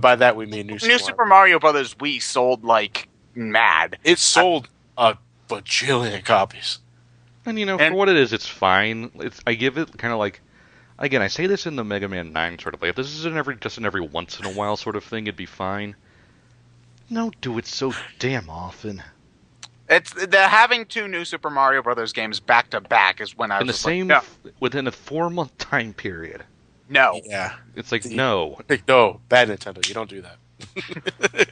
By that we mean New Super Mario Brothers Wii sold like mad. It sold a bajillion copies. And And- for what it is, it's fine. I give it kind of like, again, I say this in the Mega Man 9 sort of way. If this is just an every once in a while sort of thing, it'd be fine. Don't do it so damn often. It's having two New Super Mario Brothers games back to back is when I was In the just same, like, within a 4-month time period. no. Yeah. It's like, no. No, bad Nintendo. You don't do that.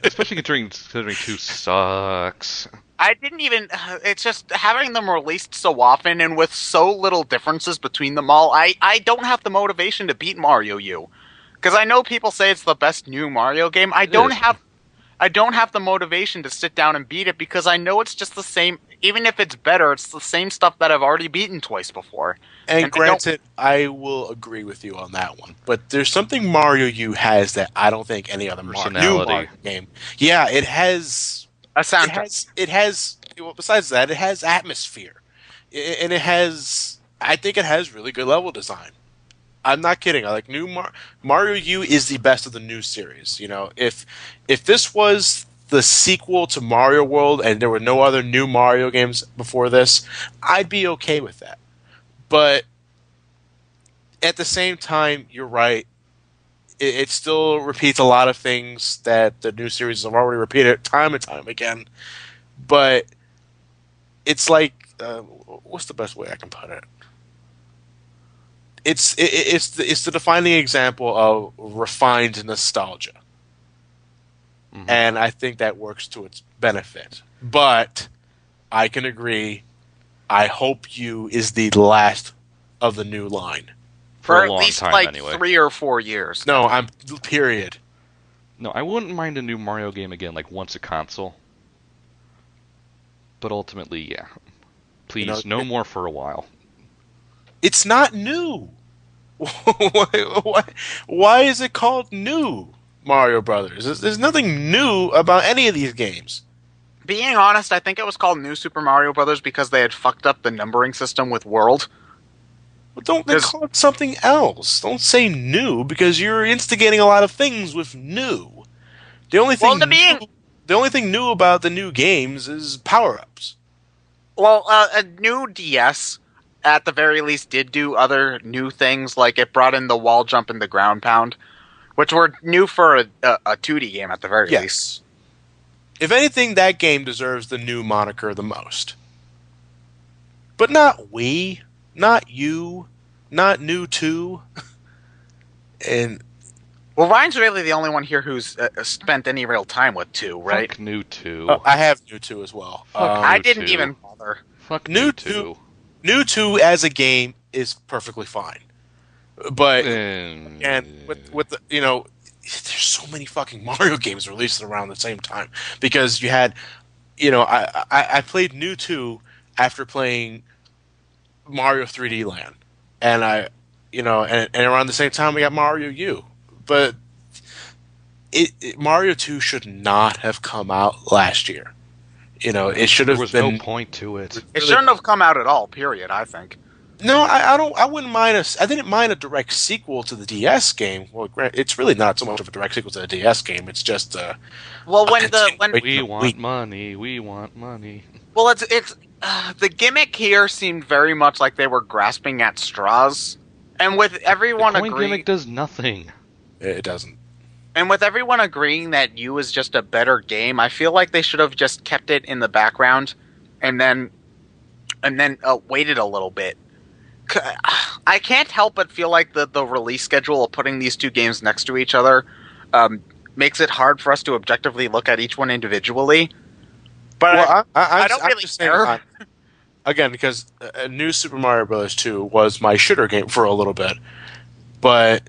Especially considering 2 sucks. I didn't even. It's just having them released so often and with so little differences between them all. I don't have the motivation to beat Mario U, because I know people say it's the best new Mario game. I don't have the motivation to sit down and beat it because I know it's just the same. Even if it's better, it's the same stuff that I've already beaten twice before. And granted, I will agree with you on that one. But there's something Mario U has that I don't think any other new Personality. Mario game. Yeah, it has. A soundtrack. It has. Well, besides that, it has atmosphere, and it has. I think it has really good level design. I'm not kidding. I like Mario U is the best of the new series. If this was the sequel to Mario World and there were no other new Mario games before this, I'd be okay with that. But at the same time, you're right. It still repeats a lot of things that the new series have already repeated time and time again. But it's like, what's the best way I can put it? It's the defining example of refined nostalgia. Mm-hmm. And I think that works to its benefit. But I can agree, I hope U is the last of the new line. For a at long least time, like anyway. 3 or 4 years. No, period. No, I wouldn't mind a new Mario game again, like once a console. But ultimately, yeah. Please, no more for a while. It's not new. Why is it called new Mario Brothers? There's nothing new about any of these games. Being honest, I think it was called New Super Mario Brothers because they had fucked up the numbering system with World. Well, don't they call it something else? Don't say new because you're instigating a lot of things with new. The only thing the only thing new about the new games is power-ups. Well, a new DS, at the very least, did do other new things, like it brought in the wall jump and the ground pound, which were new for a 2D game at the very least. If anything, that game deserves the new moniker the most. But not Wii, not you, not New 2. And Well, Ryan's really the only one here who's spent any real time with 2, right? Fuck New 2. I have New 2 as well. I New didn't 2. even bother. Fuck New New 2. 2. New 2 as a game is perfectly fine. But and with the, there's so many fucking Mario games released around the same time because you had, I played New 2 after playing Mario 3D Land, and and around the same time we got Mario U, but Mario 2 should not have come out last year. It should have There was been. no point to it. It shouldn't have come out at all, period, I think. No, I wouldn't mind I didn't mind a direct sequel to the DS game. Well, it's really not so much of a direct sequel to the DS game. It's just Well, We want money. We want money. well, it's the gimmick here seemed very much like they were grasping at straws, and with everyone The coin agreeing, gimmick does nothing. it doesn't. And with everyone agreeing that U is just a better game, I feel like they should have just kept it in the background, and then waited a little bit. I can't help but feel like the release schedule of putting these two games next to each other um, makes it hard for us to objectively look at each one individually. But Well, I don't I'm really just saying, care. again, because New Super Mario Bros. 2 was my shooter game for a little bit, but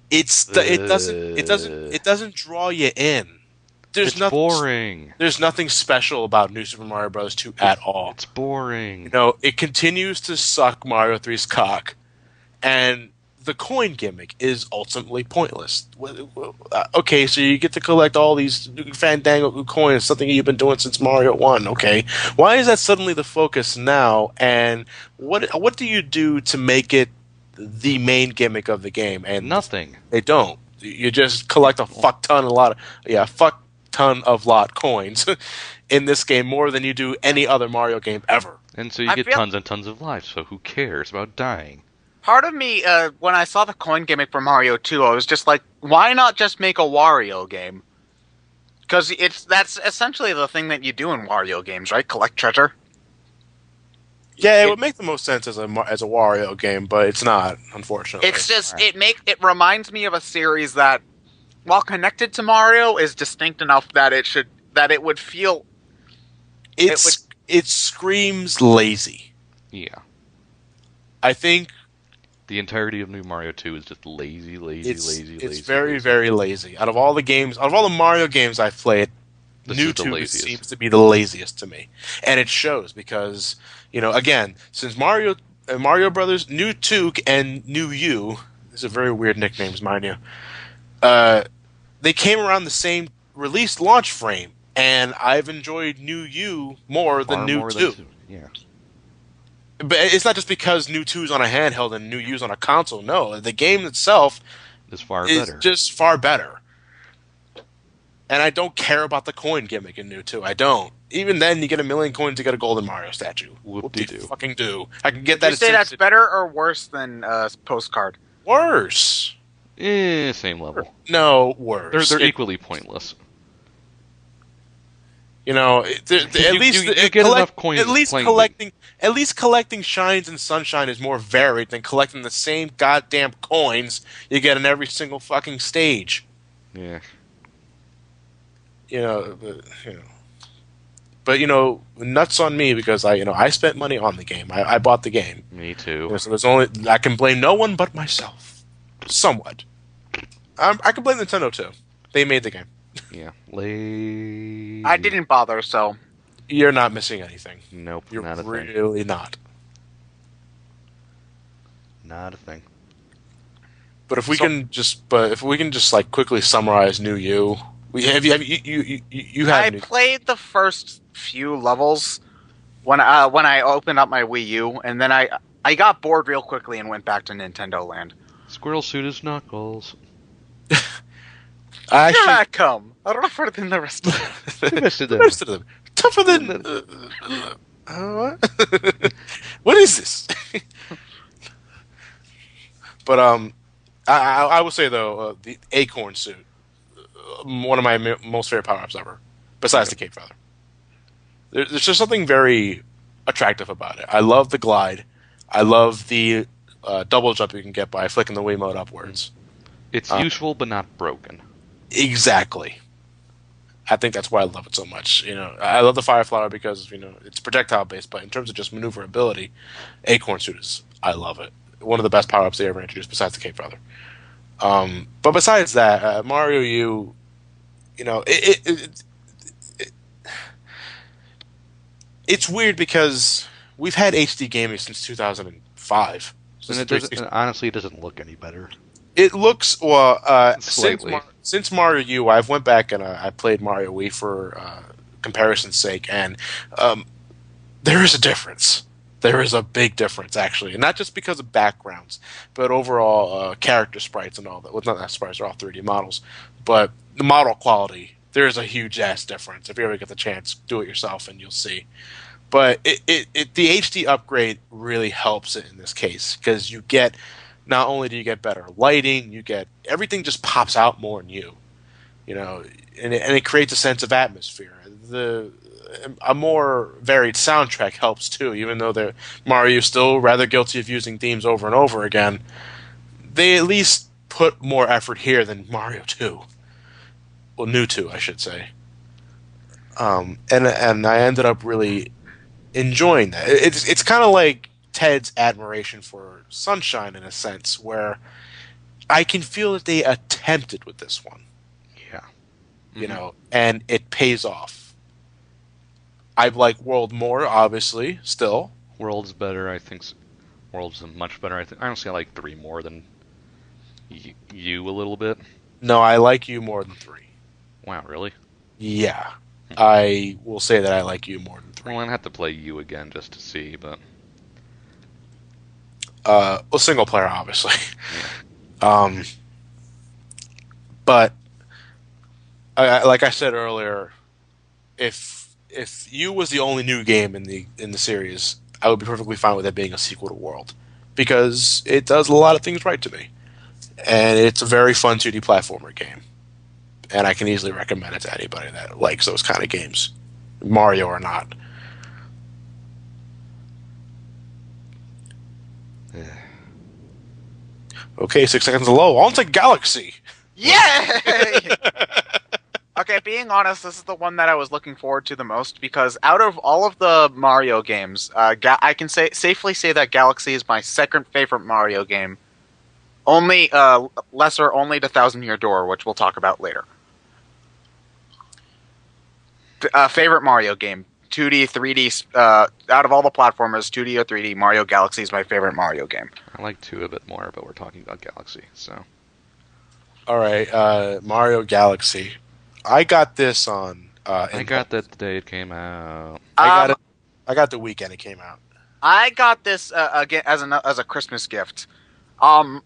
it doesn't draw you in. It's boring. There's nothing special about New Super Mario Bros. 2 at all. It's boring. It continues to suck Mario 3's cock, and the coin gimmick is ultimately pointless. Okay, so you get to collect all these Fandango coins, something you've been doing since Mario 1. Okay, why is that suddenly the focus now? And what do you do to make it the main gimmick of the game? And Nothing. they don't. You just collect a fuck ton of lot coins in this game, more than you do any other Mario game ever. And so you get tons and tons of lives, so who cares about dying? Part of me, when I saw the coin gimmick for Mario 2, I was just like, why not just make a Wario game? Because that's essentially the thing that you do in Wario games, right? Collect treasure. Yeah, it would make the most sense as a Wario game, but it's not, unfortunately. It's just it reminds me of a series that, while connected to Mario, is distinct enough that it would feel. It screams lazy. Yeah. I think the entirety of New Mario 2 is just lazy. It's very, very lazy. Out of all the Mario games I've played, New 2 seems to be the laziest to me. And it shows because, again, since Mario Brothers, New 2 and New U, these are very weird nicknames, mind you, they came around the same release launch frame, and I've enjoyed New U more than New 2. Yeah. But it's not just because New 2's on a handheld and New U's on a console. No, the game itself is better. Just far better. And I don't care about the coin gimmick in New 2. I don't. Even then, you get 1,000,000 coins to get a golden Mario statue. Whoop-de-doo. Fucking do. I can get that. Did you say that's better or worse than Postcard? Worse. Same level. No, worse. They're equally pointless. At least you get enough coins. At least collecting shines and sunshine is more varied than collecting the same goddamn coins you get in every single fucking stage. Yeah. But nuts on me because I spent money on the game. I bought the game. Me too. So I can blame no one but myself, somewhat. I can blame Nintendo too. They made the game. Yeah. I didn't bother, so you're not missing anything. Nope. You're not a really thing. not. Not a thing. But if we can just like quickly summarize New U. I played the first few levels when I opened up my Wii U, and then I got bored real quickly and went back to Nintendo Land. Squirrel suit is Knuckles. Here I come. Rougher than the rest of them. The rest of them. Tougher than. What is this? But I will say though, the acorn suit, one of my most favorite power-ups ever, besides the Cape Feather. There's just something very attractive about it. I love the glide. I love the double jump you can get by flicking the Wiimote upwards. It's useful but not broken. Exactly. I think that's why I love it so much. I love the Fire Flower because it's projectile based, but in terms of just maneuverability, Acorn Suit I love it. One of the best power ups they ever introduced, besides the Cape Feather. But besides that, Mario U, it's weird because we've had HD gaming since 2005. And honestly, it doesn't look any better. It looks slightly. Since Mario U, I've went back and I played Mario Wii for comparison's sake, and there is a difference. There is a big difference, actually, and not just because of backgrounds, but overall character sprites and all that. Well, not sprites; they're all 3D models, but the model quality. There is a huge ass difference. If you ever get the chance, do it yourself, and you'll see. But the HD upgrade really helps it in this case because you get not only do you get better lighting, you get everything just pops out more in you. You know, and it creates a sense of atmosphere. A more varied soundtrack helps too, even though Mario's still rather guilty of using themes over and over again. They at least put more effort here than Mario 2. Well, New 2, I should say. And I ended up really enjoying that. It's kind of like Ted's admiration for Sunshine in a sense, where I can feel that they attempted with this one, Yeah. you know, and it pays off. I like World more, obviously, still. World's better, I think. World's much better. I think. Honestly, I like 3 more than you a little bit. No, I like you more than 3. Wow, really? Yeah, I will say that I like you more than 3. Well, I'd have to play you again just to see, but Well, single player, obviously. Um, but like I said earlier, if you was the only new game in the series, I would be perfectly fine with it being a sequel to World, because it does a lot of things right to me, and it's a very fun 2D platformer game, and I can easily recommend it to anybody that likes those kind of games, Mario or not. Okay, 6 seconds low. On to Galaxy. Yay! Okay, being honest, this is the one that I was looking forward to the most because out of all of the Mario games, I can safely say that Galaxy is my second favorite Mario game. Only lesser only to Thousand Year Door, which we'll talk about later. Favorite Mario game, 2D, 3D. Out of all the platformers, 2D or 3D, Mario Galaxy is my favorite Mario game. I like 2 a bit more, but we're talking about Galaxy, so. All right, Mario Galaxy. I got this on. I got that the day it came out. I got it. I got the weekend it came out. I got this again as a Christmas gift. And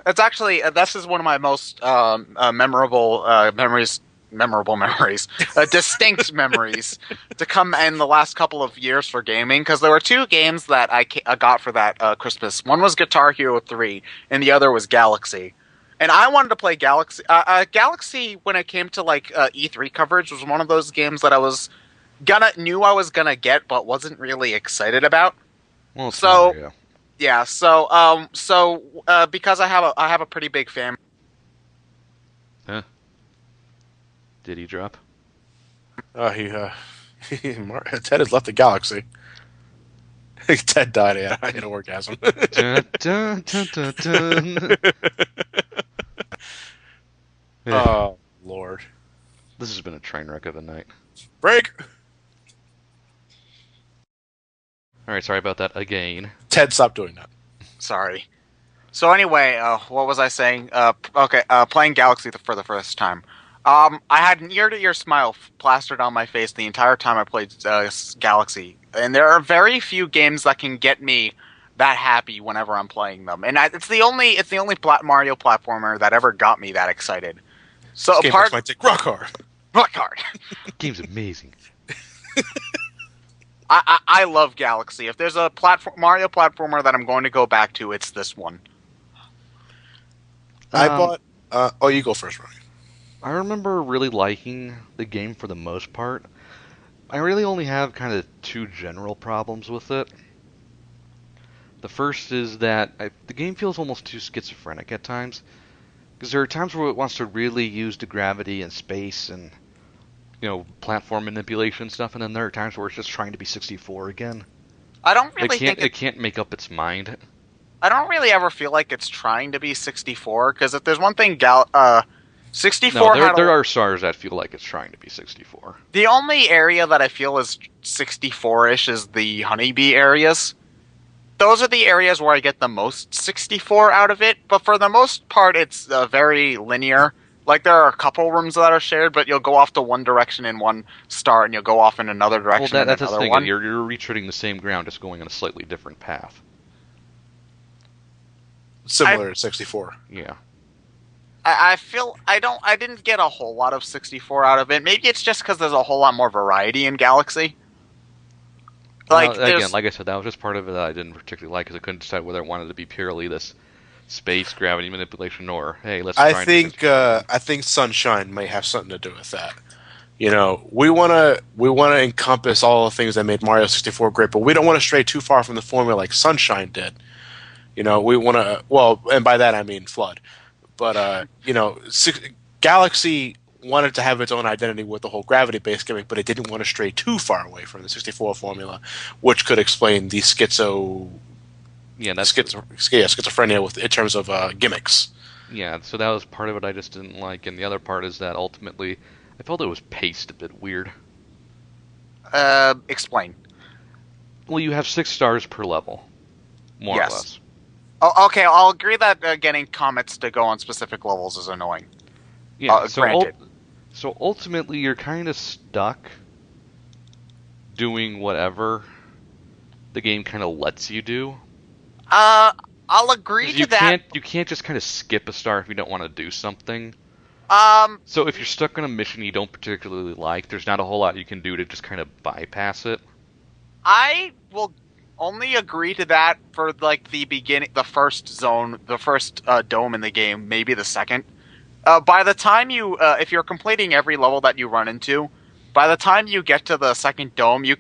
it's actually this is one of my most memorable memories. Memorable memories, distinct memories to come in the last couple of years for gaming, because there were 2 games that I got for that Christmas. One was Guitar Hero 3, and the other was Galaxy. And I wanted to play Galaxy. Galaxy, when it came to like E3 coverage, was one of those games that knew I was gonna get, but wasn't really excited about. Well, so Mario. yeah, because I have a pretty big fan. Huh? Did he drop? Ted has left the Galaxy. Ted died. Yeah, I had an orgasm. Dun, dun, dun, dun, dun. Oh, Lord. This has been a train wreck of a night. Break! Alright, sorry about that again. Ted, stop doing that. Sorry. So anyway, what was I saying? Playing Galaxy for the first time. I had an ear-to-ear smile plastered on my face the entire time I played Galaxy, and there are very few games that can get me that happy whenever I'm playing them. And it's the only Mario platformer that ever got me that excited. So This game makes my dick rock hard. rock hard. Game's amazing. I love Galaxy. If there's a Mario platformer that I'm going to go back to, it's this one. I bought. You go first, Ryan. I remember really liking the game for the most part. I really only have kind of 2 general problems with it. The first is that the game feels almost too schizophrenic at times. Because there are times where it wants to really use the gravity and space and, platform manipulation stuff, and then there are times where it's just trying to be 64 again. I don't really think it can't make up its mind. I don't really ever feel like it's trying to be 64, because if there's one thing 64 No, there are stars that feel like it's trying to be 64. The only area that I feel is 64-ish is the honeybee areas. Those are the areas where I get the most 64 out of it, but for the most part it's very linear. Like, there are a couple rooms that are shared, but you'll go off to one direction in one star, and you'll go off in another direction in that's another the thing. one. You're retreading the same ground, just going on a slightly different path. Similar to 64. Yeah. I feel I didn't get a whole lot of 64 out of it. Maybe it's just because there's a whole lot more variety in Galaxy. Like I said, that was just part of it that I didn't particularly like, because I couldn't decide whether I wanted to be purely this space gravity manipulation, or hey, let's I try and do things think differently. I think Sunshine may have something to do with that. You know, we wanna encompass all the things that made Mario 64 great, but we don't want to stray too far from the formula like Sunshine did. You know, we want to well, and by that I mean Flood. But Galaxy wanted to have its own identity with the whole gravity-based gimmick, but it didn't want to stray too far away from the 64 formula, which could explain the Yeah, that's schizophrenia with in terms of gimmicks. yeah. So that was part of it I just didn't like, and the other part is that ultimately I felt it was paced a bit weird. Explain. Well, you have 6 stars per level, more or Yes. less. Oh, okay, I'll agree that getting comets to go on specific levels is annoying. Yeah. Granted. So ultimately, you're kind of stuck doing whatever the game kind of lets you do. I'll agree 'Cause to that. you can't just kind of skip a star if you don't want to do something. Um, So if you're stuck on a mission you don't particularly like, there's not a whole lot you can do to just kind of bypass it. I will only agree to that for like the beginning, the first zone, the first dome in the game, maybe the second. By the time if you're completing every level that you run into, by the time you get to the second dome, you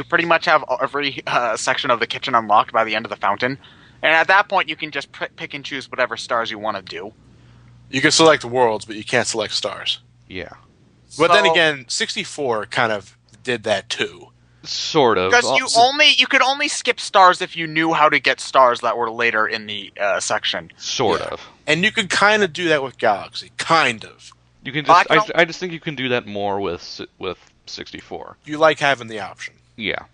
pretty much have every section of the kitchen unlocked by the end of the fountain, and at that point you can just pick and choose whatever stars you want to do. You can select worlds, but you can't select stars. Yeah. But then So- again, 64 kind of did that too. Sort of. Because you could only skip stars if you knew how to get stars that were later in the section. Sort Yeah. of. And you could kind of do that with Galaxy. Kind of. You can I just can I just think you can do that more with 64. You like having the option. Yeah.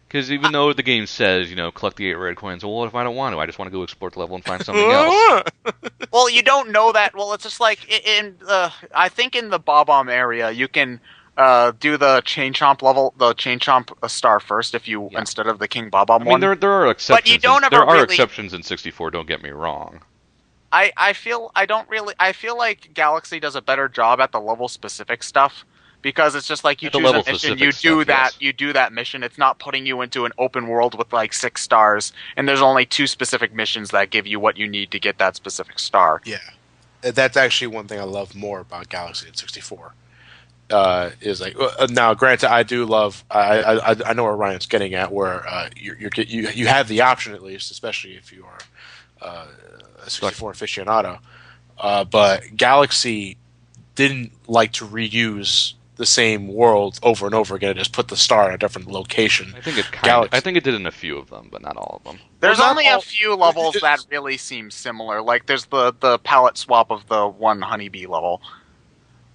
Because even though the game says, collect the 8 red coins, well, what if I don't want to? I just want to go explore the level and find something else. Well, you don't know that. Well, it's just like I think in the Bob-omb area, you can do the Chain Chomp level, the Chain Chomp star first if you Yeah. instead of the King Bob-omb I mean, one. there are exceptions. But you don't ever there are really- exceptions in 64. Don't get me wrong. I feel like Galaxy does a better job at the level specific stuff because it's just like you At the choose a level mission, specific you do stuff, that, yes. you do that mission. It's not putting you into an open world with like 6 stars, and there's only 2 specific missions that give you what you need to get that specific star. Yeah. That's actually one thing I love more about Galaxy at 64. Is like now, granted, I do love. I know where Ryan's getting at, where you have the option at least, especially if you are a 64 aficionado. But Galaxy didn't like to reuse the same world over and over again. It just put the star in a different location. I think it Galaxy. I think it did in a few of them, but not all of them. There's Well, not only all- a few levels that really seem similar. Like there's the palette swap of the one honeybee level,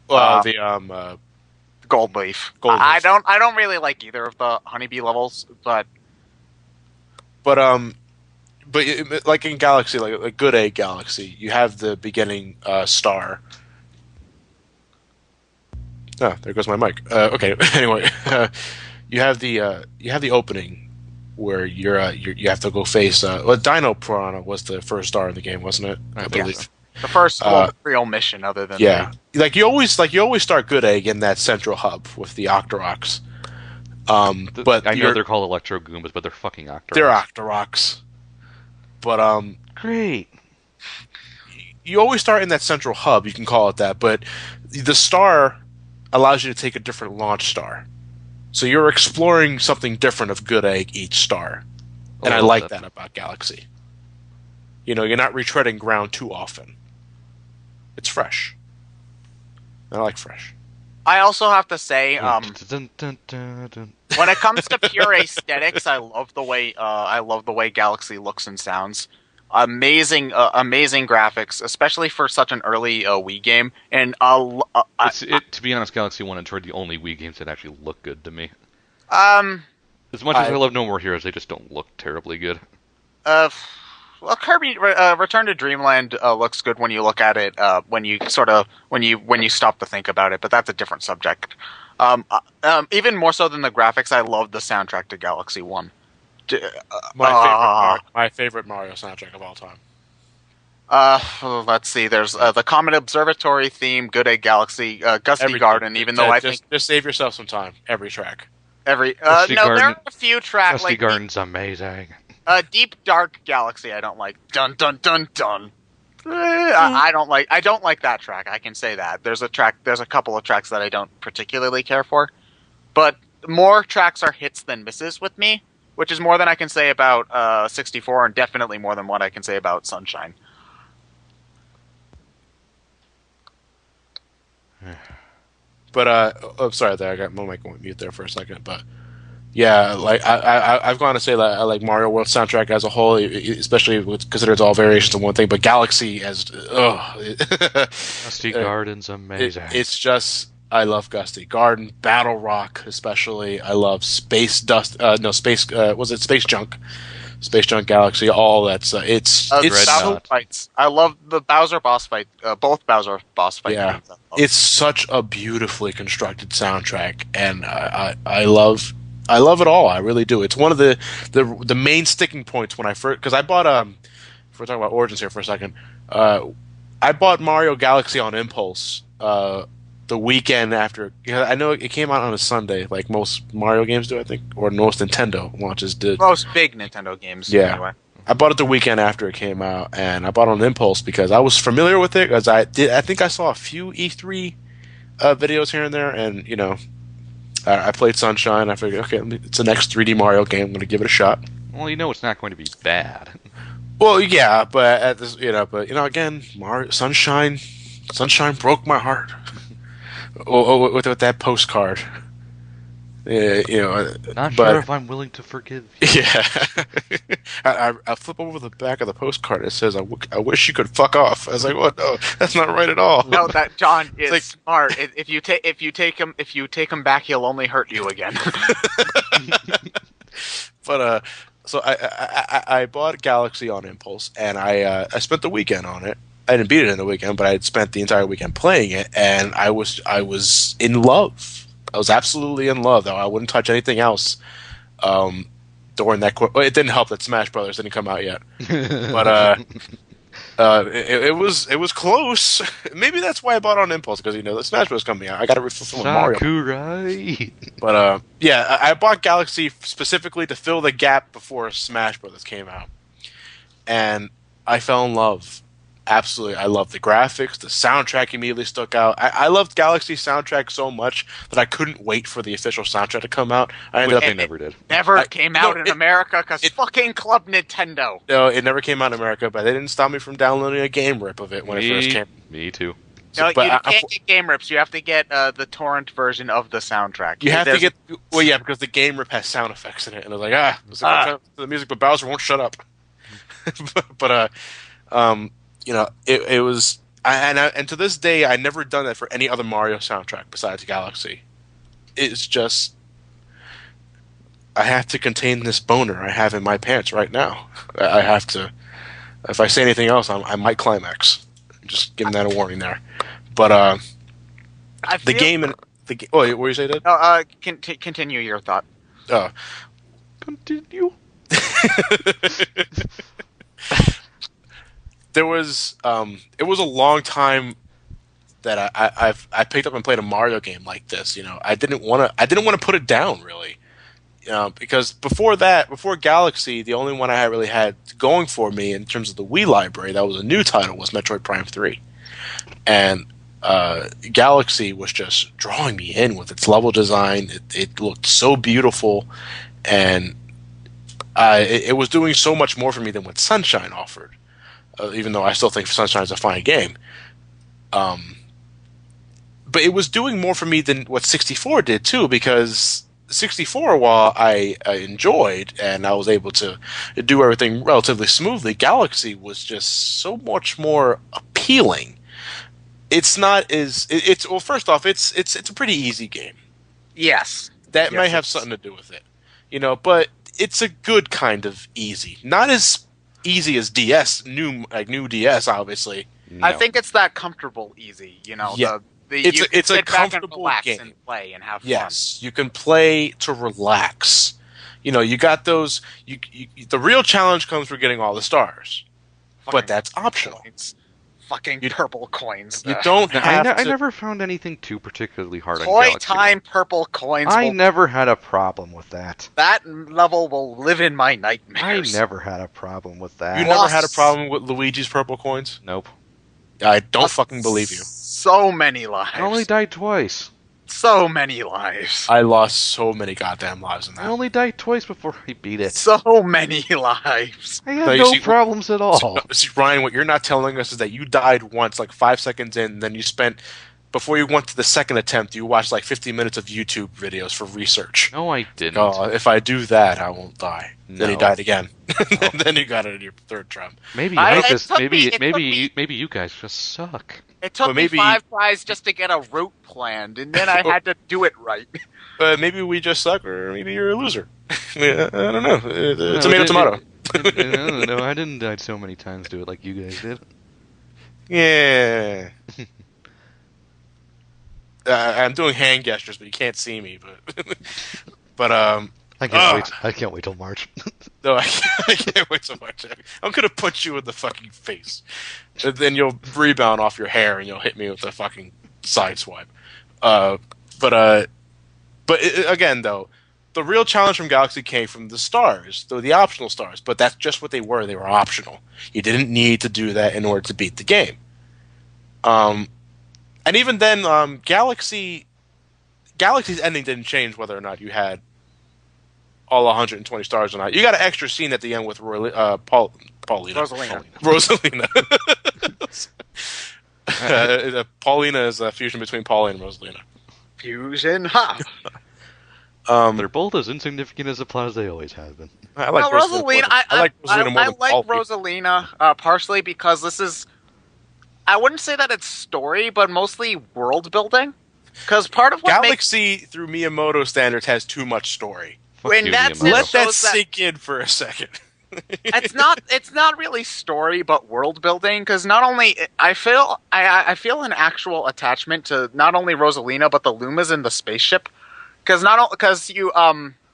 The Gold Leaf. Gold I Leaf. don't really like either of the honeybee levels, but like in Galaxy, like a good A Galaxy, you have the beginning star. Oh, there goes my mic. Okay, anyway, you have the opening where you have to go face. Dino Piranha was the first star in the game, wasn't it? I I believe believe. so. the first real mission other than Yeah, you always start good A in that central hub with the Octoroks. But I know they're called Electro Goombas, but they're fucking Octoroks. they're Octoroks. But Great. you always start in that central hub. You can call it that, but the star allows you to take a different launch star. So you're exploring something different of good egg each star. And I like that about Galaxy. You're not retreading ground too often. It's fresh. I like fresh. I also have to say, Dun, dun, dun, dun. when it comes to pure aesthetics, I love the way Galaxy looks and sounds. Amazing graphics, especially for such an early Wii game. And To be honest, Galaxy 1 and 2 are the only Wii games that actually look good to me. As much as I love No More Heroes, they just don't look terribly good. Well, Kirby Return to Dreamland looks good when you look at it when you stop to think about it, but that's a different subject. Even more so than the graphics, I love the soundtrack to Galaxy 1. My favorite Mario soundtrack of all time. Let's see. There's the Comet Observatory theme, Good Egg Galaxy, Gusty Every- Garden. Even though I just, think just save yourself some time. Every track. every Gusty no, there Garden- are a few tracks Dusty like Garden's amazing. Deep Dark Galaxy, I don't like. Dun dun dun dun. I don't like that track. I can say that. There's a couple of tracks that I don't particularly care for, but more tracks are hits than misses with me, which is more than I can say about 64, and definitely more than what I can say about Sunshine. But oh, sorry, there I got my mic on mute there for a second. But yeah, like I've gone to say that I like Mario World soundtrack as a whole, especially considered it's all variations of one thing. But Galaxy as Dusty Garden's amazing. It's just I love Gusty Garden, Battle Rock especially. I love Space Dust. No, Space. Was it Space Junk? Space Junk Galaxy. All that's it's Bowser fights. I love the Bowser boss fight. Both Bowser boss fights. Yeah, it's such a beautifully constructed soundtrack, and I love it all. I really do. It's one of the main sticking points when I first, because I bought if we're talking about Origins here for a second, I bought Mario Galaxy on impulse the weekend after. I know it came out on a Sunday, like most Mario games do, I think, or most Nintendo launches did. Most big Nintendo games. Yeah. Anyway. I bought it the weekend after it came out, and I bought it on impulse because I was familiar with it. Because I think I saw a few E3 videos here and there, and I played Sunshine. I figured, okay, it's the next 3D Mario game. I'm going to give it a shot. Well, it's not going to be bad. Well, yeah, but at this, again, Sunshine broke my heart. With that postcard. Not sure if I'm willing to forgive you. Yeah. I flip over the back of the postcard. It says, I wish you could fuck off. I was like, what? No, that's not right at all. No, that John is like, smart. If you take him back, he'll only hurt you again. But so I bought Galaxy on impulse, and I spent the weekend on it. I didn't beat it in the weekend, but I had spent the entire weekend playing it, and I was in love. I was absolutely in love, though. I wouldn't touch anything else during that. It didn't help that Smash Brothers didn't come out yet, but it was close. Maybe that's why I bought it on impulse, because the Smash Bros. Coming out. I got to fulfill Mario. Sakurai. But yeah, I bought Galaxy specifically to fill the gap before Smash Brothers came out, and I fell in love. Absolutely, I love the graphics. The soundtrack immediately stuck out. I loved Galaxy's soundtrack so much that I couldn't wait for the official soundtrack to come out. They never did. Never came out in America because fucking Club Nintendo. No, it never came out in America, but they didn't stop me from downloading a game rip of it when it first came. Me too. No, you can't get game rips. You have to get the torrent version of the soundtrack. You have to get because the game rip has sound effects in it, and I was like, the music, but Bowser won't shut up. but it was, and to this day, I never done that for any other Mario soundtrack besides Galaxy. It's just, I have to contain this boner I have in my pants right now. I have to. If I say anything else, I might climax. Just giving that a warning there. But the game and the game. Oh, what were you saying, Dad? Continue your thought. Continue. There was it was a long time that I picked up and played a Mario game like this. I didn't want to put it down really, because before Galaxy, the only one I really had going for me in terms of the Wii library that was a new title was Metroid Prime 3, and Galaxy was just drawing me in with its level design. It looked so beautiful, and it was doing so much more for me than what Sunshine offered. Even though I still think Sunshine is a fine game. But it was doing more for me than what 64 did, too, because 64, while I enjoyed and I was able to do everything relatively smoothly, Galaxy was just so much more appealing. It's not as... well, first off, it's a pretty easy game. Yes. That might have something to do with it. But it's a good kind of easy. Not as easy as new DS, obviously. No. I think it's that comfortable easy, Yeah. It's a comfortable game. And play and have fun. Yes, you can play to relax. You got those. The real challenge comes for getting all the stars, but that's optional. fucking You- purple coins. You don't Now, have I to. never found anything too particularly hard on Toy Galaxy 1. time purple coins. I never had a problem with that. That level will live in my I nightmares. never had a problem with that. You never had a problem with Luigi's purple coins? Nope. I don't Lost fucking believe you. So many lives. I only died twice. So many lives. I lost so many goddamn lives in I that. only died twice before I beat it. So many lives. I had No, you no see- problems at all. See, Ryan, what you're not telling us is that you died once, like 5 seconds in, then you spent, before you went to the second attempt, you watched like 50 minutes of YouTube videos for research. No, I didn't. Oh, if I do that, I won't die. Then he No. died again. Then you got it in your third try. Maybe I- I it just took maybe me- it took me- maybe you guys just suck. It took Well, me maybe- 5 tries just to get a route planned, and then I had to do it right. Maybe we just suck, or maybe you're a loser. Yeah, I don't know. No, Tomato. No, I didn't die so many times to it like you guys did. Yeah. I'm doing hand gestures, but you can't see me. But I can't wait till March. no, I can't wait so much. I'm gonna punch you in the fucking face, and then you'll rebound off your hair, and you'll hit me with a fucking side swipe. Again, though, the real challenge from Galaxy came from the stars, the optional stars. But that's just what they were. They were optional. You didn't need to do that in order to beat the game. And even then, Galaxy's ending didn't change whether or not you had all 120 stars or not. You got an extra scene at the end with Paulina. Rosalina. Paulina is a fusion between Pauline and Rosalina. Fusion, ha! They're both as insignificant as the plot as they always have been. I like No, Rosalina. Rosalina, I like Rosalina more I than like Paul. Rosalina partially because this is. I wouldn't say that it's story, but mostly world building. Because part of what makes Galaxy, through Miyamoto standards, has too much story. Fuck When you, that's Miyamoto. it, Let that shows that- sink in for a second. it's not really story but world building because not only I feel an actual attachment to not only Rosalina but the Lumas in the spaceship because you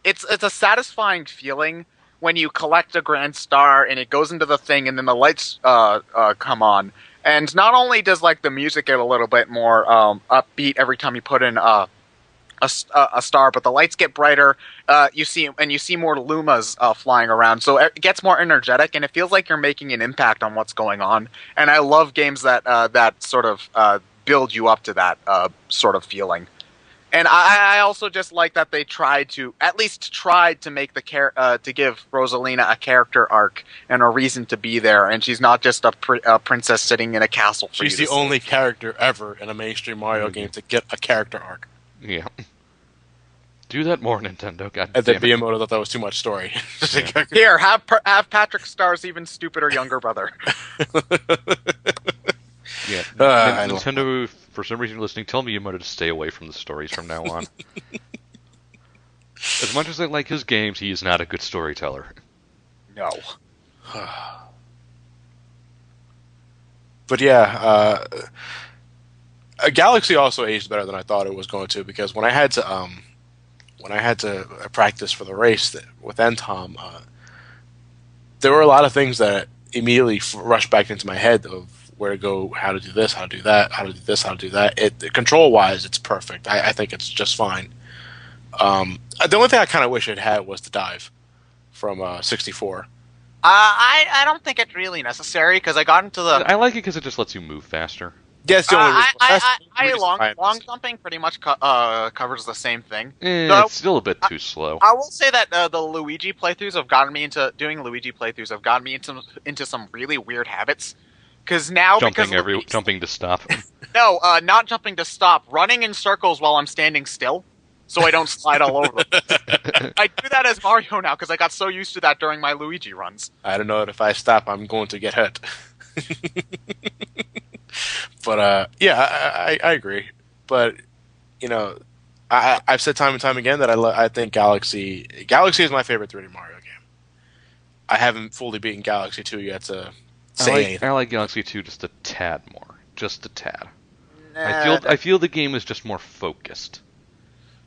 it's a satisfying feeling when you collect a grand star and it goes into the thing and then the lights come on, and not only does like the music get a little bit more upbeat every time you put in a star, but the lights get brighter. You see more Lumas flying around, so it gets more energetic, and it feels like you're making an impact on what's going on. And I love games that sort of build you up to that sort of feeling. And I also just like that they tried to make to give Rosalina a character arc and a reason to be there, and she's not just a princess sitting in a castle. For She's you the to see. only character ever in a mainstream Mario game to get a character arc. Yeah. Do that more, Nintendo. God And then damn it. Miyamoto thought that was too much story. Here, have Patrick Starr's even stupider younger brother. Yeah. I don't- Nintendo, for some reason, listening, tell Miyamoto to stay away from the stories from now on. As much as I like his games, he is not a good storyteller. No. But yeah, Galaxy also aged better than I thought it was going to, because when I had to practice for the race with NTOM, there were a lot of things that immediately rushed back into my head of where to go, how to do this, how to do that, how to do this, how to do that. Control wise, it's perfect. I think it's just fine. The only thing I kind of wish it had was the dive from 64. I don't think it's really necessary because I got into the. I like it because it just lets you move faster. Yeah, it's the only reason. That's the reason long I long understand. jumping pretty much covers the same thing. No. It's still a bit too slow. I will say that the Luigi playthroughs have gotten me into into some really weird habits. Because now Jumping to stop. No, not jumping to stop, running in circles while I'm standing still, so I don't slide all over them. I do that as Mario now because I got so used to that during my Luigi runs. I don't know that if I stop, I'm going to get hurt. But yeah, I agree. But you know, I've said time and time again that I think Galaxy is my favorite 3D Mario game. I haven't fully beaten Galaxy 2 yet to say anything. I like Galaxy 2 just a tad more. Just a tad. Nah, I feel the game is just more focused.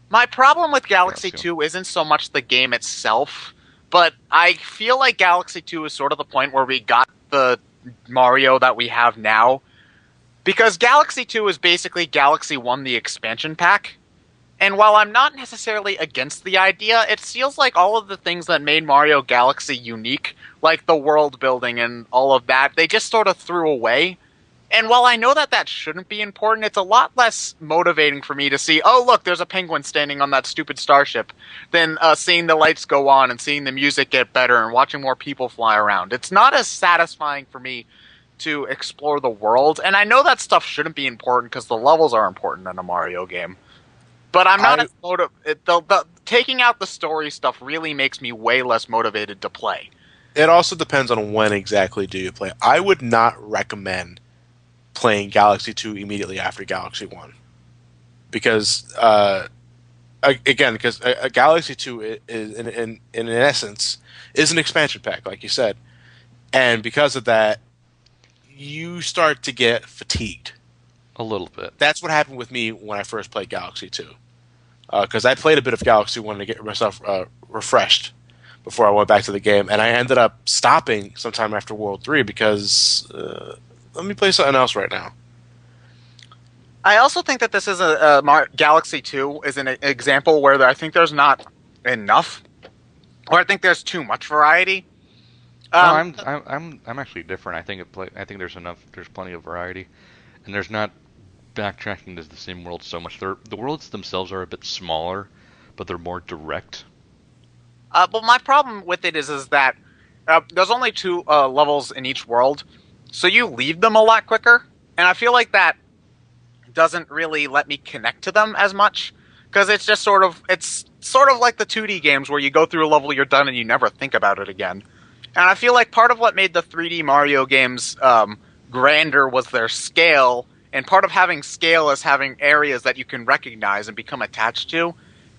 My problem with Galaxy Yes, 2 isn't so much the game itself, but I feel like Galaxy 2 is sort of the point where we got the Mario that we have now, Because Galaxy 2 is basically Galaxy 1 the expansion pack. And while I'm not necessarily against the idea, it feels like all of the things that made Mario Galaxy unique, like the world building and all of that, they just sort of threw away. And while I know that that shouldn't be important, it's a lot less motivating for me to see, oh, look, there's a penguin standing on that stupid starship, than seeing the lights go on and seeing the music get better and watching more people fly around. It's not as satisfying for me to explore the world. And I know that stuff shouldn't be important because the levels are important in a Mario game. But I'm not as taking out the story stuff really makes me way less motivated to play. It also depends on when exactly do you play. I would not recommend playing Galaxy 2 immediately after Galaxy 1. Because, because Galaxy 2 is, in essence, is an expansion pack, like you said. And because of that, you start to get fatigued. A little bit. That's what happened with me when I first played Galaxy 2. Because I played a bit of Galaxy 1 to get myself refreshed before I went back to the game. And I ended up stopping sometime after World 3 because let me play something else right now. I also think that this is Galaxy 2 is an example where I think there's not enough, or I think there's too much variety. No, I'm actually different. I think there's enough. There's plenty of variety, and there's not backtracking to the same world so much. The worlds themselves are a bit smaller, but they're more direct. But my problem with it is that there's only 2 levels in each world, so you leave them a lot quicker, and I feel like that doesn't really let me connect to them as much, because it's sort of like the 2D games where you go through a level, you're done, and you never think about it again. And I feel like part of what made the 3D Mario games grander was their scale, and part of having scale is having areas that you can recognize and become attached to.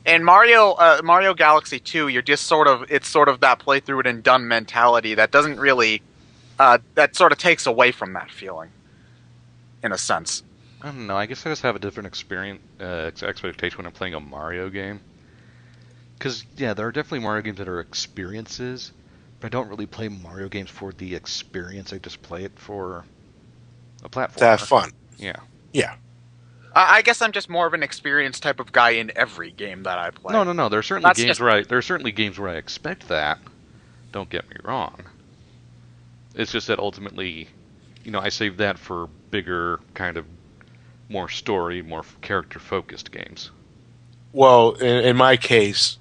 And Mario Galaxy 2, it's sort of that play through it and done mentality that doesn't really that sort of takes away from that feeling, in a sense. I don't know. I guess I just have a different expectation when I'm playing a Mario game. Because yeah, there are definitely Mario games that are experiences, but I don't really play Mario games for the experience. I just play it for a platform. To have fun. Yeah. Yeah. I guess I'm just more of an experienced type of guy in every game that I play. No. There are certainly games where I expect that. Don't get me wrong. It's just that ultimately, I save that for bigger, kind of more story, more character-focused games. Well, in my case,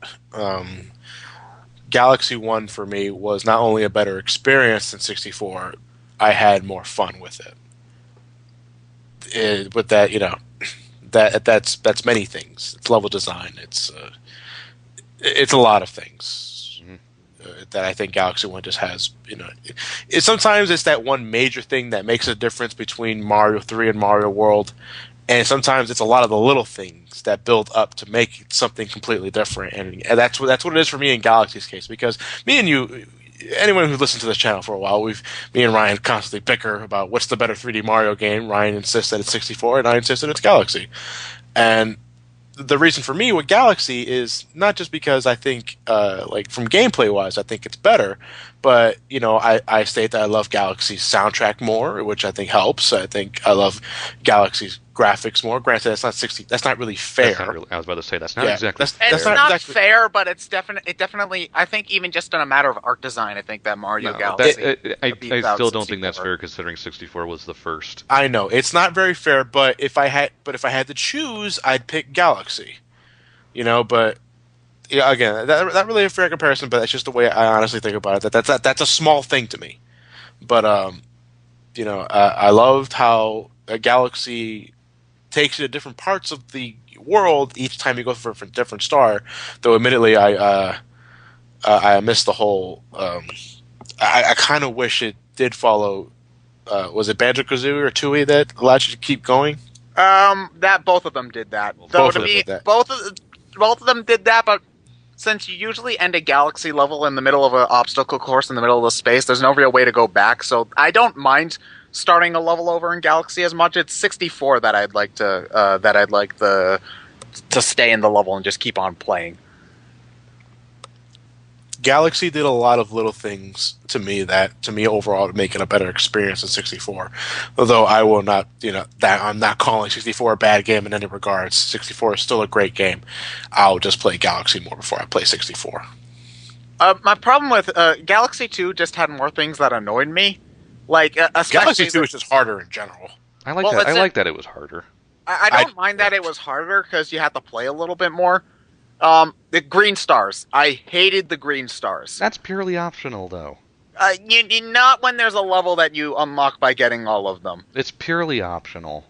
Galaxy 1 for me was not only a better experience than 64, I had more fun with it. With that, that's many things. It's level design. It's a lot of things that I think Galaxy 1 just has. Sometimes it's that one major thing that makes a difference between Mario 3 and Mario World, and sometimes it's a lot of the little things that build up to make something completely different. And that's what it is for me in Galaxy's case, because me and you. Anyone who's listened to this channel for a while, me and Ryan constantly bicker about what's the better 3D Mario game. Ryan insists that it's 64, and I insist that it's Galaxy. And the reason for me with Galaxy is not just because I think, from gameplay-wise, I think it's better, but, I state that I love Galaxy's soundtrack more, which I think helps. I think I love Galaxy's graphics more. Granted, that's not really fair. I was about to say, that's not exactly fair. It's not exactly fair, but it definitely, I think even just in a matter of art design, I think that Mario Galaxy... I still don't think that's fair, considering 64 was the first. I know, it's not very fair, but if I had to choose, I'd pick Galaxy. But... Yeah, again, not really a fair comparison, but that's just the way I honestly think about it. That's a small thing to me, but I loved how a Galaxy takes you to different parts of the world each time you go for a different star. Though, admittedly, I missed the whole. I kind of wish it did follow. Was it Banjo-Kazooie or Tooie that allowed you to keep going? That both of them did that. Both of them did that, but since you usually end a Galaxy level in the middle of an obstacle course in the middle of the space, there's no real way to go back, so I don't mind starting a level over in Galaxy as much. It's 64 that I'd like to stay in the level and just keep on playing. Galaxy did a lot of little things to me overall to make it a better experience than 64. Although I will not, that I'm not calling 64 a bad game in any regards. 64 is still a great game. I'll just play Galaxy more before I play 64. My problem with Galaxy 2 just had more things that annoyed me, like Galaxy especially 2 is just harder in general. I like Well, that. I it's like that it was harder. I don't mind that it was harder because you had to play a little bit more. The green stars. I hated the green stars. That's purely optional, though. Not when there's a level that you unlock by getting all of them. It's purely optional.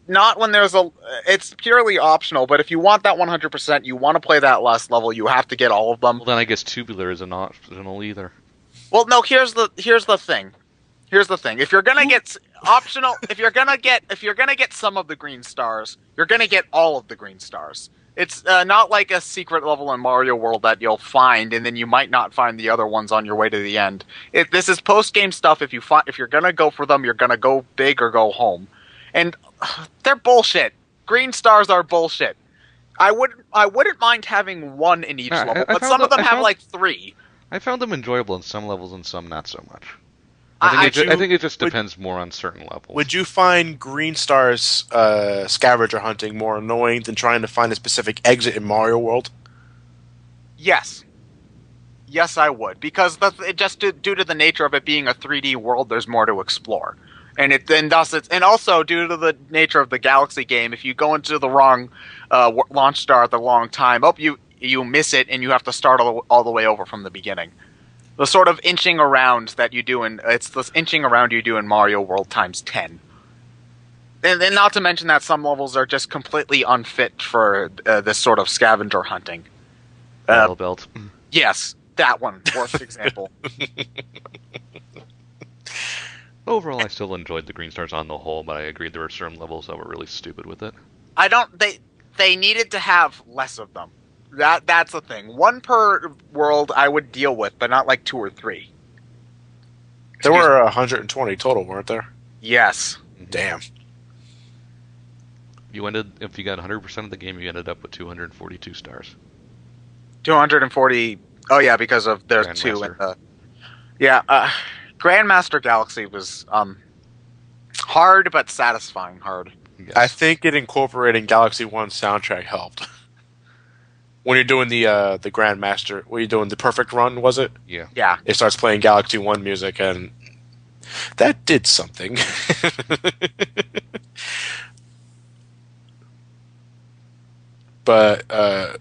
Not when there's a. It's purely optional, but if you want that 100%, you want to play that last level, you have to get all of them. Well, then I guess tubular isn't optional either. Well, no. Here's the thing. Here's the thing. If you're gonna get optional, if you're gonna get some of the green stars, you're gonna get all of the green stars. It's not like a secret level in Mario World that you'll find, and then you might not find the other ones on your way to the end. This is post-game stuff. If you're gonna go for them, you're gonna go big or go home, and they're bullshit. Green stars are bullshit. I wouldn't mind having one in each level, but some of them have like 3. I found them enjoyable in some levels and some not so much. I think it just depends more on certain levels. Would you find Green Star's scavenger hunting more annoying than trying to find a specific exit in Mario World? Yes. Yes, I would, because due to the nature of it being a 3D world, there's more to explore, and also due to the nature of the Galaxy game, if you go into the wrong launch star at the wrong time, you miss it, and you have to start all the way over from the beginning. The sort of inching around that you do it's the inching around you do in Mario World times 10. And not to mention that some levels are just completely unfit for this sort of scavenger hunting. Battle Belt. Yes, that one, worst example. Overall, I still enjoyed the green stars on the whole, but I agree there were certain levels that were really stupid with it. They needed to have less of them. That's the thing. 1 per world I would deal with, but not like 2 or 3. There were 120 total, weren't there? Yes. Damn. If you got 100% of the game, you ended up with 242 stars. 240. Oh yeah, because of there's 2 in the. Yeah, Grandmaster Galaxy was hard but satisfying hard. Yes. I think it incorporating Galaxy 1 soundtrack helped. When you're doing the Grandmaster, when you're doing the perfect run, was it? Yeah. Yeah. It starts playing Galaxy 1 music, and that did something. But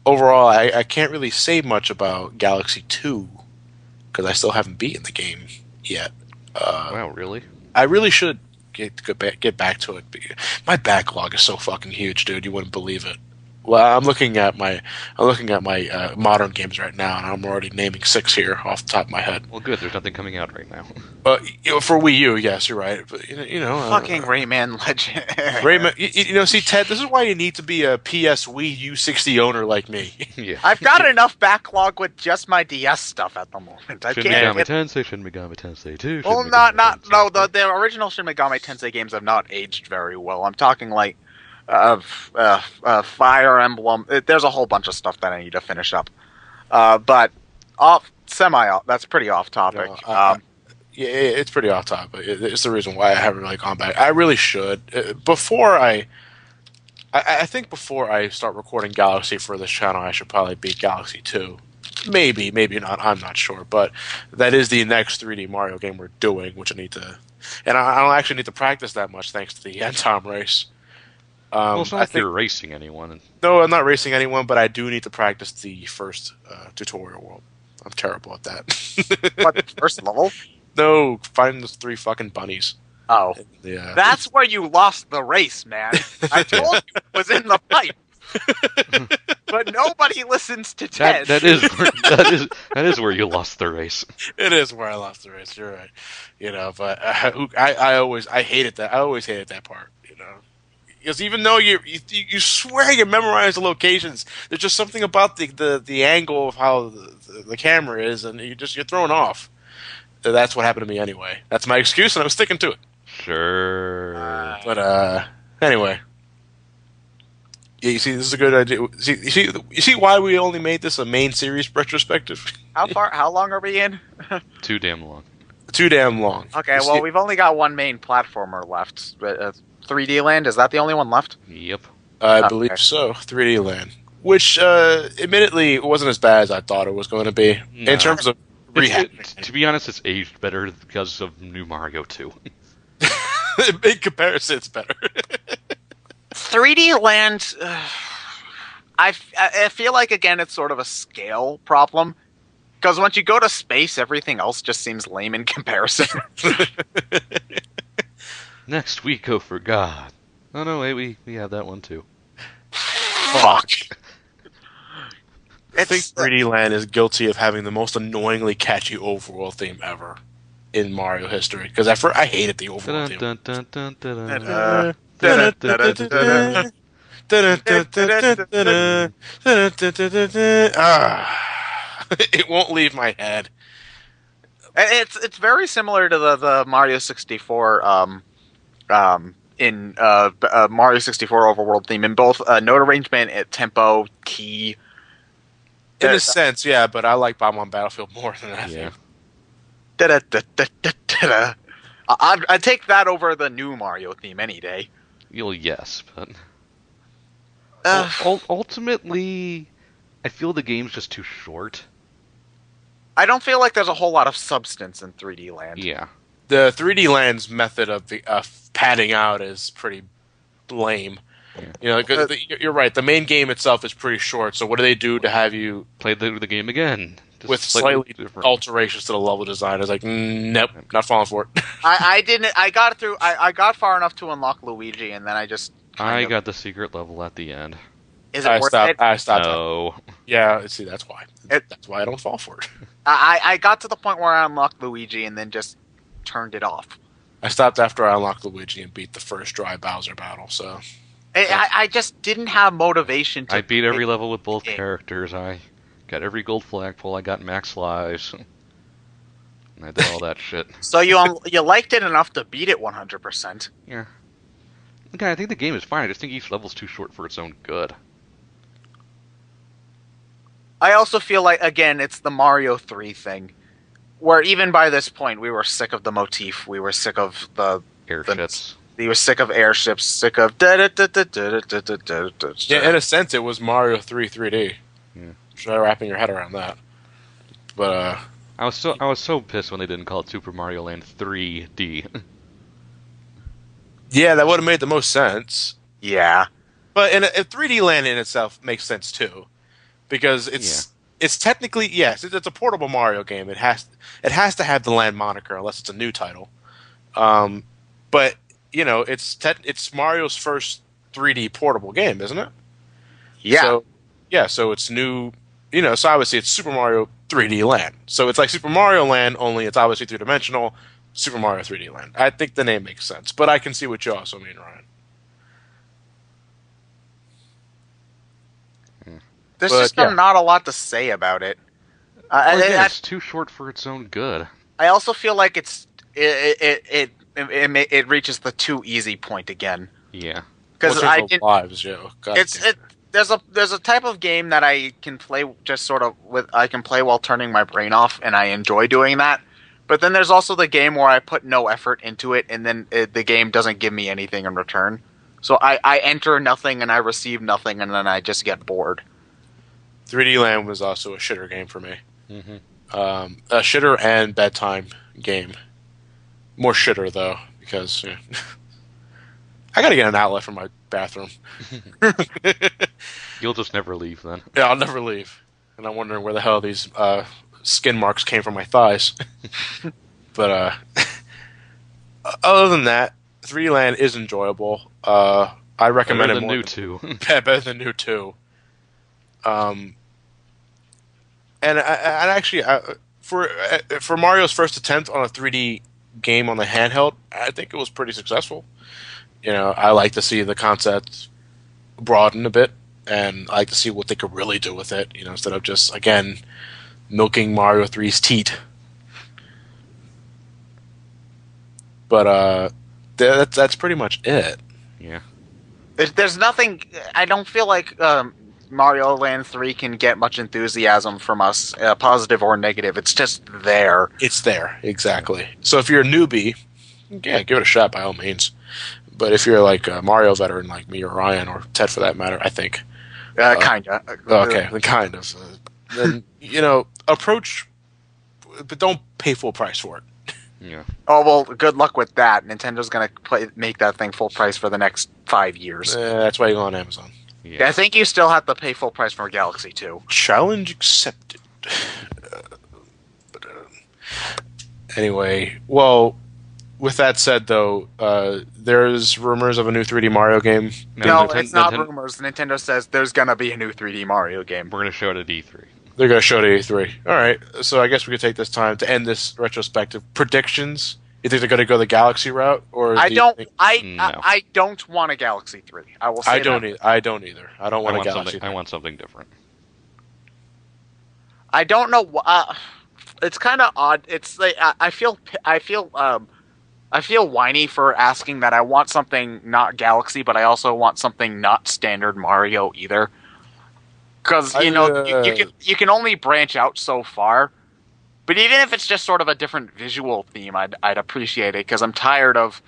overall, I can't really say much about Galaxy 2 because I still haven't beaten the game yet. Wow, really? I really should get back to it. My backlog is so fucking huge, dude. You wouldn't believe it. Well, I'm looking at my modern games right now, and I'm already naming 6 here off the top of my head. Well, good. There's nothing coming out right now. For Wii U, yes, you're right. But Fucking Rayman Legend. Rayman. See, Ted, this is why you need to be a PS Wii U60 owner like me. Yeah. I've got enough backlog with just my DS stuff at the moment. Shin Megami Tensei, Shin Megami Tensei 2. Well, the original Shin Megami Tensei games have not aged very well. I'm talking like Fire Emblem. There's a whole bunch of stuff that I need to finish up. But that's pretty off topic. Yeah, it's pretty off topic. It's the reason why I haven't really gone back. I really should. I think before I start recording Galaxy for this channel, I should probably beat Galaxy 2. Maybe not. I'm not sure. But that is the next 3D Mario game we're doing, which I need to. And I don't actually need to practice that much thanks to the end time race. Well, it's not like you're racing anyone. No, I'm not racing anyone, but I do need to practice the first tutorial world. I'm terrible at that. What, first level? No, find those 3 fucking bunnies. Oh. Yeah. That's where you lost the race, man. I told you it was in the pipe. But nobody listens to Ted. That is where you lost the race. It is where I lost the race. You're right. But I always hated that. I always hated that part. Because even though you swear you memorize the locations, there's just something about the angle of how the camera is, and you're thrown off. That's what happened to me anyway. That's my excuse, and I'm sticking to it. Sure. But anyway, Yeah, you see, this is a good idea. You see why we only made this a main series retrospective? How long are we in? Too damn long. Too damn long. Okay, You well, see- we've only got one main platformer left. 3D Land, is that the only one left? Yep. I Okay. believe so. 3D Land, which admittedly wasn't as bad as I thought it was going to be Nah. in terms of To be honest, it's aged better because of New Mario 2. in comparison, it's better. 3D Land, I feel like, again, it's sort of a scale problem. Because once you go to space, everything else just seems lame in comparison. Next we go for God. Oh no, wait, we have that one too. Fuck. I think 3D Land is guilty of having the most annoyingly catchy overworld theme ever in Mario history. Because at first, I hated the overworld theme. Dun, dun, dun, dun, dun, Uh, It won't leave my head. It's very similar to the Mario 64 in Mario 64 overworld theme in both note arrangement, tempo, key. In a sense, yeah, but I like Bomb on Battlefield more than that. Yeah. I'd take that over the new Mario theme any day. Well, yes, but Uh, ultimately, I feel the game's just too short. I don't feel like there's a whole lot of substance in 3D Land. Yeah. The 3D Land's method of padding out is pretty lame. Yeah. You know, 'cause you're right. The main game itself is pretty short. So what do they do to have you Play the game again. Just with slightly different. alterations to the level design? It's like, nope, not falling for it. I didn't. I got through. I got far enough to unlock Luigi, and then I just. I got the secret level at the end. Is it worth it? I stopped. No. Yeah, see, that's why. That's why I don't fall for it. I got to the point where I unlocked Luigi, and then just turned it off. I stopped after I unlocked Luigi and beat the first dry Bowser battle. So I just didn't have motivation to. I beat every level with both game. characters. I got every gold flagpole. I got max lives. And I did all that shit. So you liked it enough to beat it 100%. Yeah. Okay, I think the game is fine. I just think each level's too short for its own good. I also feel like, again, it's the Mario 3 thing, where even by this point we were sick of the motif. We were sick of the Airships. We were sick of airships. Sick of yeah, in a sense, it was Mario 3 3D. Yeah. Try wrapping your head around that. But I was so pissed when they didn't call it Super Mario Land 3D. yeah, that would have made the most sense. Yeah. But in a 3D Land in itself makes sense too, because it's technically, yes, it's a portable Mario game. It has to have the Land moniker unless it's a new title. But you know, it's Mario's first 3D portable game, isn't it? Yeah. So it's new. You know, so obviously it's Super Mario 3D Land. So it's like Super Mario Land, only it's obviously three-dimensional. Super Mario 3D Land. I think the name makes sense, but I can see what you also mean, Ryan. There's But, just yeah. not a lot to say about it. Well, again, I it's too short for its own good. also feel like it reaches the too easy point again. Yeah. Because Well, I in terms of didn't. lives, yeah. God damn. There's a type of game that I can play just sort of I can play while turning my brain off, and I enjoy doing that. But then there's also the game where I put no effort into it, and then the game doesn't give me anything in return. So I enter nothing and I receive nothing, and then I just get bored. 3D Land was also a shitter game for me. Mm-hmm. A shitter and bedtime game. More shitter though, because I gotta get an outlet for my bathroom. You'll just never leave then. Yeah, I'll never leave. And I'm wondering where the hell these skin marks came from my thighs. But other than that, 3D Land is enjoyable. I recommend Better it than more new 2. better than new 2. And actually, for Mario's first attempt on a 3D game on the handheld, I think it was pretty successful. You know, I like to see the concept broaden a bit, and I like to see what they could really do with it. You know, instead of just again milking Mario 3's teat. But that's pretty much it. Yeah. There's nothing. I don't feel like Mario Land 3 can get much enthusiasm from us, positive or negative. It's just there. It's there, exactly. So if you're a newbie, yeah, give it a shot by all means. But if you're like a Mario veteran like me or Ryan or Ted for that matter, I think. Kinda. Okay, then kind of. Then, approach, but don't pay full price for it. Yeah. Oh well, good luck with that. Nintendo's gonna make that thing full price for the next 5 years. That's why you go on Amazon. Yeah, I think you still have to pay full price for Galaxy 2. Challenge accepted. Anyway, well, with that said, though, there's rumors of a new 3D Mario game. No, it's not rumors. Nintendo says there's gonna be a new 3D Mario game. We're gonna show it at E3. They're going to show it at E3. All right, so I guess we could take this time to end this retrospective. Predictions? You think they're going to go the Galaxy route, or I don't. No. I don't want a Galaxy 3. I will say I don't. that. I don't either. I don't want a Galaxy. I want something different. I don't know. It's kind of odd. It's like I feel whiny for asking that. I want something not Galaxy, but I also want something not standard Mario either. Because you can only branch out so far. But even if it's just sort of a different visual theme, I'd appreciate it. Because I'm tired of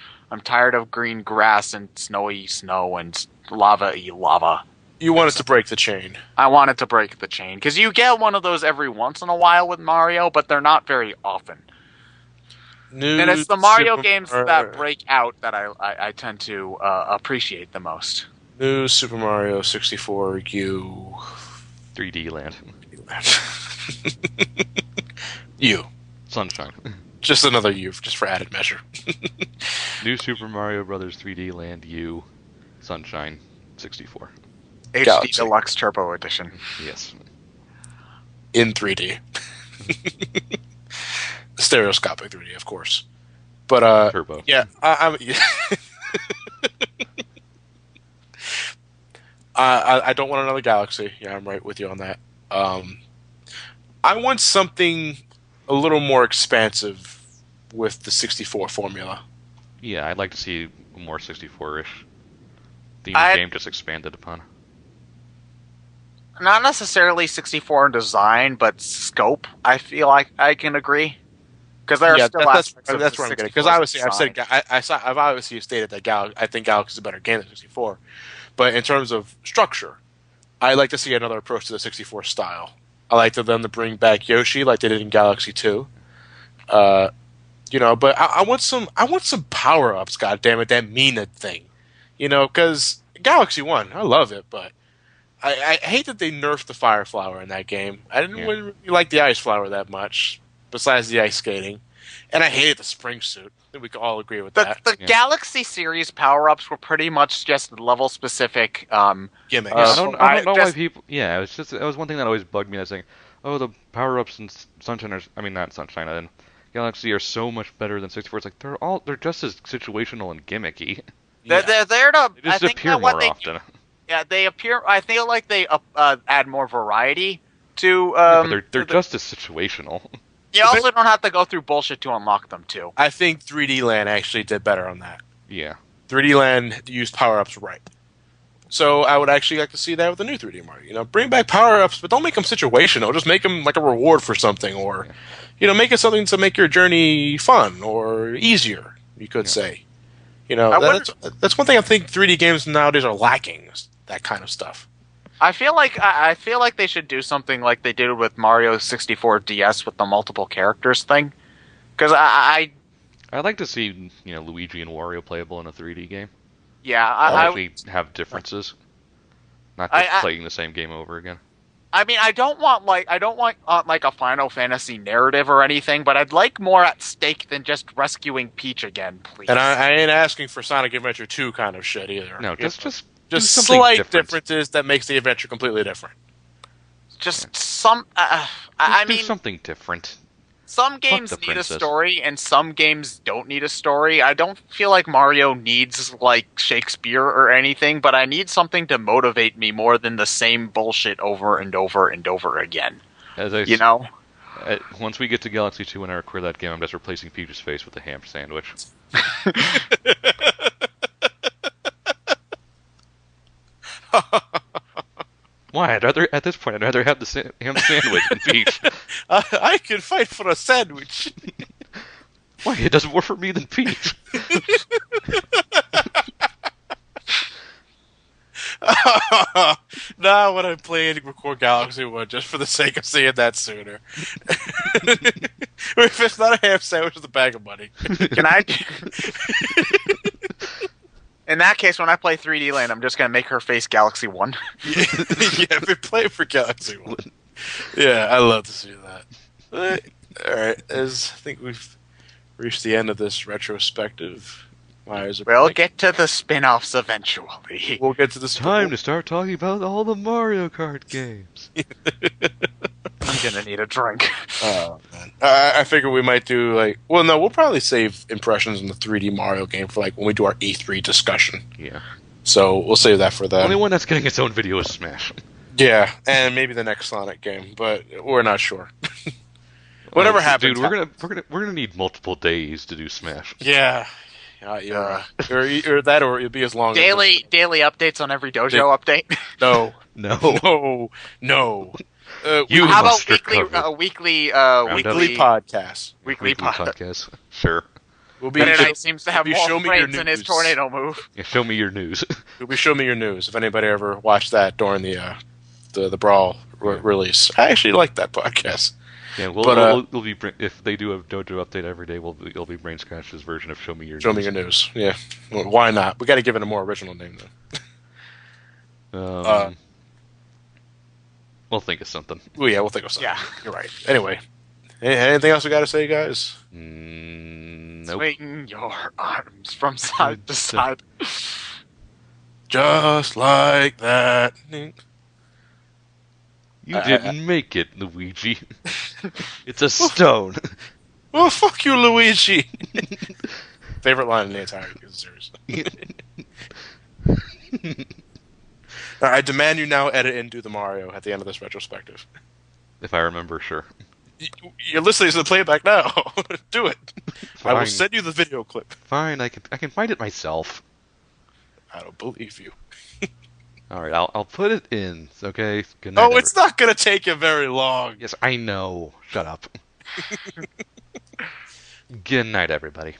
green grass and snowy snow and lava-y lava. You want it to break the chain. I want it to break the chain. Because you get one of those every once in a while with Mario, but they're not very often. And it's the Mario games that break out that I tend to appreciate the most. New Super Mario 64 U 3D Land. U. Sunshine. Just another U, just for added measure. New Super Mario Brothers 3D Land U Sunshine 64. HD Galaxy. Deluxe Turbo Edition. Yes. In 3D. Stereoscopic 3D, of course. But Turbo. yeah, I'm. I don't want another Galaxy. Yeah, I'm right with you on that. I want something a little more expansive with the 64 formula. Yeah, I'd like to see a more 64-ish theme game just expanded upon. Not necessarily 64 in design, but scope. I feel like I can agree. Because there are still aspects of that's where I'm getting. Because obviously, I've obviously stated that I think Galaxy is a better game than 64. But in terms of structure, I like to see another approach to the 64 style. I like them to bring back Yoshi like they did in Galaxy 2. But I want some power ups. God damn it, that mean a thing. Because Galaxy 1, I love it, but I hate that they nerfed the Fire Flower in that game. I didn't really like the Ice Flower that much, besides the ice skating, and I hated the Spring Suit. I think we can all agree with that. The Galaxy series power-ups were pretty much just level-specific gimmicks. I don't know why people. Yeah, it was one thing that always bugged me. I was saying, oh, the power-ups in Sunshine not Sunshine, in Galaxy are so much better than 64. It's like they're just as situational and gimmicky. They're there to. They just appear more often. Yeah, they appear. I feel like they add more variety to. But they're just as situational. You also don't have to go through bullshit to unlock them, too. I think 3D Land actually did better on that. Yeah. 3D Land used power-ups right. So I would actually like to see that with the new 3D Mario. Bring back power-ups, but don't make them situational. Just make them like a reward for something, or, make it something to make your journey fun or easier, you could say. That's one thing I think 3D games nowadays are lacking, that kind of stuff. I feel like they should do something like they did with Mario 64 DS with the multiple characters thing. Because I'd like to see Luigi and Wario playable in a 3D game. Yeah, actually have differences, not just playing the same game over again. I mean, I don't want like a Final Fantasy narrative or anything, but I'd like more at stake than just rescuing Peach again, please. And I ain't asking for Sonic Adventure 2 kind of shit either. No, just slight differences that makes the adventure completely different. Just some. I mean, something different. Some games need a story, and some games don't need a story. I don't feel like Mario needs like Shakespeare or anything, but I need something to motivate me more than the same bullshit over and over and over again. Once we get to Galaxy 2 and I record that game, I'm just replacing Peach's face with a ham sandwich. Why? At this point, I'd rather have the ham sandwich than Peach. I could fight for a sandwich. Why? It doesn't work for me than Peach. Now when I play Record Galaxy 1 just for the sake of seeing that sooner. If it's not a ham sandwich, it's a bag of money. Can I? In that case, when I play 3D Land, I'm just gonna make her face Galaxy 1. Yeah, we play for Galaxy 1. Yeah, I love to see that. Alright, I think we've reached the end of this retrospective. We'll get to the spin-offs eventually. We'll get to this. Time to start talking about all the Mario Kart games. I'm gonna need a drink. Oh man, I figure we might do like. Well, no, we'll probably save impressions on the 3D Mario game for like when we do our E3 discussion. Yeah. So we'll save that for that. Only one that's getting its own video is Smash. Yeah, and maybe the next Sonic game, but we're not sure. Whatever happens, dude, we're gonna need multiple days to do Smash. Yeah. Or that, or it'll be as long daily updates on every dojo update. No, no. You how about weekly podcast? Weekly podcast. Sure. We'll be. Knight seems to have more show me your frames in his tornado move. Yeah, show me your news. It'll be show me your news. If anybody ever watched that during the Brawl release, I actually like that podcast. Yeah, we'll be if they do a dojo update every day. It'll be BrainScratch's version of Show Me Your News. Show me your news. Yeah, well, why not? We got to give it a more original name though. We'll think of something. Well, yeah, we'll think of something. Yeah, you're right. Anyway, anything else we got to say, guys? Nope. Swing your arms from side to side, just like that. You didn't make it, Luigi. It's a stone. Oh, fuck you, Luigi. Favorite line in the entire series. I demand you now edit and do the Mario at the end of this retrospective. If I remember, sure. You're listening to the playback now. Do it. Fine. I will send you the video clip. Fine, I can find it myself. I don't believe you. All right, I'll put it in. Okay. Good night. Oh, it's not gonna take you very long. Yes, I know. Shut up. Good night, everybody.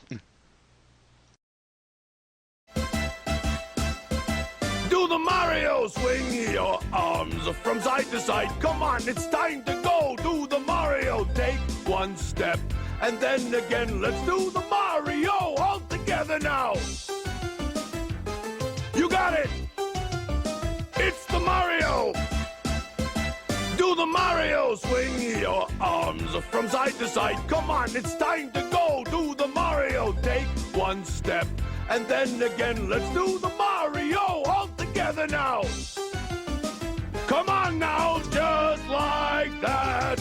Do the Mario, swing your arms from side to side. Come on, it's time to go. Do the Mario, take one step, and then again, let's do the Mario all together now. You got it. It's the Mario. Do the Mario, swing your arms from side to side. Come on, it's time to go. Do the Mario, take one step, and then again, let's do the Mario all together now. Come on now, just like that.